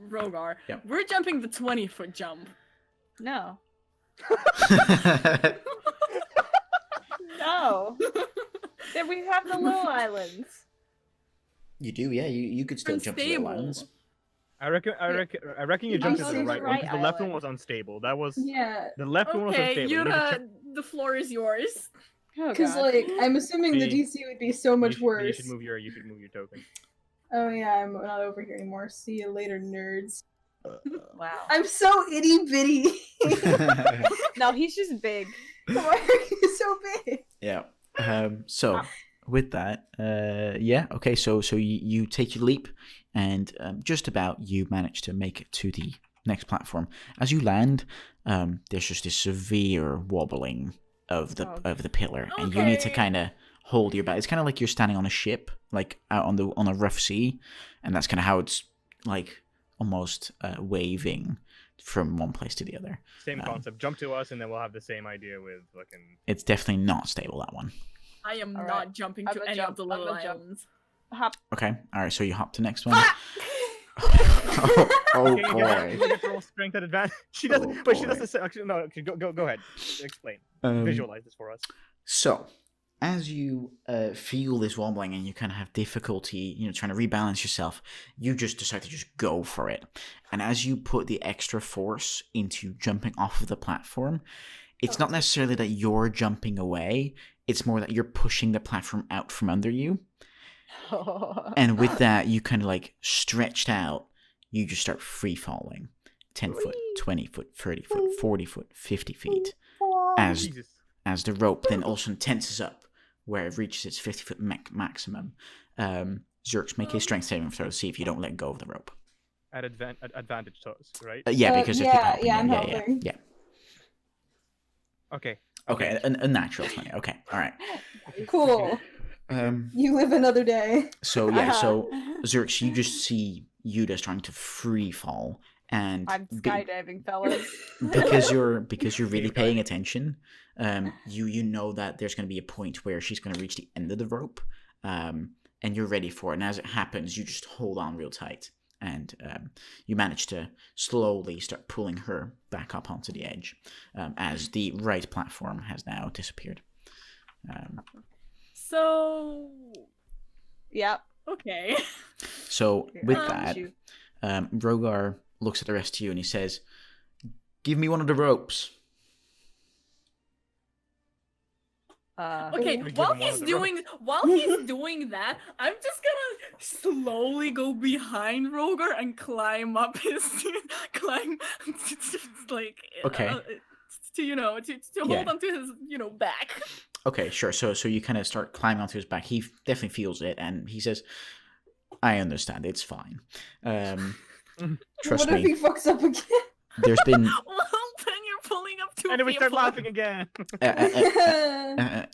Rogar, Yep. we're jumping the 20-foot jump. No. No. Then we have the little islands. You do, yeah. You could still jump to the Unstable. islands. I reckon you jumped to the Unstable right one, because the left one island. was unstable. That was... Yeah, The left one was Okay, unstable. You need to Yura, check- the floor is yours. Oh, because God. I'm assuming the Me. DC would be so much you worse. should move your token. Oh yeah, I'm not over here anymore. See you later, nerds. Wow. I'm so itty bitty. No, he's just big. Why are you so big? Yeah. So with that, okay. So you take your leap, and just about you manage to make it to the next platform. As you land, there's just this severe wobbling of the pillar, and you need to Okay. kind of hold your back. It's kind of like you're standing on a ship, like out on a rough sea, and that's kind of how it's like almost waving from one place to the other. Same concept. Jump to us, and then we'll have the same idea with fucking... It's definitely not stable, that one. I am All not right. jumping I'm to gonna any jump. of the I'm little gonna jump. islands. Hop. Okay, all right. So you hop to next one. oh Can you boy. get roll strength at advantage? She doesn't. Oh, Wait, she boy. doesn't say. Actually, no. Actually, go ahead. Explain. Visualize this for us. So, as you feel this wobbling and you kind of have difficulty, trying to rebalance yourself, you just decide to just go for it. And as you put the extra force into jumping off of the platform, it's not necessarily that you're jumping away. It's more that you're pushing the platform out from under you. And with that, you kind of like stretched out, you just start free falling. 10 foot, 20 foot, 30 foot, 40 foot, 50 feet. As Jesus. the rope then also tenses up where it reaches its 50 foot maximum. Zerx, make a strength saving throw to see if you don't let go of the rope. At advantage toes, right? Yeah, because if people helping I'm you. helping. Yeah. Okay. Okay, a natural 20. Okay, all right. Cool. You live another day. So yeah, so Zerx, you just see Yuda trying to free fall, and I'm skydiving, fellas. because you're really paying attention, you know that there's going to be a point where she's going to reach the end of the rope, and you're ready for it. And as it happens, you just hold on real tight, and you manage to slowly start pulling her back up onto the edge, as the right platform has now disappeared. So, Yep. okay. So with Um, that, Shoot. Rogar looks at the rest of you and he says, "Give me one of the ropes." Okay, We give while him one he's of the doing that, I'm just gonna slowly go behind Rogar and climb up his like Okay. to hold Yeah. onto his back. Okay, sure. So you kind of start climbing onto his back. He definitely feels it, and he says, "I understand. It's fine. Trust What if me. he fucks up again? There's been Well, then you're pulling up too And then we start fearful. laughing again.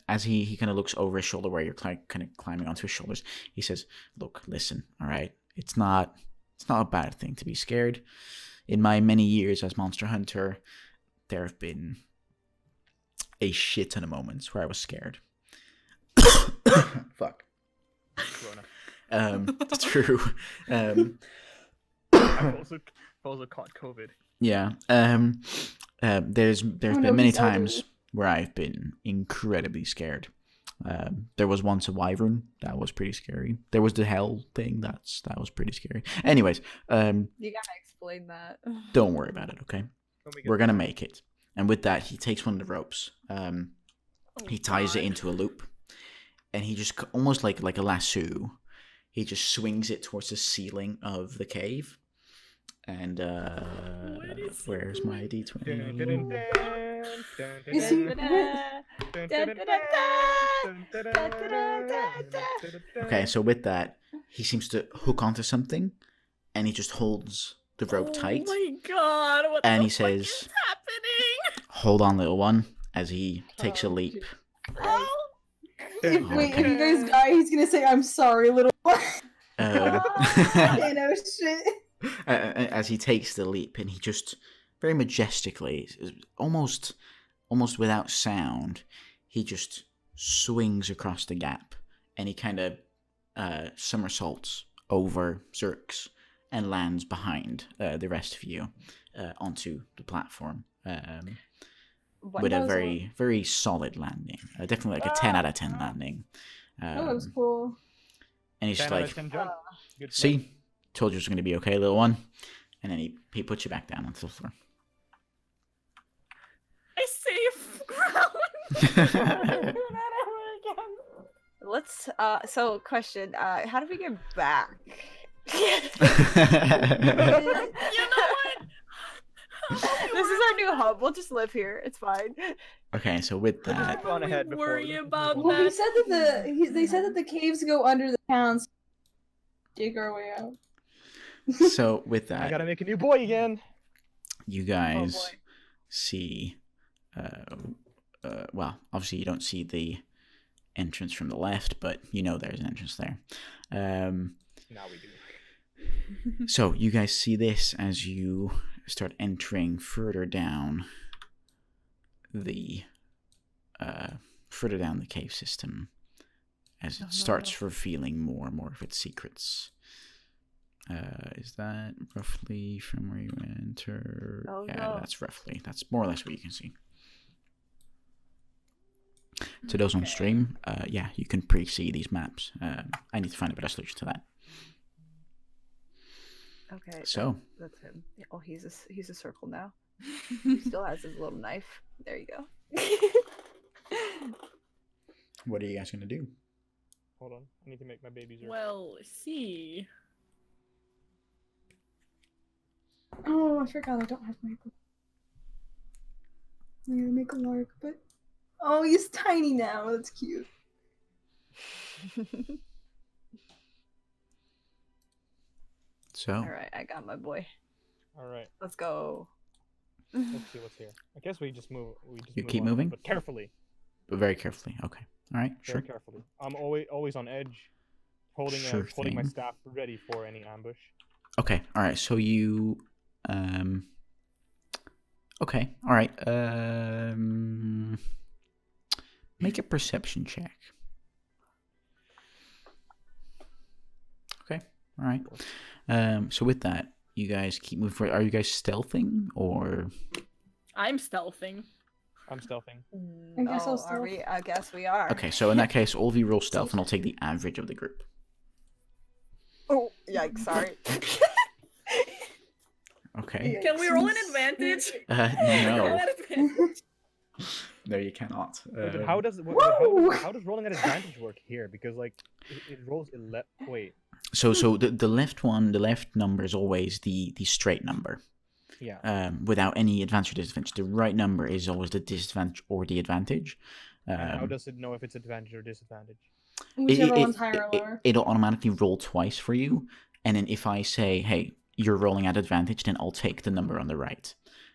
As he kind of looks over his shoulder where you're kind of climbing onto his shoulders, he says, "Look, listen, all right. It's not a bad thing to be scared. In my many years as Monster Hunter, there have been a shit ton of moments where I was scared. Fuck. It's true. I've also caught COVID. Yeah. There's been no, many he's elderly. times where I've been incredibly scared. There was once a wyvern that was pretty scary. There was the hell thing that was pretty scary. Anyways, You gotta explain that. don't worry about it. Okay, When we get we're gonna make it. And with that, he takes one of the ropes. He ties it God. into a loop, and he just almost like a lasso. He just swings it towards the ceiling of the cave. And What is he where's doing? my d20? Is he- Okay, so with that, he seems to hook onto something, and he just holds the rope tight. Oh my god, what And the he fuck says- is happening? Hold on, little one, as he takes a Oh, leap. geez. Oh, Wait, if you guys die, he's gonna say, "I'm sorry, little one." Um, Shit. as he takes the leap, and he just very majestically, almost without sound, he just swings across the gap, and he kind of somersaults over Zerx and lands behind the rest of you onto the platform with a very, very solid landing. Definitely like a 10 out of 10 landing. That looks cool. And he's 10 just out like, of 10 jump. Good stuff. see, told you it was going to be okay, little one. And then he puts you back down onto the floor. I safe ground. Let's so question, how do we get back? You know what? This is our new hub. We'll just live here. It's fine. Okay, so with that, Go on ahead before worry we- about Well, he that. said that they said that the caves go under the town. So dig our way out. so with I that, gotta make a new boy again. you guys see, well, obviously you don't see the entrance from the left, but you know there's an entrance there. Now we do. So you guys see this as you start entering further down the cave system, as it starts revealing more and more of its secrets. Is that roughly from where you enter? Oh, yeah, no. that's more or less what you can see. To those on stream, yeah, you can pre-see these maps. I need to find a better solution to that. Okay. So, that's him. Oh, he's a circle now. He still has his little knife. There you go. what are you guys gonna do? Hold on. I need to make my babies. Well, see. Oh, I forgot I don't have my book. I'm gonna make a lark, but oh, he's tiny now. That's cute. So, All right, I got my boy. All right. Let's go. Let's see what's here. I guess we just move. You move keep on, moving? but carefully. but very carefully. Okay. All right. Very Sure. carefully. I'm always on edge, holding Sure holding my thing. staff ready for any ambush. Okay. All right. So you, okay. All right. Make a perception check. Okay. All right. So with that, you guys keep moving forward. Are you guys stealthing or? I'm stealthing. I'm stealthing. I guess I'll are stealth. we? I guess we are. Okay. So in that case, all of you roll stealth, and I'll take the average of the group. Oh, yikes! Sorry. Okay. Can we roll an advantage? No. Roll an advantage. No, you cannot. Wait, but Um, how does rolling at advantage work here? Because like it rolls 11. Wait. So the left one, the left number is always the straight number. Yeah. Without any advantage or disadvantage. The right number is always the disadvantage or the advantage. And how does it know if it's advantage or disadvantage? Whichever one's higher or lower. It'll automatically roll twice for you, and then if I say, "Hey, you're rolling at advantage," then I'll take the number on the right.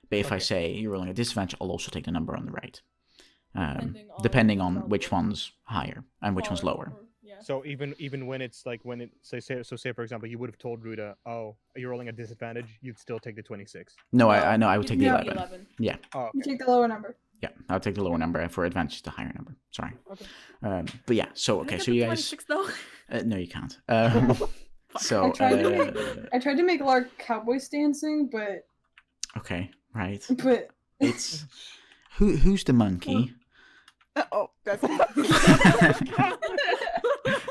But if I Okay. say you're rolling a disadvantage, I'll also take the number on the right. Depending Depending on on which which one's higher and which one's lower. Yeah. So even when it's like when it say for example you would have told Ruda, oh, you're rolling a disadvantage, you'd still take the 26. No, I know I would you take the take 11. Yeah, Oh, You okay. take the lower number. yeah, I'll take the lower number for advantage, the higher number. Sorry. Okay. But yeah, so Can I okay, get so the you guys. 26 though? No, you can't. Fuck. So I tried to make Lark cowboy dancing, but okay, right. It's who's the monkey? Oh, that's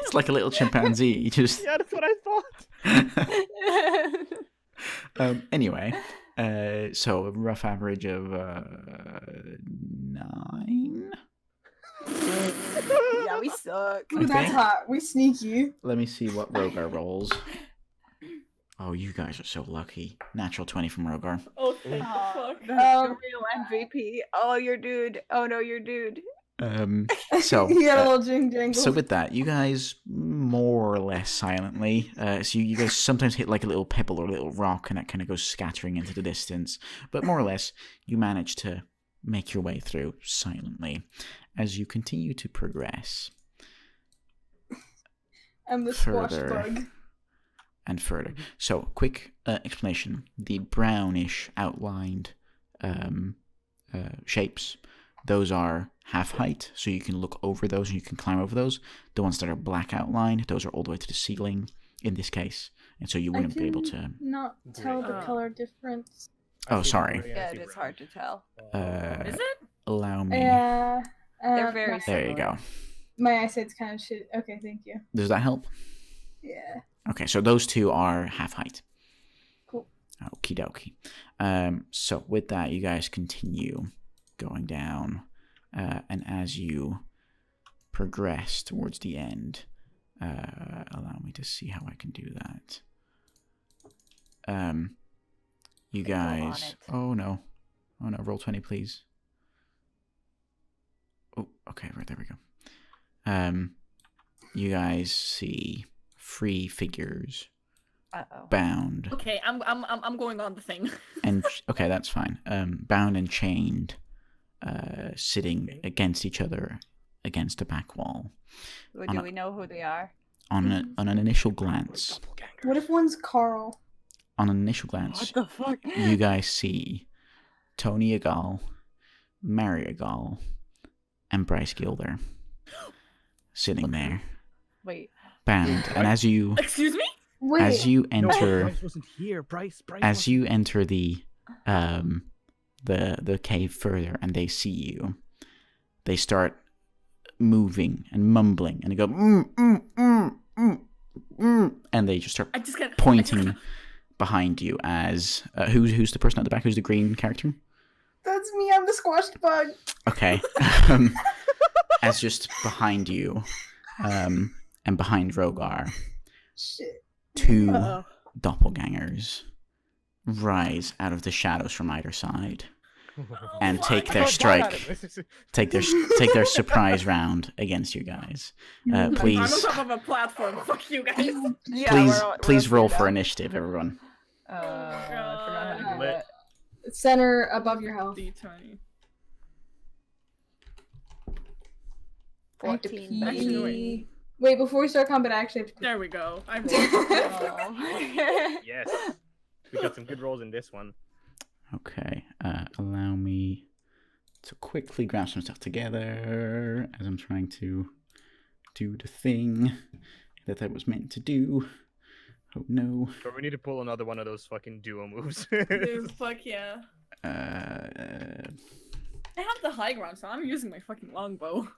It's like a little chimpanzee. You just Yeah, that's what I thought. anyway, so a rough average of 9. Yeah, we suck. Ooh, that's Okay. hot. We sneaky. Let me see what Rogar rolls. Oh, you guys are so lucky. Natural 20 from Rogar. Oh, thank Aw, the fuck. the real MVP. Oh, your dude. Oh no, your dude. So You got a little jing jangle. So with that, you guys more or less silently, so you guys sometimes hit like a little pebble or a little rock and that kind of goes scattering into the distance, but more or less you manage to make your way through silently as you continue to progress I'm the squash further bug. and further. So quick explanation, the brownish outlined shapes, those are half height, so you can look over those and you can climb over those. The ones that are black outlined, those are all the way to the ceiling in this case, and so you wouldn't be able to. Not tell the Great. color difference. Oh, sorry. Yeah, it is hard to tell. Is it? Allow me. Yeah. They're very There you go. My eyesight's kind of shit. Okay, thank you. Does that help? Yeah. Okay, so those two are half height. Cool. Okie dokie. So with that, you guys continue going down, and as you progress towards the end, allow me to see how I can do that. You Roll on guys. it. Oh no, roll 20, please. Oh, okay, right there we go. You guys see 3 figures Uh-oh. bound Okay, I'm going on the thing. and okay, that's fine. Bound and chained, sitting against each other against a back wall. Well, do we know who they are? On an initial glance, What if one's Carl? on an initial glance, the fuck? you guys see Tony Agal, Mary Agal, and Bryce Gilder sitting there, Wait. bound. And as you Excuse me? Wait. as you enter. Bryce wasn't here. Bryce As wasn't you enter the cave further and they see you, they start moving and mumbling and they go and they just start I just can't. pointing behind you as who's the person at the back? Who's the green character? That's me. I'm the squashed bug. Okay. As just behind you, and behind Rogar, Shit. 2 Uh-oh. doppelgangers rise out of the shadows from either side and take their strike, take their surprise round against you guys. I'm on Please, top of a platform. Fuck you guys. Yeah, please we're roll upside for down. initiative, everyone. I forgot how to do Lit. that. Center above your health. D20. I have to 14. pee. Actually, wait. Wait, before we start combat, I actually have to pee. There we go. I rolled. Oh. Yes. We got some good rolls in this one. Okay, allow me to quickly grab some stuff together as I'm trying to do the thing that I was meant to do. Oh no. But we need to pull another one of those fucking duo moves. Dude, fuck yeah. Uh, I have the high ground, so I'm using my fucking longbow.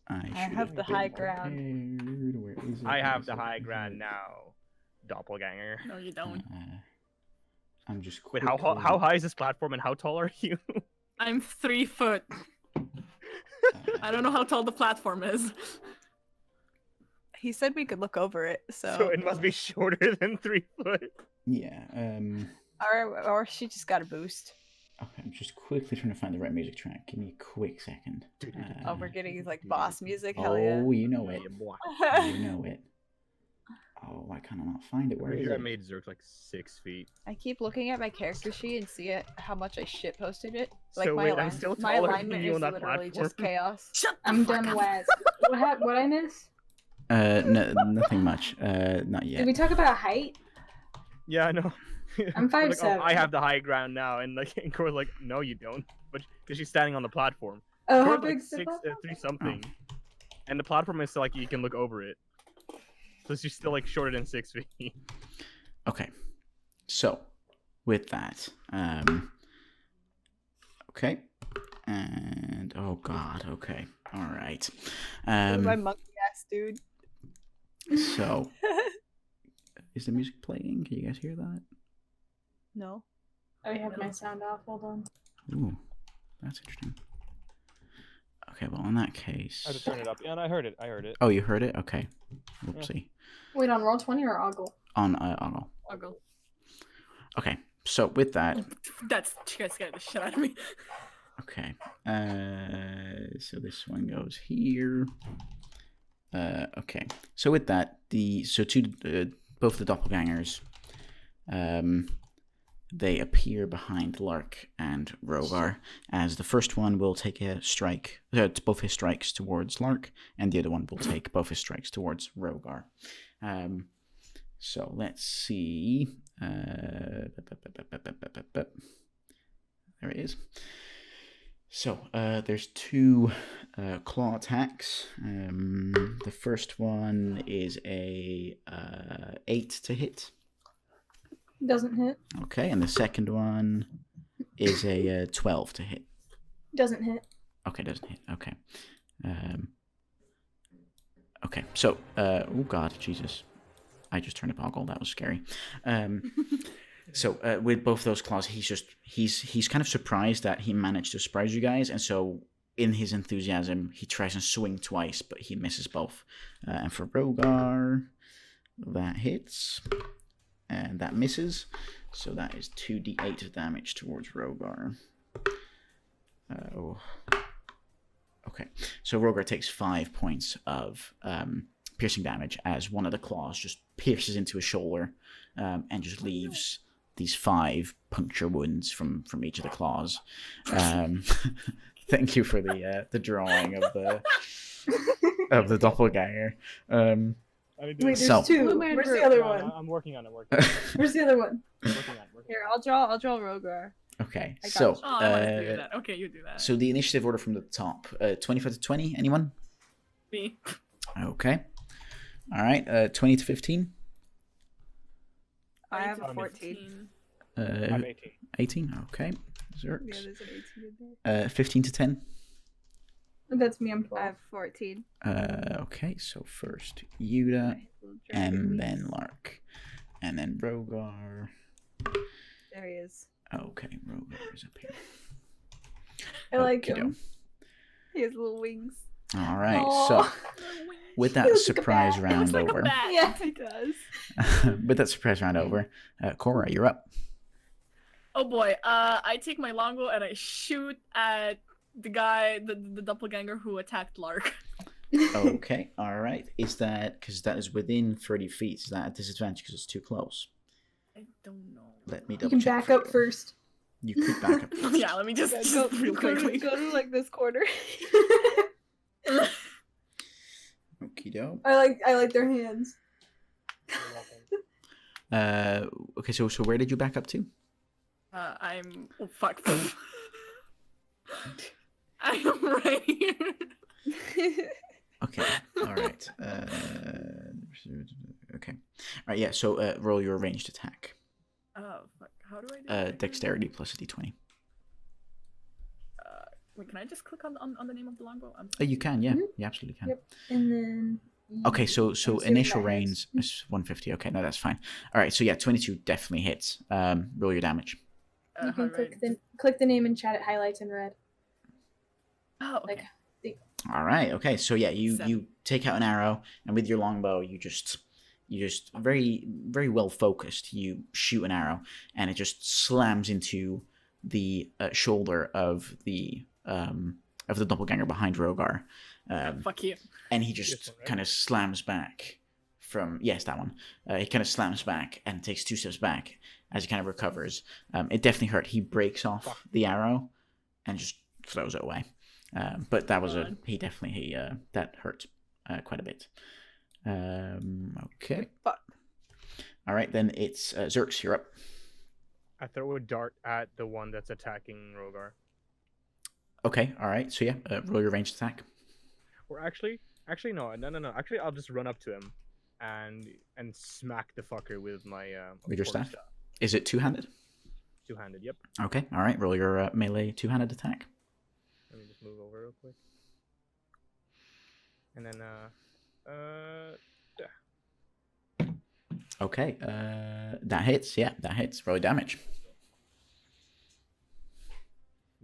I I should have the been high ground. prepared. Where is it? I Where have is the it? high Where is ground it? now. Doppelganger. No, you don't. I'm just Wait, quickly... how high is this platform and how tall are you? I'm 3 foot. I don't know how tall the platform is. He said we could look over it, so, So it must be shorter than 3 foot. Yeah, or she just got a boost. okay, I'm just quickly trying to find the right music track. Give me a quick second. Oh, we're getting like boss music. Hell yeah. Oh, you know it. Yeah, boy. You know it. Oh, why can I not find it? Where Pretty is sure I it? made Zerk like 6 feet. I keep looking at my character sheet and see how much I shit posted it. Like So my, wait, I'm still my taller than alignment you is on that literally platform. just chaos. Shut the I'm fuck done up. with. What I miss? Nothing much. Not Did yet. we talk about height? Yeah, I know. I'm We're like, 5'7". oh, I have the high ground now, and like, and Cora's like, no, you don't. But because she's standing on the platform. Oh, how Cora's like big's the platform? 3 something, and the platform is still like you can look over it. So she's still like shorter than 6 feet. Okay. So, with that, okay, and oh god, okay, all right. My monkey ass dude. So, is the music playing? Can you guys hear that? No. I have my sound off. Hold on. Ooh, that's interesting. Okay, well, in that case. I had to turn it up. Yeah, and I heard it. Oh, you heard it? Okay. Whoopsie. Wait, on Roll20 or Ogle? On Ogle. Ogle. Okay, so with that. That's scared the shit out of me. Okay. So this one goes here. Okay. So with that, both the doppelgangers, they appear behind Lark and Rogar, as the first one will take a strike, both his strikes towards Lark, and the other one will take both his strikes towards Rogar. So let's see. There it is. So there's 2 claw attacks. The first one is a 8 to hit. Doesn't hit. Okay, and the second one is a 12 to hit. Doesn't hit. Okay, doesn't hit. Okay. Okay, so oh god, Jesus. I just turned up Ogle. That was scary. So with both those claws, he's kind of surprised that he managed to surprise you guys, and so in his enthusiasm, he tries and swing twice, but he misses both. And for Rogar, that hits, and that misses. So that is 2d8 of damage towards Rogar. Okay, so Rogar takes 5 points of piercing damage as one of the claws just pierces into his shoulder and just leaves these 5 puncture wounds from each of the claws. Thank you for the drawing of the doppelganger. Wait, there's So- 2. Where's the other one? I'm working on it. Where's the other one? Here, I'll draw Rogar. Okay, I got so you. Oh, I want to do that. Okay, you do that. so the initiative order from the top: 25 to 20. Anyone? Me. Okay. All right. 20 to 15. I have a 14. 14. I'm 18. 18. Okay. Yeah, Zerks. there's an 18 in there. 15 to 10. That's me. I'm I 12. have 14. Okay, so first Yuda, My little dragon and wings. then Lark, and then Rogar. There he is. Okay, Rogar is up here. I like Okey-doke. him. He has little wings. All right, Aw. so with He that looks like a surprise bat. It looks round like over, a bat. Yeah. He does. with that surprise round over, Cora, you're up. Oh boy. I take my longbow and I shoot at the guy, the doppelganger who attacked Lark. Okay, all right. Is that because that is within 30 feet? Is that a disadvantage because it's too close? I don't know. Let me You double can check back for up you. first. You could back up. First. Yeah, let me just, Yeah, just go, real go, quickly. to, go to like this corner. Okie doke. I like their hands. Okay, so where did you back up to? I'm. Oh fuck. I am right here. Okay, all right. Okay, all right. Yeah. So roll your ranged attack. Oh fuck. How do I do that? Dexterity plus a d20. Wait, can I just click on the name of the longbow? You can, yeah. Mhm. You absolutely can. Yep. And then. Okay, so I'm assuming initial that range hits. is 150. Okay, no, that's fine. All right, so yeah, 22 definitely hits. Roll your damage. You can Alright. click the name in chat. It highlights in red. Oh, okay. Like All right. Okay, so yeah, you 7. take out an arrow, and with your longbow, you just very very well focused. You shoot an arrow, and it just slams into the shoulder of the doppelganger behind Rogar. Fuck you. And he This just one, right? kind of slams back from yes, that one. He kind of slams back and takes 2 steps back as he kind of recovers. It definitely hurt. He breaks off the arrow and just throws it away. But that was that hurt quite a bit. Okay. Fuck. All right, then it's Zerx. You're up. I throw a dart at the one that's attacking Rogar. Okay. All right. So yeah, roll your ranged attack. Or actually, no. Actually, I'll just run up to him and smack the fucker with my With your staff? Is it two-handed? Two-handed. Yep. Okay. All right. Roll your melee two-handed attack. Let me just move over real quick. And then Okay. That hits. Yeah, that hits. Roll damage.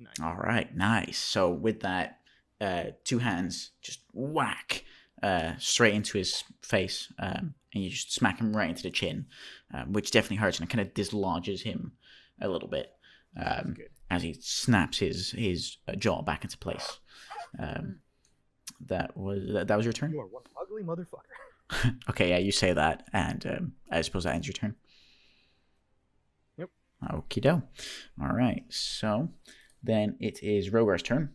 nice. All right. Nice. So with that, 2 hands just whack straight into his face, and you just smack him right into the chin, which definitely hurts and it kind of dislodges him a little bit as he snaps his jaw back into place. That was your turn? You are one ugly motherfucker. Okay, yeah, you say that, and I suppose that ends your turn. Yep. Okie doke. All right, so then it is Rogar's turn.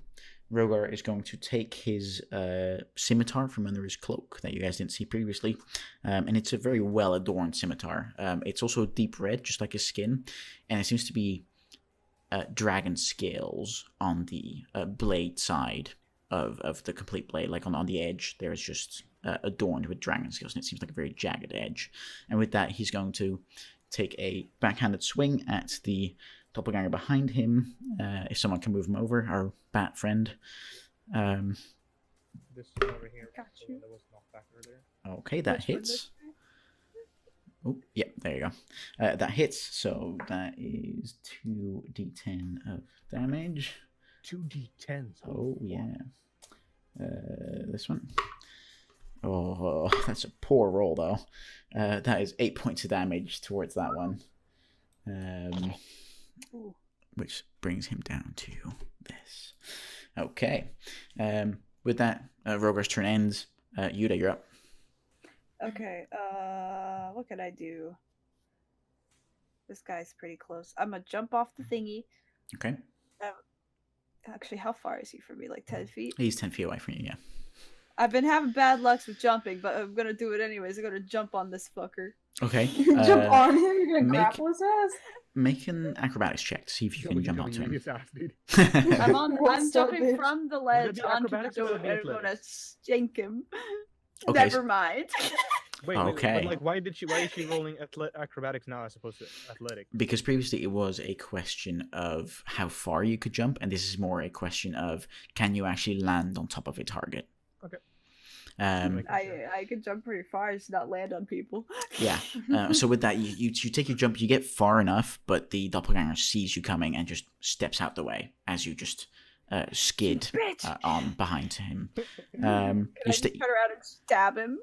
Rogar is going to take his scimitar from under his cloak that you guys didn't see previously, and it's a very well adorned scimitar. It's also deep red, just like his skin, and it seems to be dragon scales on the blade side of the complete blade, like on the edge. There is just adorned with dragon scales, and it seems like a very jagged edge. And with that, he's going to take a backhanded swing at the doppelganger behind him. If someone can move him over, our bat friend. This one over here. Got The one you. that was knocked back earlier. Okay, that Which one hits. this Oh, yeah, there you go. That hits, so that is 2d10 of damage. 2d10s. Oh, yeah. This one. Oh, that's a poor roll, though. That is 8 points of damage towards that one. Ooh. Which brings him down to this. Okay. With that, Rogar's turn ends. Yuda, you're up. Okay, what can I do? This guy's pretty close. I'm gonna jump off the thingy. Okay. Actually, how far is he from me? Like 10 feet? He's 10 feet away from you, yeah. I've been having bad lucks with jumping, but I'm gonna do it anyways. I'm gonna jump on this fucker. Okay. Jump on him, you're gonna make- grapple his ass. Make an acrobatics check to see if you can jump onto him. I'm What's up, jumping bitch? from the ledge be onto the acrobatics or door would it be and I'm gonna athletics? shank him. Okay, Never mind. Wait, Okay. but like, why is she rolling acrobatics now as opposed to athletic? Because previously it was a question of how far you could jump, and this is more a question of can you actually land on top of a target. Okay. I can jump pretty far, just not land on people. Yeah. So with that, you take your jump, you get far enough, but the doppelganger sees you coming and just steps out the way as you just skid Bitch! on behind him. Can I You just turn around and stab him?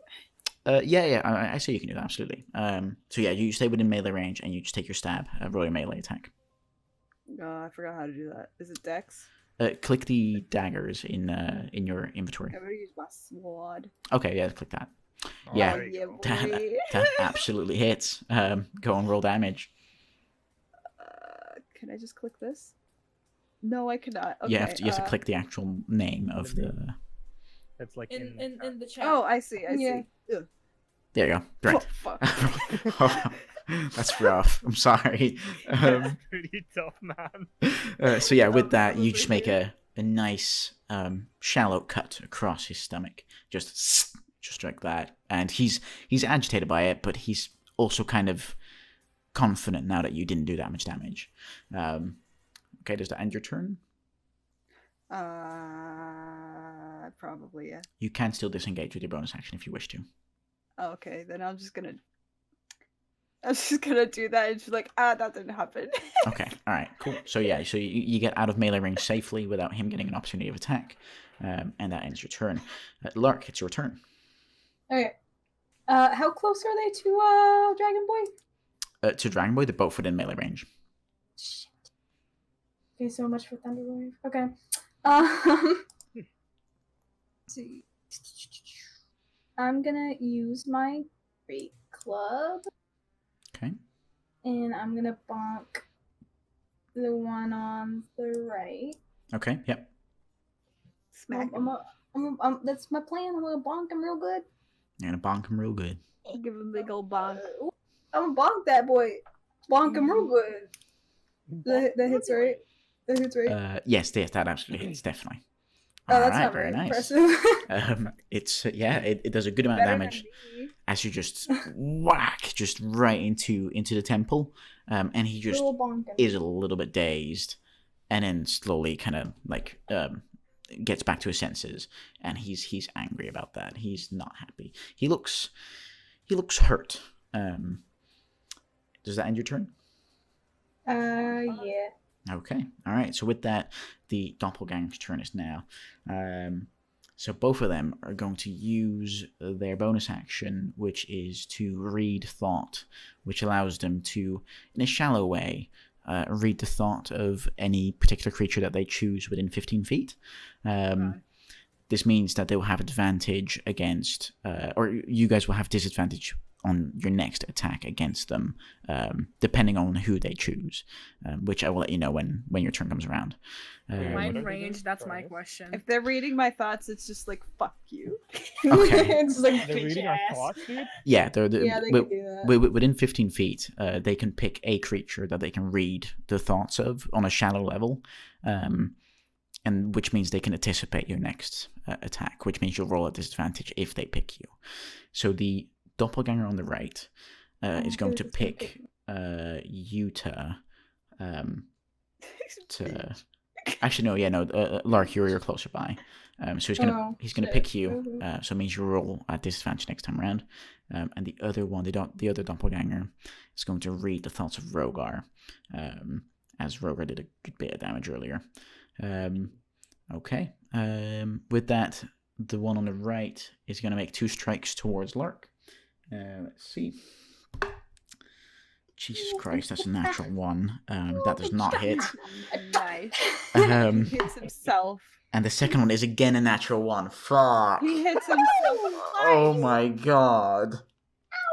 I say you can do that, absolutely. So yeah, you stay within melee range and you just take your stab. Roll your melee attack. I forgot how to do that. Is it Dex? Click the daggers in your inventory. I'm gonna use my sword. Okay, yeah, click that. Oh, Yeah. there you yeah, go. boy. That absolutely hits. Go and roll damage. Can I just click this? No, I cannot. Okay, You have to click the actual name of the. That's like In the chat. Oh, I see. I Yeah. see. Ugh. There you go. Oh, Right. fuck. That's rough. I'm sorry. That's pretty tough, man. So yeah, with Oh, that, you probably just make a nice shallow cut across his stomach, just like that. And he's agitated by it, but he's also kind of confident now that you didn't do that much damage. Okay, does that end your turn? Probably, yeah. You can still disengage with your bonus action if you wish to. Okay, then I'm just gonna do that and she's like, that didn't happen. Okay, all right, cool. So yeah, so you get out of melee range safely without him getting an opportunity of attack, and that ends your turn. Lark, it's your turn. Okay. How close are they to Dragon Boy? To Dragon Boy, they're both within melee range. Shit. Okay, so much for Thunder Wave. Okay. Let's see. I'm gonna use my Great Club. Okay. And I'm gonna bonk the one on the right. Okay. Yep. Smack That's my plan. I'm gonna bonk him real good. You're gonna bonk him real good. Give him a big old bonk. I'm gonna bonk that boy. Bonk him real good. That hits right. That hits right. Yes, that absolutely hits, definitely. Oh, that's Alright, not very very nice. impressive. It's it does a good amount of Better than damage me. as you just whack just right into the temple, and he just Little bonk him. is a little bit dazed, and then slowly kind of like gets back to his senses, and he's angry about that. He's not happy. He looks hurt. Does that end your turn? Yeah. Okay. All right. So with that, the doppelganger's turn is now. So both of them are going to use their bonus action, which is to read thought, which allows them to, in a shallow way, read the thought of any particular creature that they choose within 15 feet. This means that they will have advantage against, or you guys will have disadvantage on your next attack against them, depending on who they choose, which I will let you know when your turn comes around. Mind range, that's my question. If they're reading my thoughts, it's just like, fuck you. Okay. It's like They're bitch reading our ass. thoughts, dude? Yeah, Yeah, they can do that. within 15 feet, they can pick a creature that they can read the thoughts of on a shallow level, and which means they can anticipate your next attack, which means you'll roll at disadvantage if they pick you. So the doppelganger on the right is going to pick Yuta to... Actually, no, yeah, no, Lark, you're closer by. So he's gonna pick you. So it means you roll at disadvantage next time around. And the other one, the other doppelganger, is going to read the thoughts of Rogar, as Rogar did a good bit of damage earlier. Okay. With that, the one on the right is going to make 2 strikes towards Lark. Let's see. Jesus Christ, that's a natural 1. That does not hit. Nice. He hits himself. And the second one is again a natural 1. Fuck. He hits himself. Oh my god.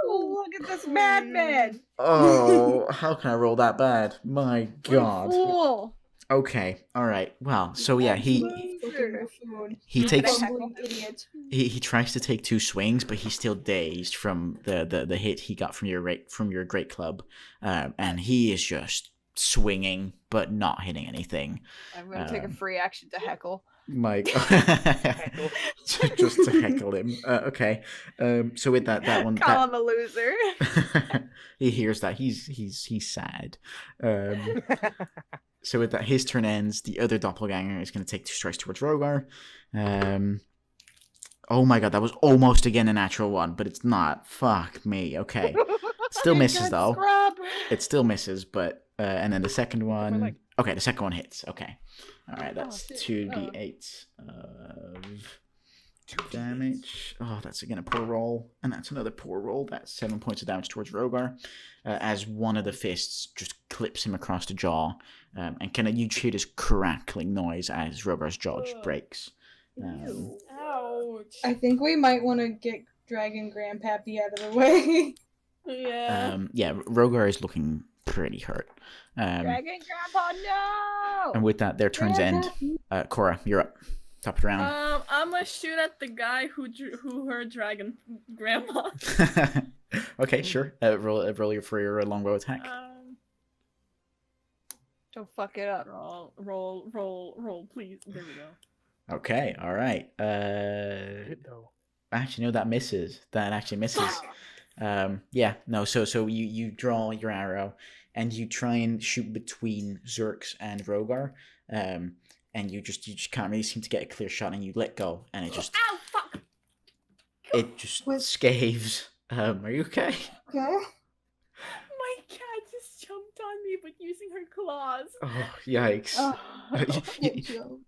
Oh, look at this madman. Oh, how can I roll that bad? My What a god. fool. Okay, alright. Well, so yeah, he takes... Idiot. He tries to take 2 swings, but he's still dazed from the hit he got from your great club, and he is just swinging but not hitting anything. I'm gonna take a free action to heckle. Mike, just to heckle him. Okay, so with that one, Call him a loser. he hears that he's sad. So with that, his turn ends. The other doppelganger is going to take 2 strikes towards Rogar. Oh my god, that was almost again a natural 1, but it's not. Fuck me. Okay, still misses though. It still misses, but and then the second one. Okay, the second one hits. Okay, all right, that's 2d8 of damage. Oh, that's again a poor roll, and that's another poor roll. That's 7 points of damage towards Rogar, as one of the fists just clips him across the jaw, and you hear this crackling noise as Rogar's jaw just breaks. Ouch. I think we might want to get Dragon Grandpappy out of the way. Yeah. Rogar is looking pretty hurt. Dragon Grandpa, no! And with that, their turns end. Cora, you're up. Top of the round. I'm gonna shoot at the guy who heard Dragon Grandpa. Okay, sure. Roll for your longbow attack. Don't fuck it up. Roll, please. There we go. Okay, all right. Actually, no, that misses. That actually misses. Yeah, no. So you draw your arrow, and you try and shoot between Zerx and Rogar. And you just can't really seem to get a clear shot, and you let go, and it just... Ow, fuck! It just scaves. Are you okay? Okay. My cat just jumped on me, but using her claws. Oh, yikes.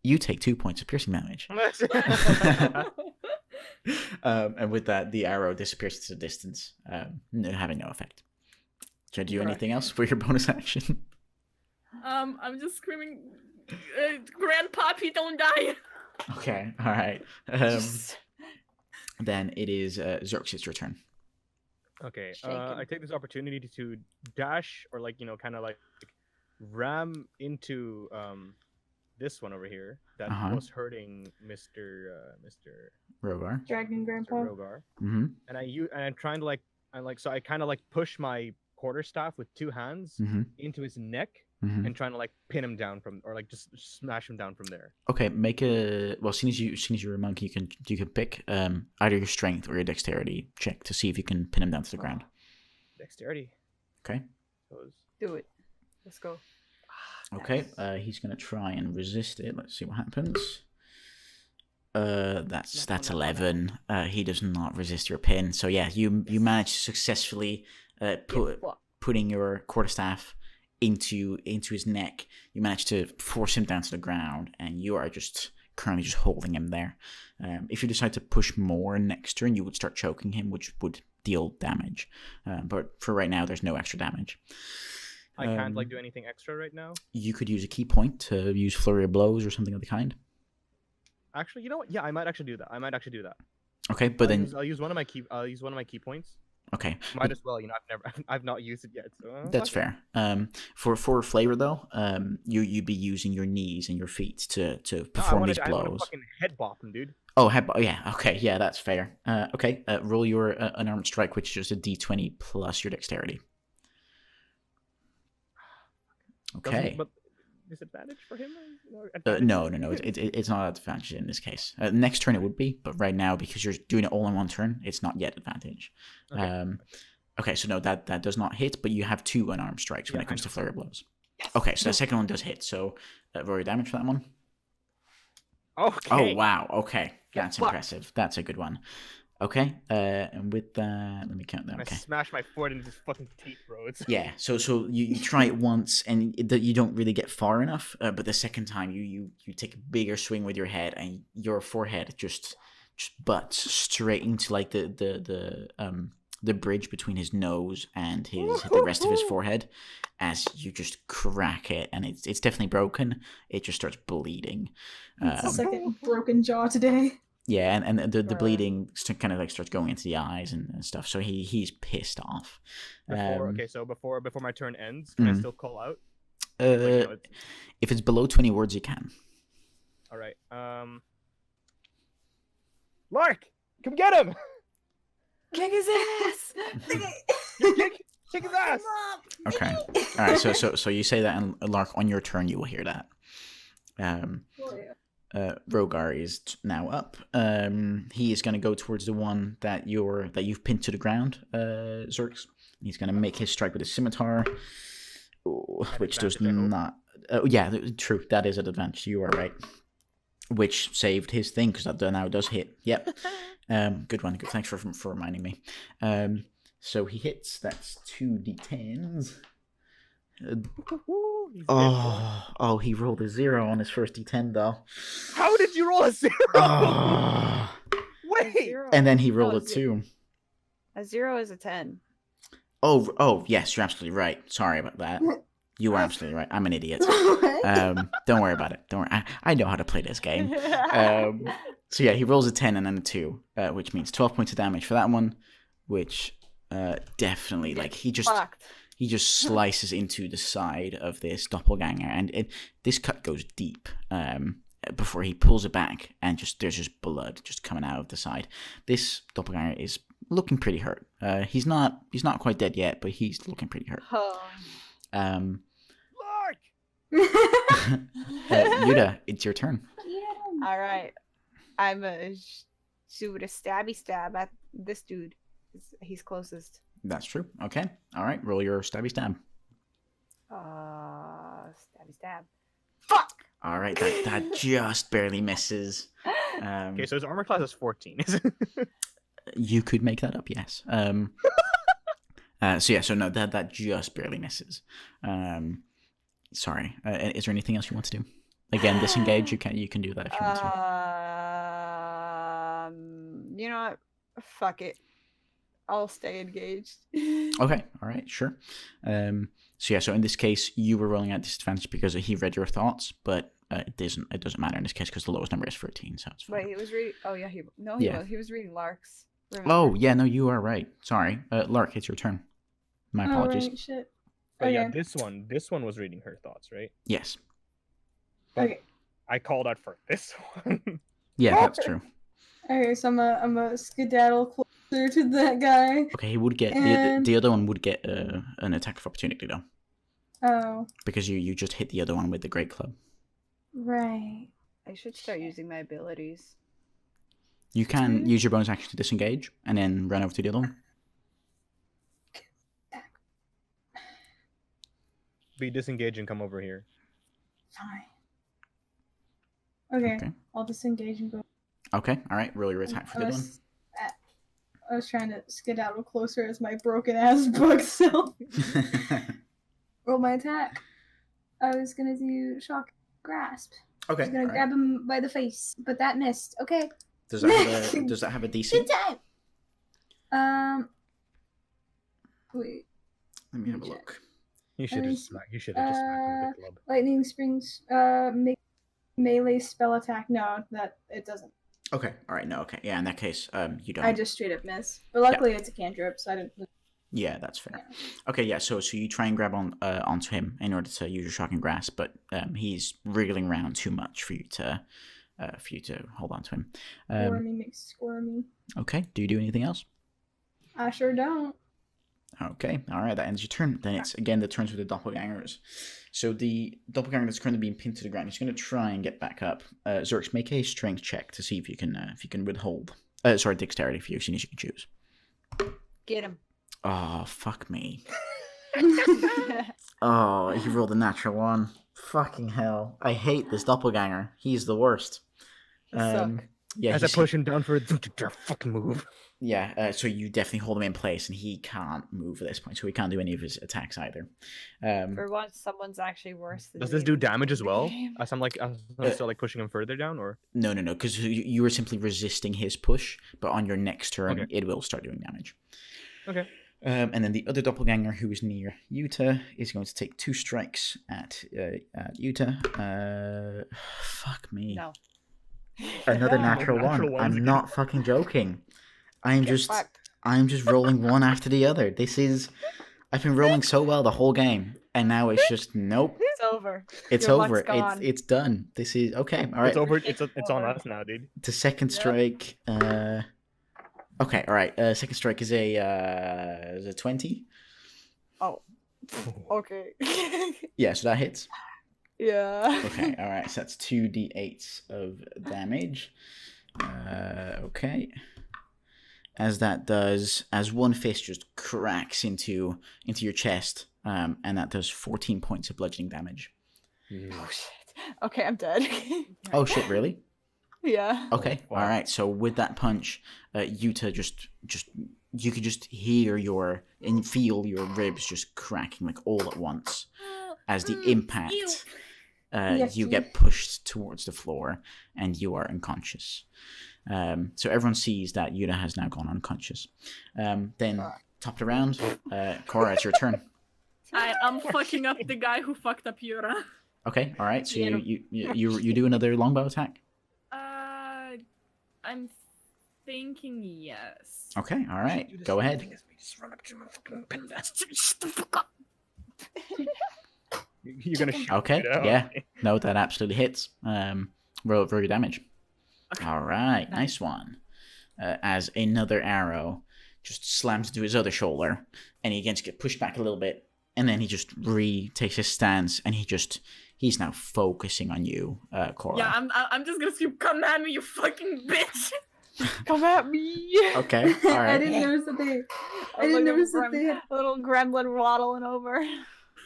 You take 2 points of piercing damage. And with that, the arrow disappears into the distance, having no effect. Should I do anything else for your bonus action? I'm just screaming... Grandpappy, don't die. Okay, all right. Then it is Zerx, it's your turn. Okay. Shake him. I take this opportunity to dash or kind of like ram into this one over here that was hurting Mr. Rogar. Dragon Grandpa. Rogar. Mm-hmm. And I'm trying to I kind of push my quarterstaff with two hands into his neck and trying to pin him down from, or just smash him down from there. Okay, make a seeing as you're a monk, you can pick either your strength or your dexterity check to see if you can pin him down to the ground. Dexterity. Okay. Do it. Let's go. Okay. He's gonna try and resist it. Let's see what happens. That's 11. He does not resist your pin. So yeah, you manage to successfully putting your quarterstaff into his neck. You manage to force him down to the ground, and you are currently just holding him there. If you decide to push more next turn, you would start choking him, which would deal damage. But for right now, there's no extra damage. I can't do anything extra right now. You could use a key point to use flurry of blows or something of the kind. Actually, you know what? Yeah, I might actually do that. Okay, but I'll use one of my key points. Okay. Might as well. I've not used it yet. So that's fair. For flavor though, you'd be using your knees and your feet to perform these blows. I want to fucking head bop him, dude. Oh, yeah. Okay, yeah, that's fair. Okay, roll your unarmed strike, which is just a d20 plus your dexterity. Okay. But disadvantage for him? No. It's not advantage in this case. Next turn it would be, but right now, because you're doing it all in one turn, it's not yet advantage. Okay, so no, that does not hit, but you have 2 unarmed strikes when it comes to flurry blows. Yes. Okay, so the second one does hit. So roll your damage for that one. Okay. Oh wow. Okay, that's impressive. That's a good one. Okay, and with that, let me count that. Okay. I smash my foot into his fucking teeth, bro. Yeah, so you try it once, and you don't really get far enough, but the second time you take a bigger swing with your head, and your forehead just butts straight into the bridge between his nose and the rest of his forehead, as you just crack it, and it's definitely broken. It just starts bleeding. It's the second broken jaw today. Yeah, and the bleeding kind of starts going into the eyes and stuff. So he's pissed off. So before my turn ends, can I still call out? If it's below 20 words, you can. All right. Lark, come get him! Kick his ass! Kick his ass! Okay. All right. So you say that, and Lark, on your turn, you will hear that. Rogar is now up. He is going to go towards the one that you've pinned to the ground, Zerx. He's going to make his strike with his scimitar, which does not. Yeah, true. That is an advantage. You are right. Which saved his thing, because that now does hit. Yep. Good one. Good. Thanks for reminding me. So he hits. That's 2d10s. He rolled a 0 on his first d10 though. How did you roll a 0? Wait. And then he rolled a 2. A 0 is a 10. Oh, yes, you're absolutely right. Sorry about that. You are absolutely right. I'm an idiot. Don't worry about it. Don't worry. I know how to play this game. So yeah, he rolls a 10 and then a 2, which means 12 points of damage for that one, which definitely he just slices into the side of this doppelganger, and this cut goes deep before he pulls it back, and there's just blood just coming out of the side. This doppelganger is looking pretty hurt. He's not quite dead yet, but he's looking pretty hurt. Lark! Yuda, it's your turn. Yeah. All right, I'm a shoot a stabby stab at this dude. He's closest. That's true. Okay. All right. Roll your stabby stab. Stabby stab. Fuck! All right. That just barely misses. Okay, so his armor class is 14. You could make that up, yes. So no, that just barely misses. Sorry. Is there anything else you want to do? Again, disengage. You can do that if you want to. You know what? Fuck it. I'll stay engaged. Okay, all right, sure. So in this case, you were rolling at disadvantage because he read your thoughts, but it doesn't matter in this case because the lowest number is 13, so it's fine. Wait, he was reading. Oh yeah, he was reading Lark's. Remember? Oh, yeah, no, you are right. Sorry. Lark, it's your turn. My Oh, apologies. right, shit. But yeah, Okay. this one was reading her thoughts, right? Yes. But Okay. I called out for this one. Yeah, that's true. Okay, so I'm a skedaddle closer to that guy. Okay, he would get And- the other one would get an attack of opportunity though, Oh, because you just hit the other one with the great club. right. I should start using my abilities. You can use your bonus action to disengage and then run over to the other one. Be disengaged and come over here. Fine. Okay, Okay. I'll disengage and go. Okay, all right. Roll your attack for the other one. I was trying to skedaddle closer as my broken ass bug self. Roll my attack. I was gonna do shock grasp. I Okay. was gonna all right. grab him by the face, but that missed. Okay. Does that have a DC? Good time. Wait. Let me have a look. You should have just smacked him with the club. Lightning springs. Melee spell attack. No, that it doesn't. Okay. All right. No. Okay. Yeah. In that case, you don't. I just straight up miss. But luckily, it's a cantrip, so I didn't. Yeah, that's fair. Yeah. Okay. Yeah. So you try and grab onto him in order to use your shocking grasp, but he's wriggling around too much for you to hold on to him. Squirmy McSquirmy. Okay. Do you do anything else? I sure don't. Okay, all right, that ends your turn. Then it's again the turns with the doppelgangers. So the doppelganger that's currently being pinned to the ground, he's going to try and get back up. Zerx, make a strength check to see if you can withhold. Sorry, dexterity for you, as soon as you can choose. Get him. Oh, fuck me. Oh, he rolled a natural one. Fucking hell. I hate this doppelganger. He's the worst. Suck. Yeah, As I push him down for a fucking move. Yeah, so you definitely hold him in place, and he can't move at this point, so he can't do any of his attacks either. For once, someone's actually worse than Does this me. do damage as well? Damn. As I'm still like pushing him further down, or No, because you were simply resisting his push, but on your next turn, Okay. it will start doing damage. okay. And then the other doppelganger, who is near Yuta, is going to take 2 strikes at Yuta. Fuck me. No. Another No. natural one. Natural ones I'm again. not fucking joking. I'm Get just fucked. rolling one after the other. I've been rolling so well the whole game, and now it's just nope. It's over. It's Your over. luck's gone. It's done. This is okay. All right. It's over. It's on us now, dude. The second Yep. strike. Okay. All right. Second strike is a 20. Oh. Okay. Yeah. So that hits. Yeah. Okay. All right. So that's 2d8s of damage. Okay. As that does, as one fist just cracks into your chest, and that does 14 points of bludgeoning damage. Oh shit. Okay, I'm dead. Oh shit! Really? Yeah. Okay. Wow. All right. So with that punch, Yuta just you could just hear and feel your ribs just cracking like all at once as the impact. Ew. You get pushed towards the floor and you are unconscious. So everyone sees that Yuta has now gone unconscious. Then top of the round, Cora, it's your turn. I'm fucking up the guy who fucked up Yura. Okay. All right. So Yeah. you do another longbow attack. I'm thinking yes. Okay. All right. Go ahead. Shut the fuck up. You're gonna shoot. Okay, it out. yeah. No, that absolutely hits. Roll your damage. Okay. All right, nice one. As another arrow just slams into his other shoulder, and he again gets pushed back a little bit, and then he just takes his stance, and he's now focusing on you, Cora. Yeah, I'm just gonna scream, "Come at me, you fucking bitch!" Come at me. Okay, all I right. didn't notice that they. I Like didn't a notice that they had. little gremlin waddling over.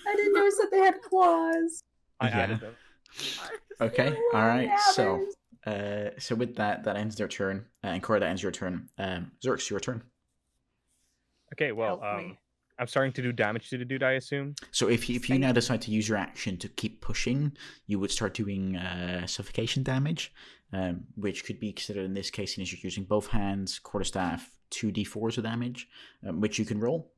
I didn't notice that they had claws. I Yeah. added them. Okay, all right. So, Yabbers. so with that ends their turn, and Cora, that ends your turn. Zerx, your turn. Okay, well, Help me. I'm starting to do damage to the dude, I assume. So if you now decide to use your action to keep pushing, you would start doing suffocation damage, which could be considered in this case, since you're using both hands, quarterstaff, 2d4s of damage, which you can roll.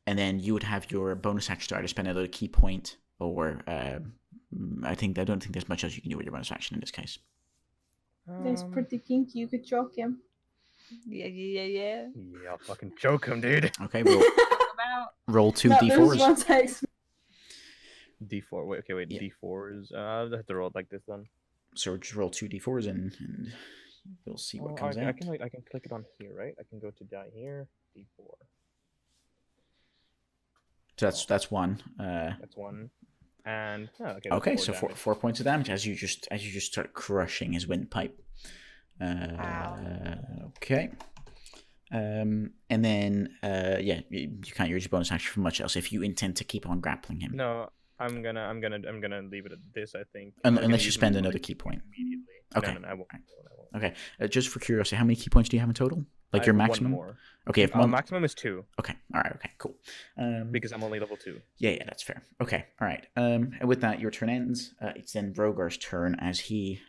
And then you would have your bonus action to either spend another key point, or I don't think there's much else you can do with your bonus action in this case. That's pretty kinky. You could choke him. Yeah. Yeah, I'll fucking choke him, dude. Okay, About roll two No, there's d4s. ones I expect. D4. Wait, Yeah. D4s. I have to roll it like this then. So just roll two d4s and we'll see what comes I out. can click it on here, right? I can go to die here. D4. So that's one. That's one. And okay. That's Okay, 4 so damage. four points of damage as you just start crushing his windpipe. Okay. And then you can't use your bonus action for much else if you intend to keep on grappling him. No, I'm gonna leave it at this. I think. Unless you spend another key point. Immediately. Okay. No, I won't. Okay. Just for curiosity, how many key points do you have in total? Like I your have maximum? One more. Okay. If one... Maximum is 2. Okay. All right. Okay. Cool. Because I'm only level 2. Yeah, that's fair. Okay. All right. And with that, your turn ends. It's then Rogar's turn as he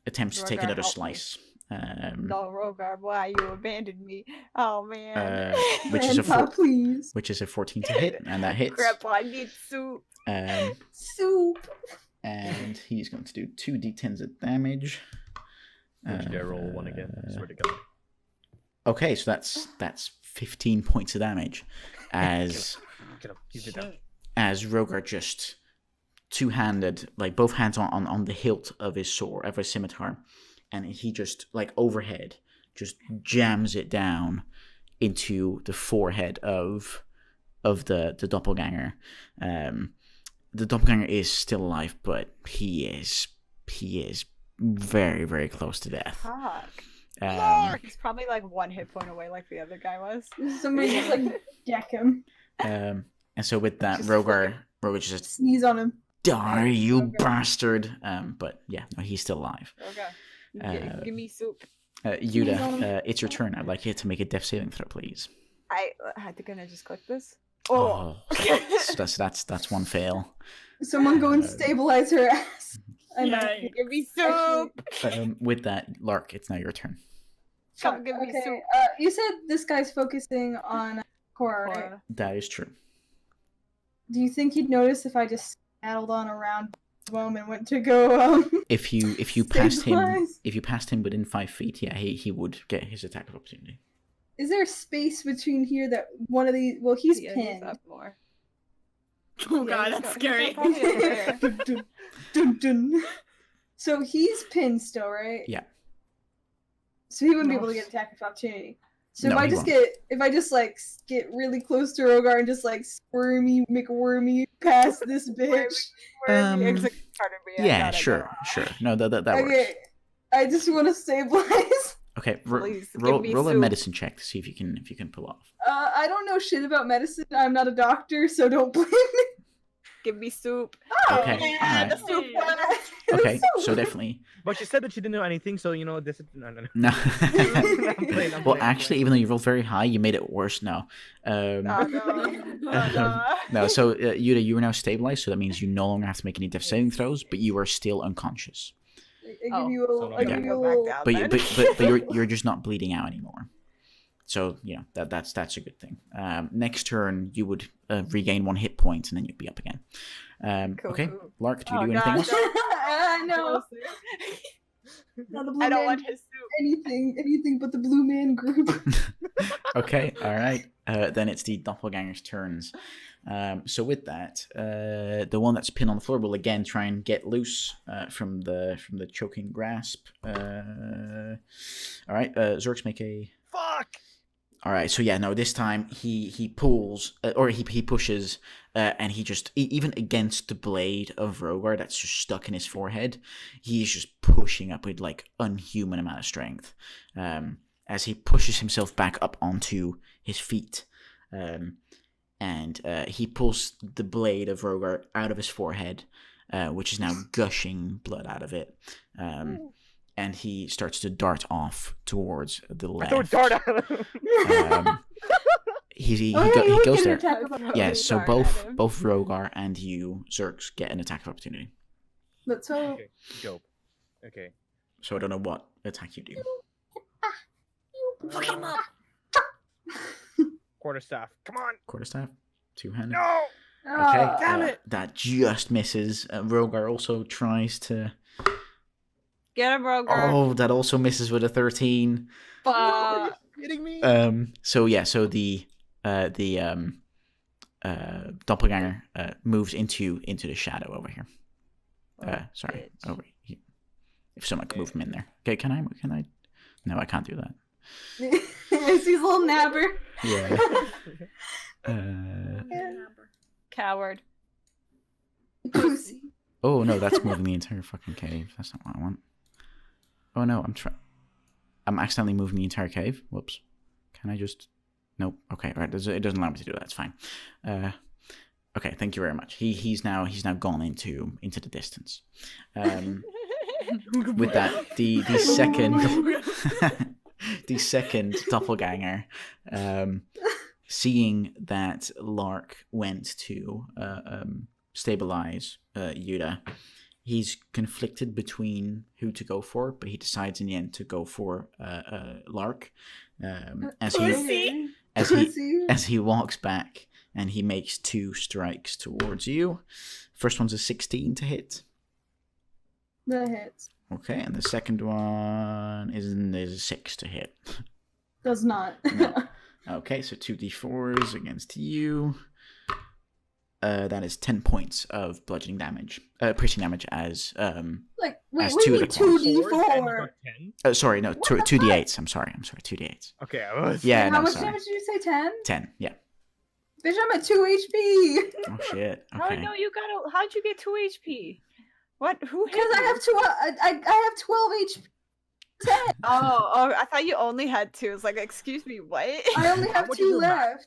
attempts to take Rogar, another help me. slice. No, Rogar, why you abandoned me? Oh man. Which is a Grandpa, please. which is a 14 to hit, and that hits. Grandpa, I need soup. Soup. And he's going to do 2d10s of damage. Did I roll 1 again? I swear to God. Okay, so that's 15 points of damage as Get him. He's down. as Rogar just two-handed, like both hands on the hilt of his sword, of his scimitar, and he just like overhead just jams it down into the forehead of the doppelganger. The doppelganger is still alive, but he is very, very close to death. Fuck. He's probably like 1 hit point away, like the other guy was. Somebody just like deck him. And so with that, Just Rogar just Sneeze on him. die, you Rogar. bastard. But yeah, no, he's still alive. Okay. Give me soup. Yuda, it's your turn. I'd like you to make a death saving throw, please. I can I just click this? Oh, that's one fail. Someone go and stabilize her ass. I'm not- Yay. Give me soup. With that, Lark, it's now your turn. Come give me Okay, soup. you said this guy's focusing on Cora, right? Cora. That is true. Do you think he'd notice if I just saddled on around him and went to go If you passed him stabilize? within 5 feet, yeah, he would get his attack of opportunity. Is there a space between here that one of these he's Yeah, pinned. up more. Oh Yeah, god, he's that's got- scary. he's probably up there. Dun, dun, dun, dun. So he's pinned still, right? Yeah. So he wouldn't be No. able to get attack of opportunity. So No, if I he just won't. get really close to Rogar and just like squirmy McWormy past this bitch. Um, Yeah, sure. No, that works. Okay. I just want to stabilize. Okay, Please, give roll me a soup. medicine check to see if you can pull off. I don't know shit about medicine. I'm not a doctor, so don't blame me. Give me soup. Okay, yeah, alright. the soup one. Okay, so definitely But she said that she didn't know anything, so this is no. no. I'm playing, Well, I'm actually, playing. even though you rolled very high, you made it worse now. Oh no. No, so Yuda, you are now stabilized, so that means you no longer have to make any death saving throws, but you are still unconscious. I give you a little. So I now give you you a go back little. down. But you're just not bleeding out anymore. So yeah, that's a good thing. Next turn, you would regain 1 hit point, and then you'd be up again. Cool, Okay, cool. Lark, do you Oh, do anything God, else? I know. Not the blue I don't man, want his soup. anything but the blue man group. Okay, all right. Then it's the doppelganger's turns. So with that, the one that's pinned on the floor will again try and get loose from the choking grasp. All right, Zorks, make a. Fuck. All right, so yeah, no, this time he pulls or he pushes, and he just even against the blade of Rogar that's just stuck in his forehead, he's just pushing up with like unhuman amount of strength, as he pushes himself back up onto his feet, and he pulls the blade of Rogar out of his forehead, which is now gushing blood out of it, and he starts to dart off towards the left. Throw a dart at him. He Oh, yeah, you goes get there. an attack of opportunity. Yeah, so Sorry, Adam. both Rogar and you, Zerx, get an attack of opportunity. Let's hope. Okay, dope. Okay. So I don't know what attack you do. Fuck him up. Quarterstaff. Come on. Quarterstaff, two-handed. No. Okay, Ah, damn it. That just misses. Rogar also tries to. Get him, Rogar. Oh, that also misses with a 13. Fuck. kidding me? So the doppelganger moves into the shadow over here. Sorry, bitch. over here. If someone can move him in there. Okay, can I? No, I can't do that. He's a little nabber. Yeah. Coward. Pussy. Oh no, that's moving the entire fucking cave. That's not what I want. Oh no, I'm accidentally moving the entire cave. Whoops. Can I just? Nope. Okay, right. It doesn't allow me to do that. It's fine. Okay, thank you very much. He's now gone into the distance. With that, the second the second doppelganger, seeing that Lark went to stabilize Yuda, he's conflicted between who to go for, but he decides in the end to go for Lark. As he walks back and he makes 2 strikes towards you. First one's a 16 to hit. That hits. Okay, and the second one is a 6 to hit. Does not. No. Okay, so 2d4s against you. That is 10 points of bludgeoning damage. Piercing damage as Like, wait, as what do you 2 mean of the 2d4? 10? Sorry, no, 2d8s. I'm sorry, 2d8s. Okay, I was. Yeah, How no, much sorry. damage did you say? 10? 10, yeah. Bitch, I'm at 2 HP. Oh shit. Oh Okay. no, you got. How'd you get 2 HP? What? Who hit Because I you? have 2. I have 12 HP. 10. Oh, I thought you only had 2. It's like, excuse me, what? I only have What is 2 your max?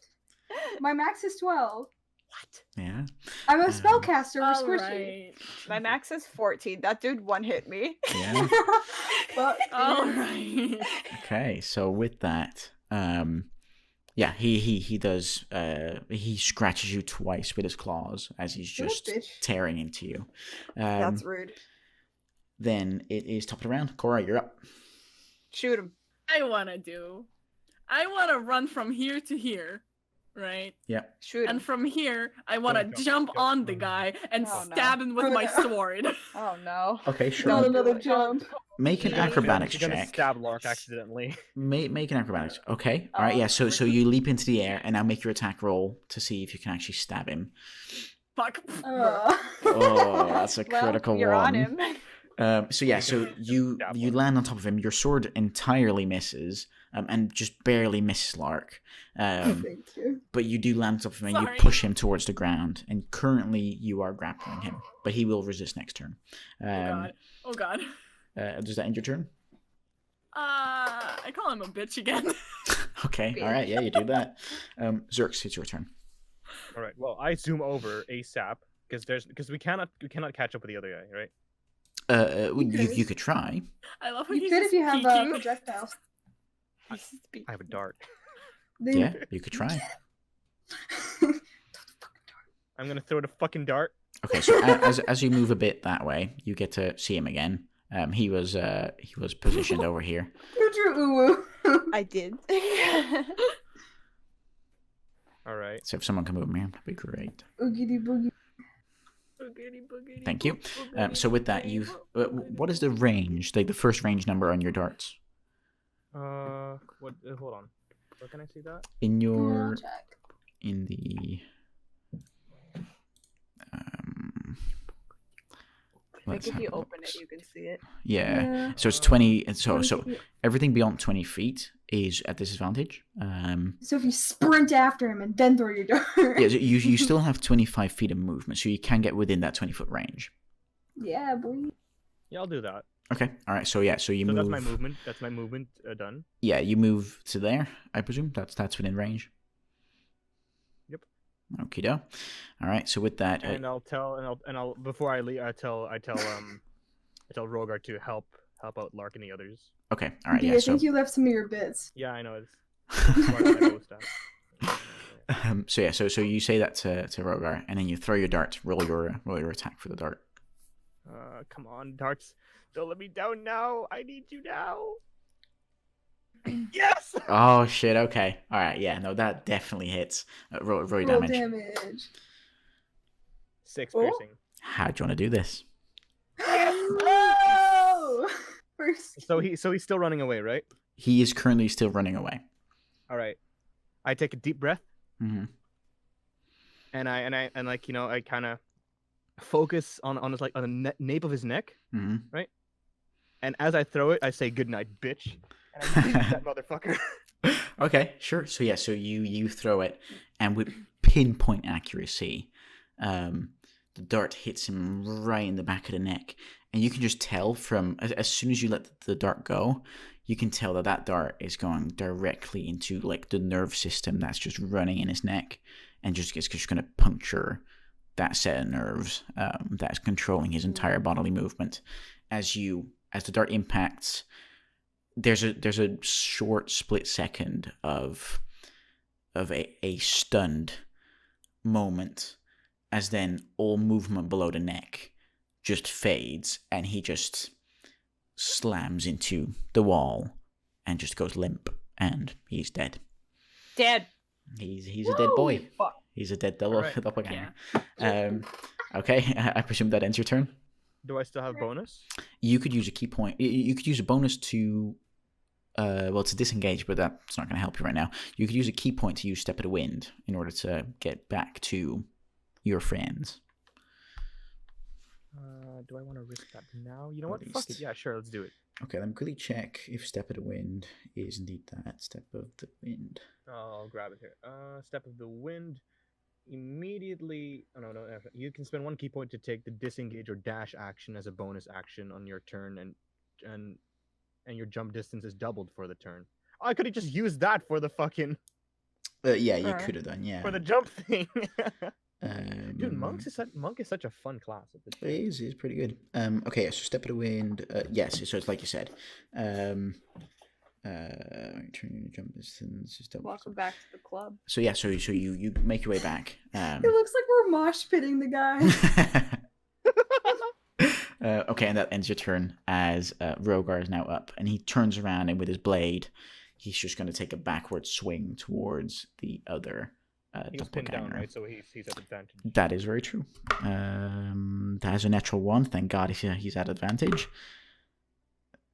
left. My max is 12. What? Yeah. I'm a spellcaster. We're squishy. Alright. My max is 14. That dude one hit me. Yeah. Fuck you. Alright. Okay, so with that, yeah, he does. He scratches you twice with his claws as he's What a just bitch. tearing into you. That's rude. Then it is top of the round. Cora, you're up. Shoot him. I wanna run from here to here, right? Yeah. Shoot him. And from here, I wanna Don't jump go. on the guy and Oh, no. stab him with my sword. Oh no. Okay, Not sure. Don't do another it. jump. Make an You're gonna- acrobatics you're gonna check. stab Lark accidentally. Make an acrobatics. Okay. All right. Yeah. So you leap into the air and now make your attack roll to see if you can actually stab him. Fuck. Oh, that's a Well, critical you're one. on him. So yeah, so you land on top of him. Your sword entirely misses, and just barely misses Lark. Thank you. But you do land on top of him and Sorry. you push him towards the ground. And currently you are grappling him, but he will resist next turn. Oh god. Does that end your turn? I call him a bitch again. Okay. All right. Yeah, you do that. Zerx, it's your turn. All right. Well, I zoom over ASAP because we cannot catch up with the other guy, right? You could try. I love how You he's could if just you have peeking. projectiles. I have a dart. Then Yeah, you could try. I'm gonna throw the fucking dart. Okay, so as you move a bit that way, you get to see him again. He was positioned over here. You drew uwu. I did. All right. So if someone can move him here, that'd be great. Oogity boogie. Boogity, boogity, Thank you. boogity, So with that, boogity, you've boogity. what is the range? Like the first range number on your darts What? Hold on. Where can I see that? in Yeah, your I'll check. in the um. I let's think if have you a open look. it, you can see it. Yeah. So it's 20. And so 20 feet. everything beyond 20 feet is at disadvantage. So if you sprint after him and then throw your dart. Yeah, so you still have 25 feet of movement, so you can get within that 20-foot range. Yeah, boy. Yeah, I'll do that. Okay. All right. So yeah. So you So move. that's my movement. That's my movement done. Yeah, you move to there. I presume that's within range. Yep. Okie doke. All right. So with that, And I'll before I leave, I tell Rogar to help out Lark and the others. okay. All right. Yeah, Yeah. I So think you left some of your bits. Yeah, I know it's part of my bow staff. so yeah. So you say that to Rogar, and then you throw your dart. Roll your attack for the dart. Come on, darts. Don't let me down now. I need you now. Yes. Oh shit. Okay. All right. Yeah. No, that definitely hits. Roll your Roll damage. damage. 6 Oh. piercing. How do you want to do this? Oh! First. So he's still running away, right? He is currently still running away. All right. I take a deep breath, Mm-hmm. and I kind of focus on his on the nape of his neck, Mm-hmm. right? And as I throw it, I say "Good night, bitch," and I shoot that motherfucker. Okay, sure. So yeah, so you throw it, and with pinpoint accuracy, the dart hits him right in the back of the neck, and you can just tell from as soon as you let the dart go, you can tell that dart is going directly into like the nerve system that's just running in his neck, and it's just going to puncture that set of nerves that's controlling his entire bodily movement. As the dart impacts, there's a short split second of a stunned moment, as then all movement below the neck just fades, and he just slams into the wall and just goes limp, and he's dead. Dead. He's a dead boy. Fuck. He's a dead Alright. doppelganger. Okay, I presume that ends your turn. Do I still have bonus? You could use a key point. You could use a bonus to, to disengage, but that's not going to help you right now. You could use a key point to use Step of the Wind in order to get back to your friends. Do I want to risk that now? You know At what? Fuck least. it. Yeah, sure. Let's do it. Okay, let me quickly check if Step of the Wind is indeed that. Step of the Wind. I'll grab it here. Step of the Wind. Immediately. Oh, no. You can spend 1 key point to take the disengage or dash action as a bonus action on your turn, and your jump distance is doubled for the turn. Oh, I could have just used that for the fucking. Yeah, you could have done. Yeah. For the jump thing. Dude, Monk is such a fun class at this point. He's pretty good. Okay, so Step of the Wind. Yes, so it's like you said. Turn your jump distance. Welcome back to the club. So yeah, so you make your way back. It looks like we're mosh pitting the guy. Okay, and that ends your turn as Rogar is now up, and he turns around, and with his blade, he's just going to take a backward swing towards the other He was pinned down, doppelganger. right? So he's at advantage. That is very true. That is a natural 1. Thank God he's at advantage.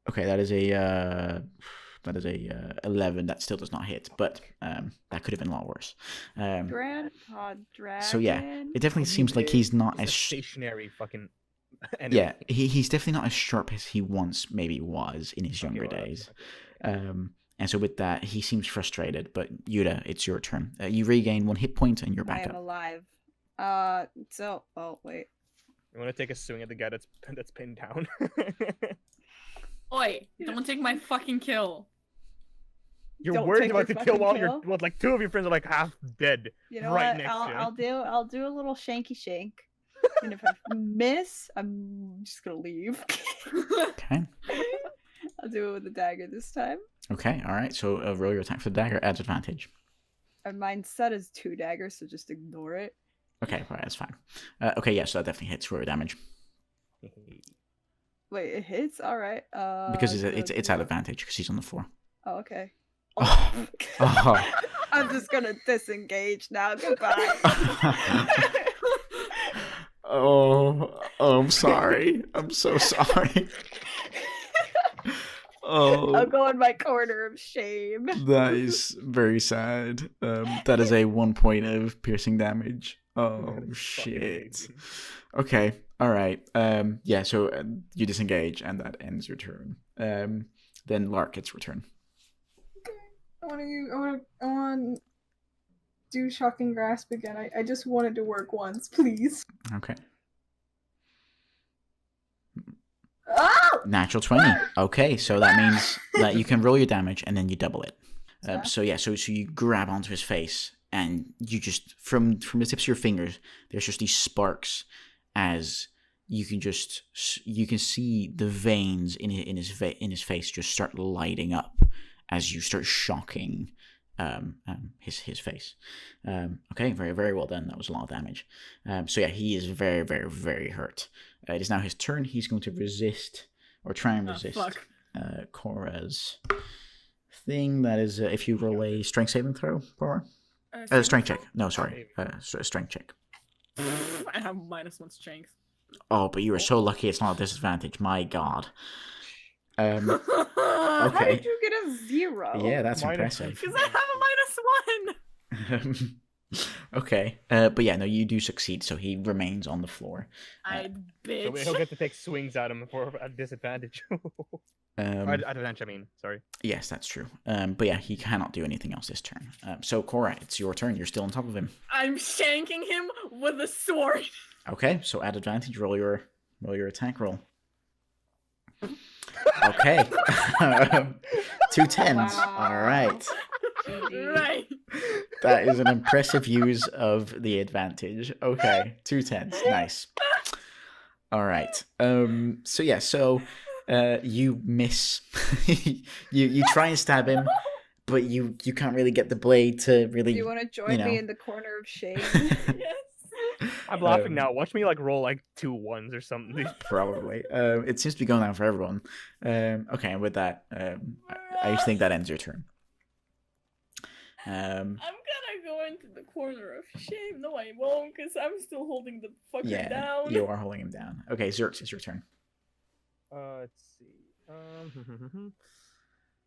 Okay, that is a 11. That still does not hit, but that could have been a lot worse. Grandpa Dragon. So yeah, it definitely seems like he's not He's as a stationary fucking enemy. yeah. He's definitely not as sharp as he once maybe was in his younger well, days. okay. And so with that, he seems frustrated. But Yuta, it's your turn. You regain 1 hit point, and you're I back am up. alive. Wait. You want to take a swing at the guy that's pinned down? Oi, don't take my fucking kill. You're Don't worried take about your the kill fucking while kill? like 2 of your friends are like half dead. You know right what? next to him. I'll do a little shanky shank. And if I miss, I'm just gonna leave. Okay. I'll do it with the dagger this time. Okay. All right. So roll your attack for the dagger at advantage. And mine set as 2 daggers, so just ignore it. Okay. Right. That's fine. Okay. Yeah. So that definitely hits for damage Wait, it hits? Alright. because it's at advantage because he's on the floor. Oh, okay. Oh. Oh. I'm just gonna disengage now. Goodbye. Oh, I'm sorry. I'm so sorry. Oh, I'll go in my corner of shame. that is very sad. That is a 1 point of piercing damage. Oh shit. Okay. All right. Yeah. So you disengage, and that ends your turn. Then Lark gets return. I want to do shocking grasp again. I just wanted to work once, please. Okay. Oh! Natural 20. Okay, so that means that you can roll your damage and then you double it. So you grab onto his face, and you just from the tips of your fingers, there's just these sparks as you can see the veins in his face just start lighting up as you start shocking his face. Okay, very, very well done. That was a lot of damage. So yeah, he is very, very, very hurt. It is now his turn. He's going to resist, or try and resist, Cora's thing. That is, if you roll a strength saving throw, Cora. Strength check. No, sorry. Strength check. I have -1 strength. Oh, but you were so lucky it's not a disadvantage. My God. How Okay. did you get a 0? Yeah, that's Minus impressive. Because I have a -1. Okay, but yeah, no, you do succeed, so he remains on the floor. I So bitch. he'll get to take swings at him for a disadvantage. Advantage, I mean. Sorry. Yes, that's true. But yeah, he cannot do anything else this turn. So Cora, it's your turn. You're still on top of him. I'm shanking him with a sword. Okay, so at advantage, roll your attack roll. Okay, 2 10s. Wow. All right, Right. that is an impressive use of the advantage. Okay, 2 10s. Nice. All right. So yeah. So you miss. you try and stab him, but you can't really get the blade to really. Do you want to join know. me in the corner of shame? Yes. I'm laughing now. Watch me like roll like 2 1s or something. Probably. It seems to be going down for everyone. Okay, and with that, I think that ends your turn. I'm gonna go into the corner of shame. No, I won't, because I'm still holding the fucker Yeah, down. you are holding him down. Okay, Zerx, it's your turn. Let's see.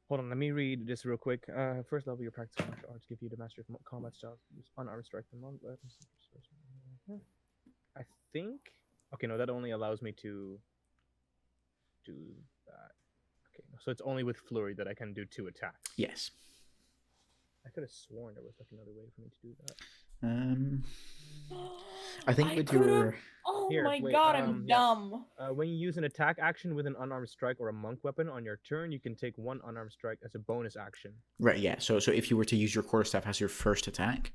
Hold on, let me read this real quick. First level, your practice martial arts give you the mastery of combat styles, use unarmed strike, and non-weapons. I think. Okay, no, that only allows me to do that. Okay, so it's only with flurry that I can do 2 attacks. Yes. I could have sworn there was like another way for me to do that. I think with could've- your Oh Here, my wait, god, I'm yeah. dumb. When you use an attack action with an unarmed strike or a monk weapon on your turn, you can take 1 unarmed strike as a bonus action. right, yeah. So if you were to use your quarterstaff as your first attack,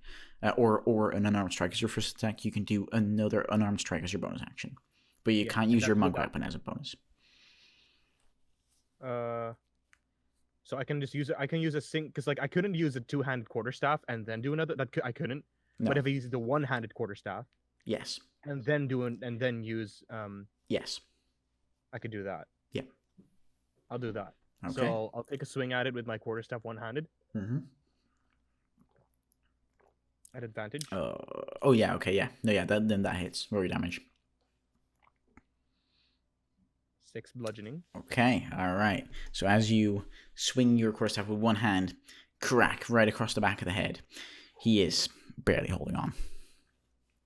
or an unarmed strike as your first attack, you can do another unarmed strike as your bonus action. But you Yeah, can't and use that's your monk without- weapon as a bonus. So I can just use it. I can use a sync because like I couldn't use a 2-handed quarterstaff and then do another. I couldn't. No. But if I use the 1-handed quarterstaff Yes. and then use Yes. I could do that. Yeah. I'll do that. Okay. So I'll take a swing at it with my quarterstaff 1-handed Mm-hmm. at advantage. Oh yeah. Okay. Yeah. No. Yeah. Then that hits. Roll your damage. 6 bludgeoning. Okay, all right. So as you swing your quarterstaff with one hand, crack right across the back of the head. He is barely holding on.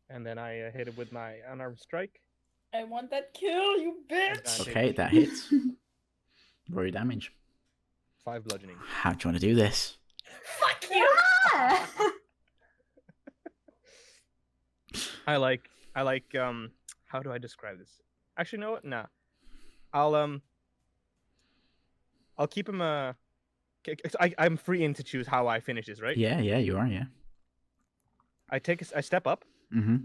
And then I hit it with my unarmed strike. I want that kill, you bitch. Okay, that hits. Roll your damage. 5 bludgeoning. How do you want to do this? Fuck you. I like how do I describe this? Actually, you know what? Nah. I'll keep him I'm free in to choose how I finish this, right? Yeah, you are, yeah. I step up. Mm-hmm.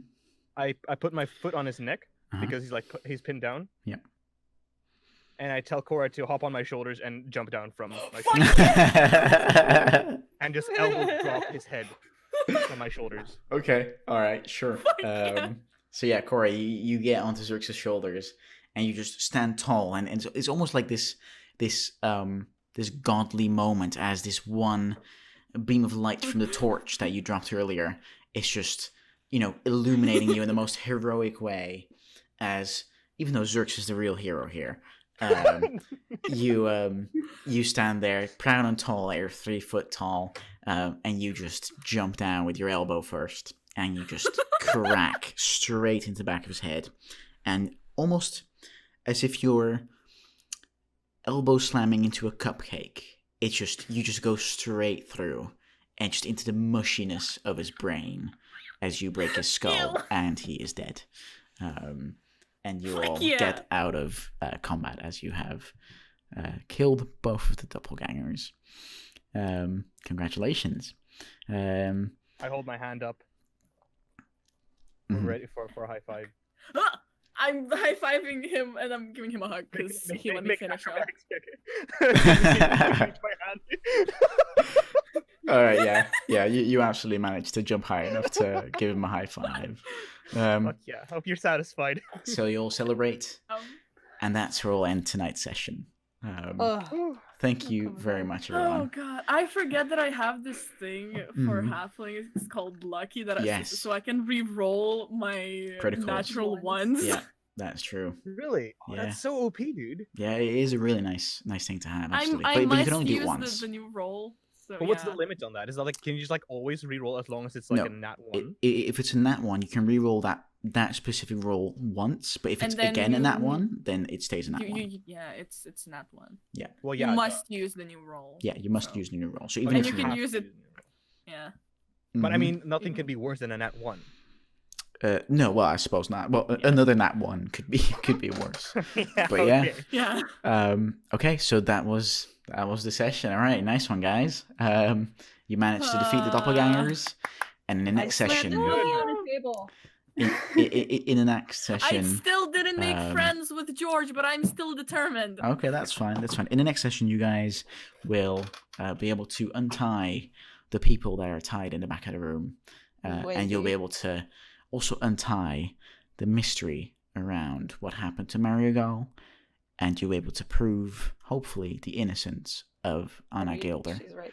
I put my foot on his neck Uh-huh. because he's pinned down. Yep. And I tell Cora to hop on my shoulders and jump down from my and just elbow drop his head on my shoulders. Okay, all right, sure. Yeah. So yeah, Corey, you get onto Zerx's shoulders and you just stand tall, and it's almost like this godly moment as this one beam of light from the torch that you dropped earlier is just, illuminating you in the most heroic way, as even though Zerx is the real hero here, you stand there proud and tall at your 3 foot tall, and you just jump down with your elbow first, and you just crack straight into the back of his head, and almost as if you're elbow slamming into a cupcake, you just go straight through and just into the mushiness of his brain as you break his skull. Ew. And he is dead. And you Fuck all yeah. get out of combat as you have killed both of the doppelgangers. Congratulations. I hold my hand up. We're Mhm. ready for a high five. Ah! I'm high-fiving him and I'm giving him a hug because he let me finish off. All right, yeah. You absolutely managed to jump high enough to give him a high five. Fuck yeah! Hope you're satisfied. So you all celebrate, and that's where we'll end tonight's session. Ugh. Thank you come very on. much, Oh everyone. god, I forget that I have this thing for Mhm. halflings. It's called Lucky that Yes. so I can re-roll my Criticals. natural ones. Yeah, That's true. Really? Oh, Yeah. that's so OP, dude. Yeah, it is a really nice thing to have. Absolutely, I but you can must only do it use once. the new roll. So But what's the yeah. limit on that? Is that like, can you just like always reroll as long as it's like No, a nat 1? If it's a nat 1, you can re-roll that specific roll once. But if it's And then again a nat you- 1, then it stays a nat 1. Yeah, it's nat 1. Yeah. Well, You yeah. must use the new roll. Yeah, you must so. use the new roll. So Oh, even And if you can have use to it. the new roll. Yeah. But I Mhm. mean, nothing can be worse than a nat 1. No, well, I suppose not. Well, another nat 1 could be worse. Yeah, But yeah. okay. Yeah. Okay, so that was the session. All right, nice one, guys. You managed to defeat the doppelgangers, and in the next I slammed session, the money on a table. in the next I session. still didn't make um, friends with George, but I'm still determined. Okay, that's fine. That's fine. In the next session, you guys will be able to untie the people that are tied in the back of the room, and you'll be able to also untie the mystery around what happened to Mariagal, and you'll be able to prove, hopefully, the innocence of Anna Gilder. She's right.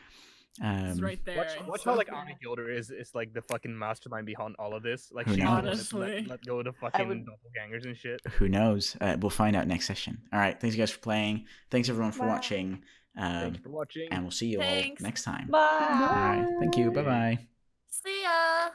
It's right there. Watch how like Anna Gilder is like the fucking mastermind behind all of this. Like Who she knows? Honestly. let go of the fucking doppelgangers and shit. Who knows? We'll find out next session. All right. Thanks, you guys, for playing. Thanks, everyone, for Bye. watching. Thanks for watching. And we'll see you all Thanks. next time. Bye. All right. Thank you. Bye bye. See ya.